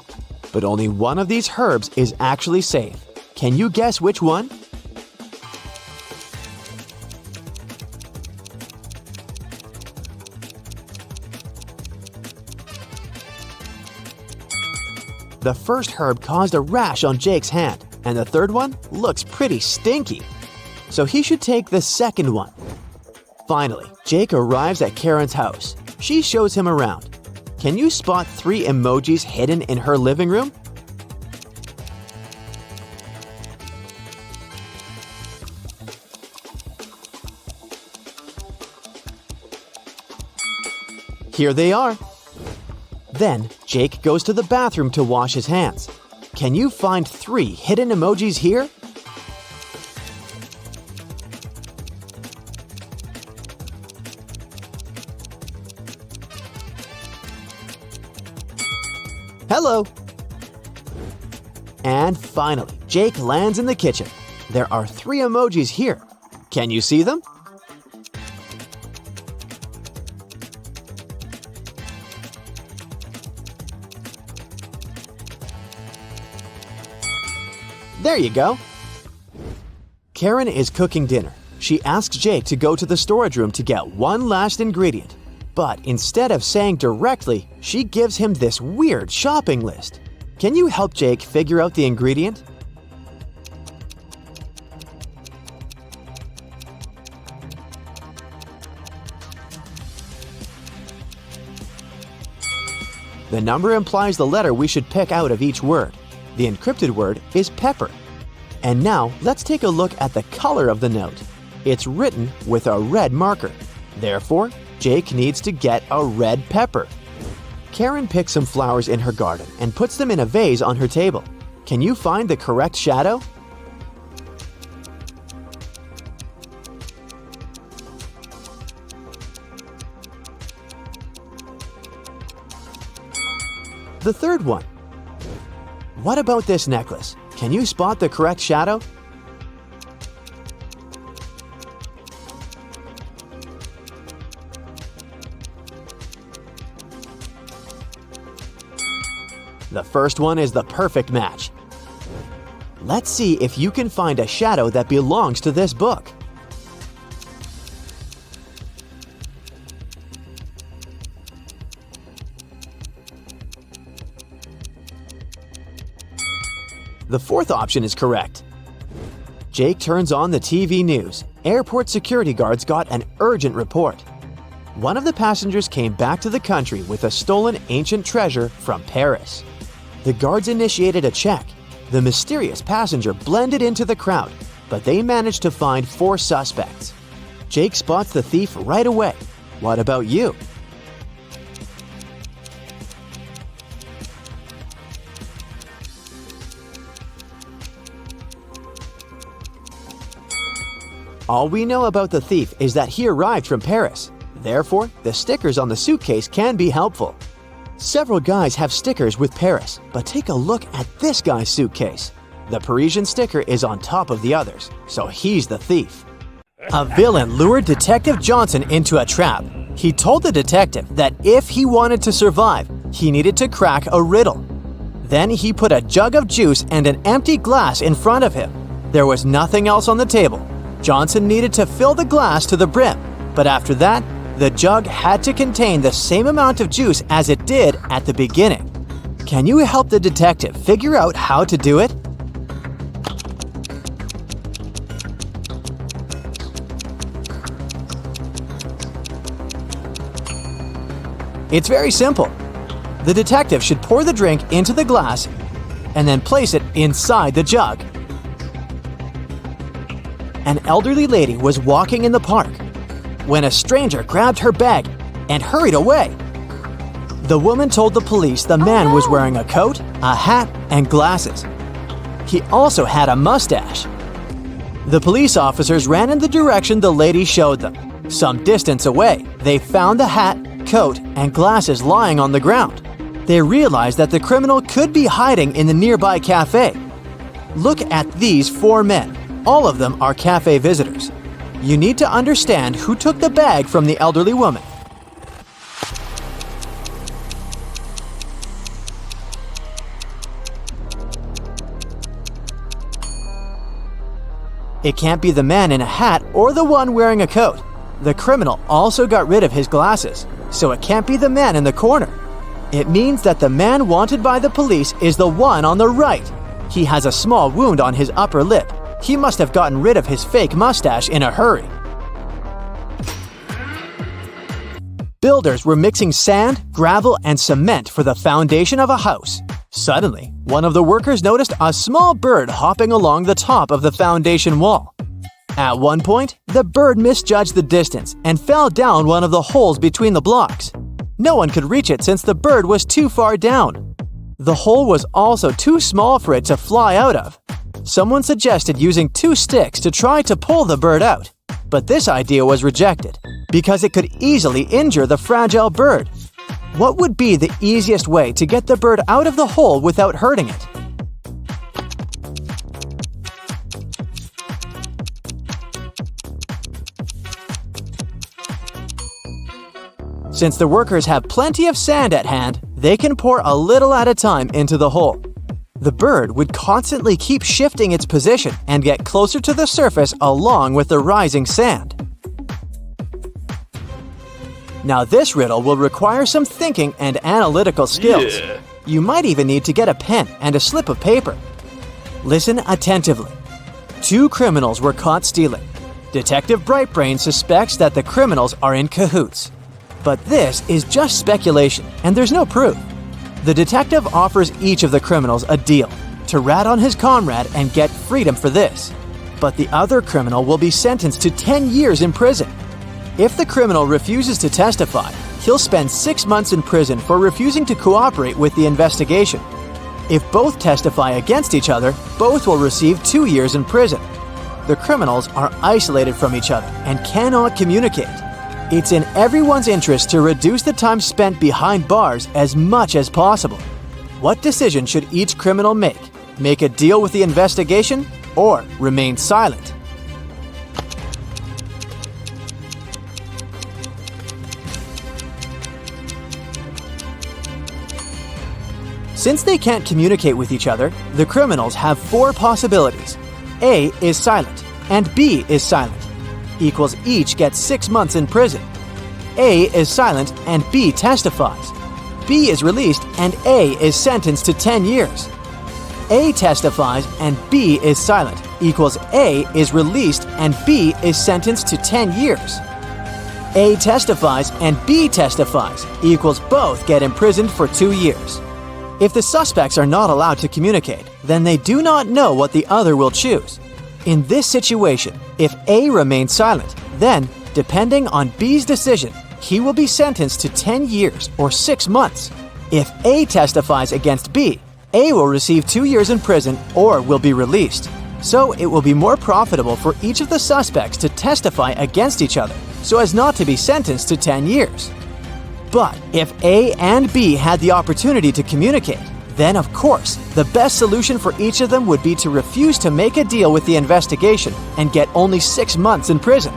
But only one of these herbs is actually safe. Can you guess which one? The first herb caused a rash on Jake's hand, and the third one looks pretty stinky. So he should take the second one. Finally, Jake arrives at Karen's house. She shows him around. Can you spot 3 emojis hidden in her living room? Here they are. Then, Jake goes to the bathroom to wash his hands. Can you find 3 hidden emojis here? Hello! And finally, Jake lands in the kitchen. There are 3 emojis here. Can you see them? There you go. Karen is cooking dinner. She asks Jake to go to the storage room to get one last ingredient. But instead of saying directly, she gives him this weird shopping list. Can you help Jake figure out the ingredient? The number implies the letter we should pick out of each word. The encrypted word is pepper. And now let's take a look at the color of the note. It's written with a red marker. Therefore, Jake needs to get a red pepper. Karen picks some flowers in her garden and puts them in a vase on her table. Can you find the correct shadow? The third one. What about this necklace? Can you spot the correct shadow? The first one is the perfect match. Let's see if you can find a shadow that belongs to this book. The fourth option is correct. Jake turns on the TV news. Airport security guards got an urgent report. One of the passengers came back to the country with a stolen ancient treasure from Paris. The guards initiated a check. The mysterious passenger blended into the crowd, but they managed to find 4 suspects. Jake spots the thief right away. What about you? All we know about the thief is that he arrived from Paris. Therefore, the stickers on the suitcase can be helpful. Several guys have stickers with Paris, but take a look at this guy's suitcase. The Parisian sticker is on top of the others, so he's the thief. A villain lured Detective Johnson into a trap. He told the detective that if he wanted to survive, he needed to crack a riddle. Then he put a jug of juice and an empty glass in front of him. There was nothing else on the table. Johnson needed to fill the glass to the brim, but after that, the jug had to contain the same amount of juice as it did at the beginning. Can you help the detective figure out how to do it? It's very simple. The detective should pour the drink into the glass and then place it inside the jug. An elderly lady was walking in the park when a stranger grabbed her bag and hurried away. The woman told the police the man was wearing a coat, a hat, and glasses. He also had a mustache. The police officers ran in the direction the lady showed them. Some distance away, they found the hat, coat, and glasses lying on the ground. They realized that the criminal could be hiding in the nearby cafe. Look at these 4 men. All of them are cafe visitors. You need to understand who took the bag from the elderly woman. It can't be the man in a hat or the one wearing a coat. The criminal also got rid of his glasses, so it can't be the man in the corner. It means that the man wanted by the police is the one on the right. He has a small wound on his upper lip. He must have gotten rid of his fake mustache in a hurry. Builders were mixing sand, gravel, and cement for the foundation of a house. Suddenly, one of the workers noticed a small bird hopping along the top of the foundation wall. At one point, the bird misjudged the distance and fell down one of the holes between the blocks. No one could reach it since the bird was too far down. The hole was also too small for it to fly out of. Someone suggested using 2 sticks to try to pull the bird out, but this idea was rejected because it could easily injure the fragile bird. What would be the easiest way to get the bird out of the hole without hurting it? Since the workers have plenty of sand at hand, they can pour a little at a time into the hole. The bird would constantly keep shifting its position and get closer to the surface along with the rising sand. Now this riddle will require some thinking and analytical skills. You might even need to get a pen and a slip of paper. Listen attentively. 2 criminals were caught stealing. Detective Brightbrain suspects that the criminals are in cahoots. But this is just speculation and there's no proof. The detective offers each of the criminals a deal to rat on his comrade and get freedom for this. But the other criminal will be sentenced to 10 years in prison. If the criminal refuses to testify, he'll spend 6 months in prison for refusing to cooperate with the investigation. If both testify against each other, both will receive 2 years in prison. The criminals are isolated from each other and cannot communicate. It's in everyone's interest to reduce the time spent behind bars as much as possible. What decision should each criminal make? Make a deal with the investigation or remain silent? Since they can't communicate with each other, the criminals have 4 possibilities. A is silent and B is silent. Equals each gets 6 months in prison. A is silent and B testifies. B is released and A is sentenced to 10 years. A testifies and B is silent. Equals A is released and B is sentenced to 10 years. A testifies and B testifies. Equals both get imprisoned for 2 years. If the suspects are not allowed to communicate, then they do not know what the other will choose. In this situation, if A remains silent, then, depending on B's decision, he will be sentenced to 10 years or 6 months. If A testifies against B, A will receive 2 years in prison or will be released. So it will be more profitable for each of the suspects to testify against each other, so as not to be sentenced to 10 years. But if A and B had the opportunity to communicate, then of course, the best solution for each of them would be to refuse to make a deal with the investigation and get only 6 months in prison.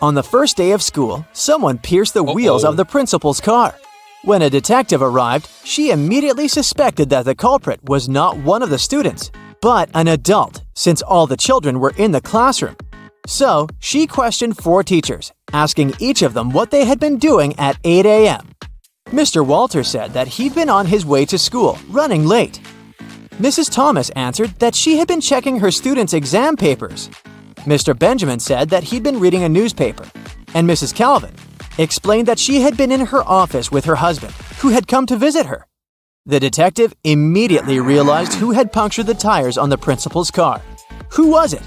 On the first day of school, someone pierced the wheels of the principal's car. When a detective arrived, she immediately suspected that the culprit was not one of the students, but an adult, since all the children were in the classroom. So, she questioned 4 teachers, asking each of them what they had been doing at 8 a.m. Mr. Walter said that he'd been on his way to school, running late. Mrs. Thomas answered that she had been checking her students' exam papers. Mr. Benjamin said that he'd been reading a newspaper. And Mrs. Calvin explained that she had been in her office with her husband, who had come to visit her. The detective immediately realized who had punctured the tires on the principal's car. Who was it?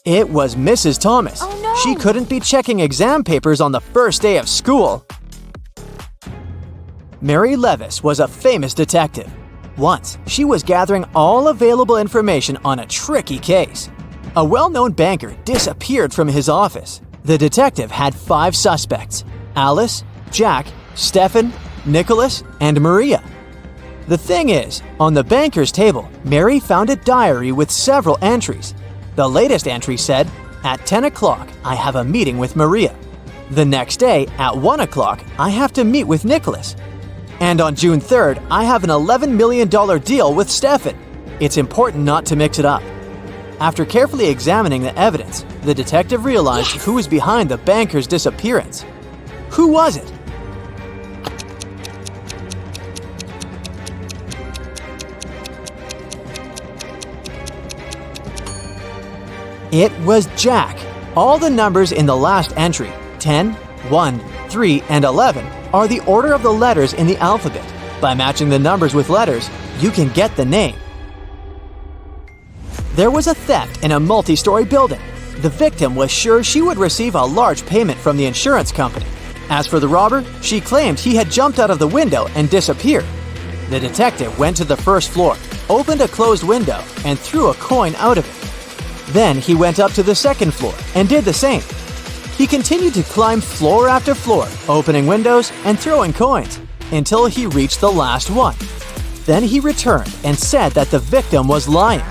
It was Mrs. Thomas. Oh, no. She couldn't be checking exam papers on the first day of school. Mary Levis was a famous detective. Once, she was gathering all available information on a tricky case. A well-known banker disappeared from his office. The detective had 5 suspects: Alice, Jack, Stephen, Nicholas, and Maria. The thing is, on the banker's table, Mary found a diary with several entries. The latest entry said, "At 10 o'clock, I have a meeting with Maria. The next day, at 1 o'clock, I have to meet with Nicholas. And on June 3rd, I have an $11 million deal with Stefan. It's important not to mix it up." After carefully examining the evidence, the detective realized who was behind the banker's disappearance. Who was it? It was Jack. All the numbers in the last entry, 10, 1, 3, and 11, are the order of the letters in the alphabet. By matching the numbers with letters, you can get the name. There was a theft in a multi-story building. The victim was sure she would receive a large payment from the insurance company. As for the robber, she claimed he had jumped out of the window and disappeared. The detective went to the first floor, opened a closed window, and threw a coin out of it. Then he went up to the second floor and did the same. He continued to climb floor after floor, opening windows and throwing coins, until he reached the last one. Then he returned and said that the victim was lying.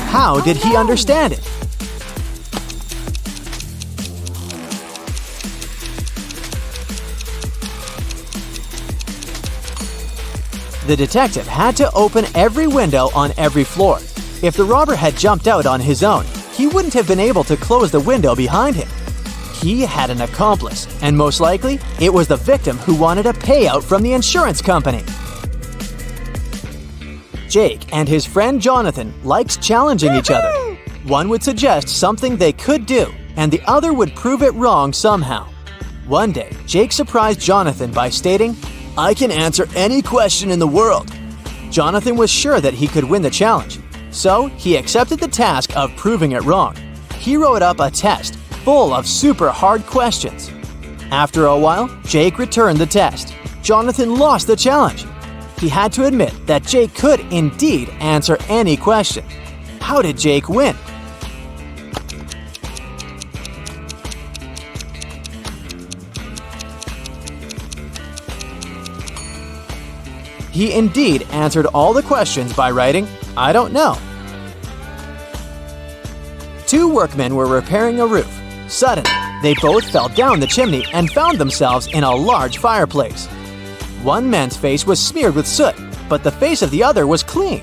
How did he understand it? The detective had to open every window on every floor. If the robber had jumped out on his own, he wouldn't have been able to close the window behind him. He had an accomplice, and most likely, it was the victim who wanted a payout from the insurance company. Jake and his friend Jonathan liked challenging each other. One would suggest something they could do, and the other would prove it wrong somehow. One day, Jake surprised Jonathan by stating, "I can answer any question in the world." Jonathan was sure that he could win the challenge, so he accepted the task of proving it wrong. He wrote up a test full of super hard questions. After a while, Jake returned the test. Jonathan lost the challenge. He had to admit that Jake could indeed answer any question. How did Jake win? He indeed answered all the questions by writing, "I don't know." Two workmen were repairing a roof. Suddenly, they both fell down the chimney and found themselves in a large fireplace. One man's face was smeared with soot, but the face of the other was clean.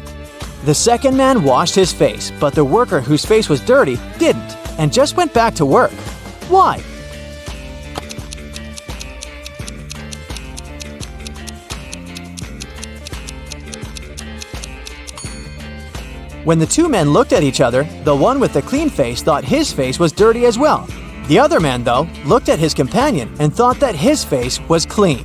The second man washed his face, but the worker whose face was dirty didn't, and just went back to work. Why? When the two men looked at each other, the one with the clean face thought his face was dirty as well. The other man, though, looked at his companion and thought that his face was clean.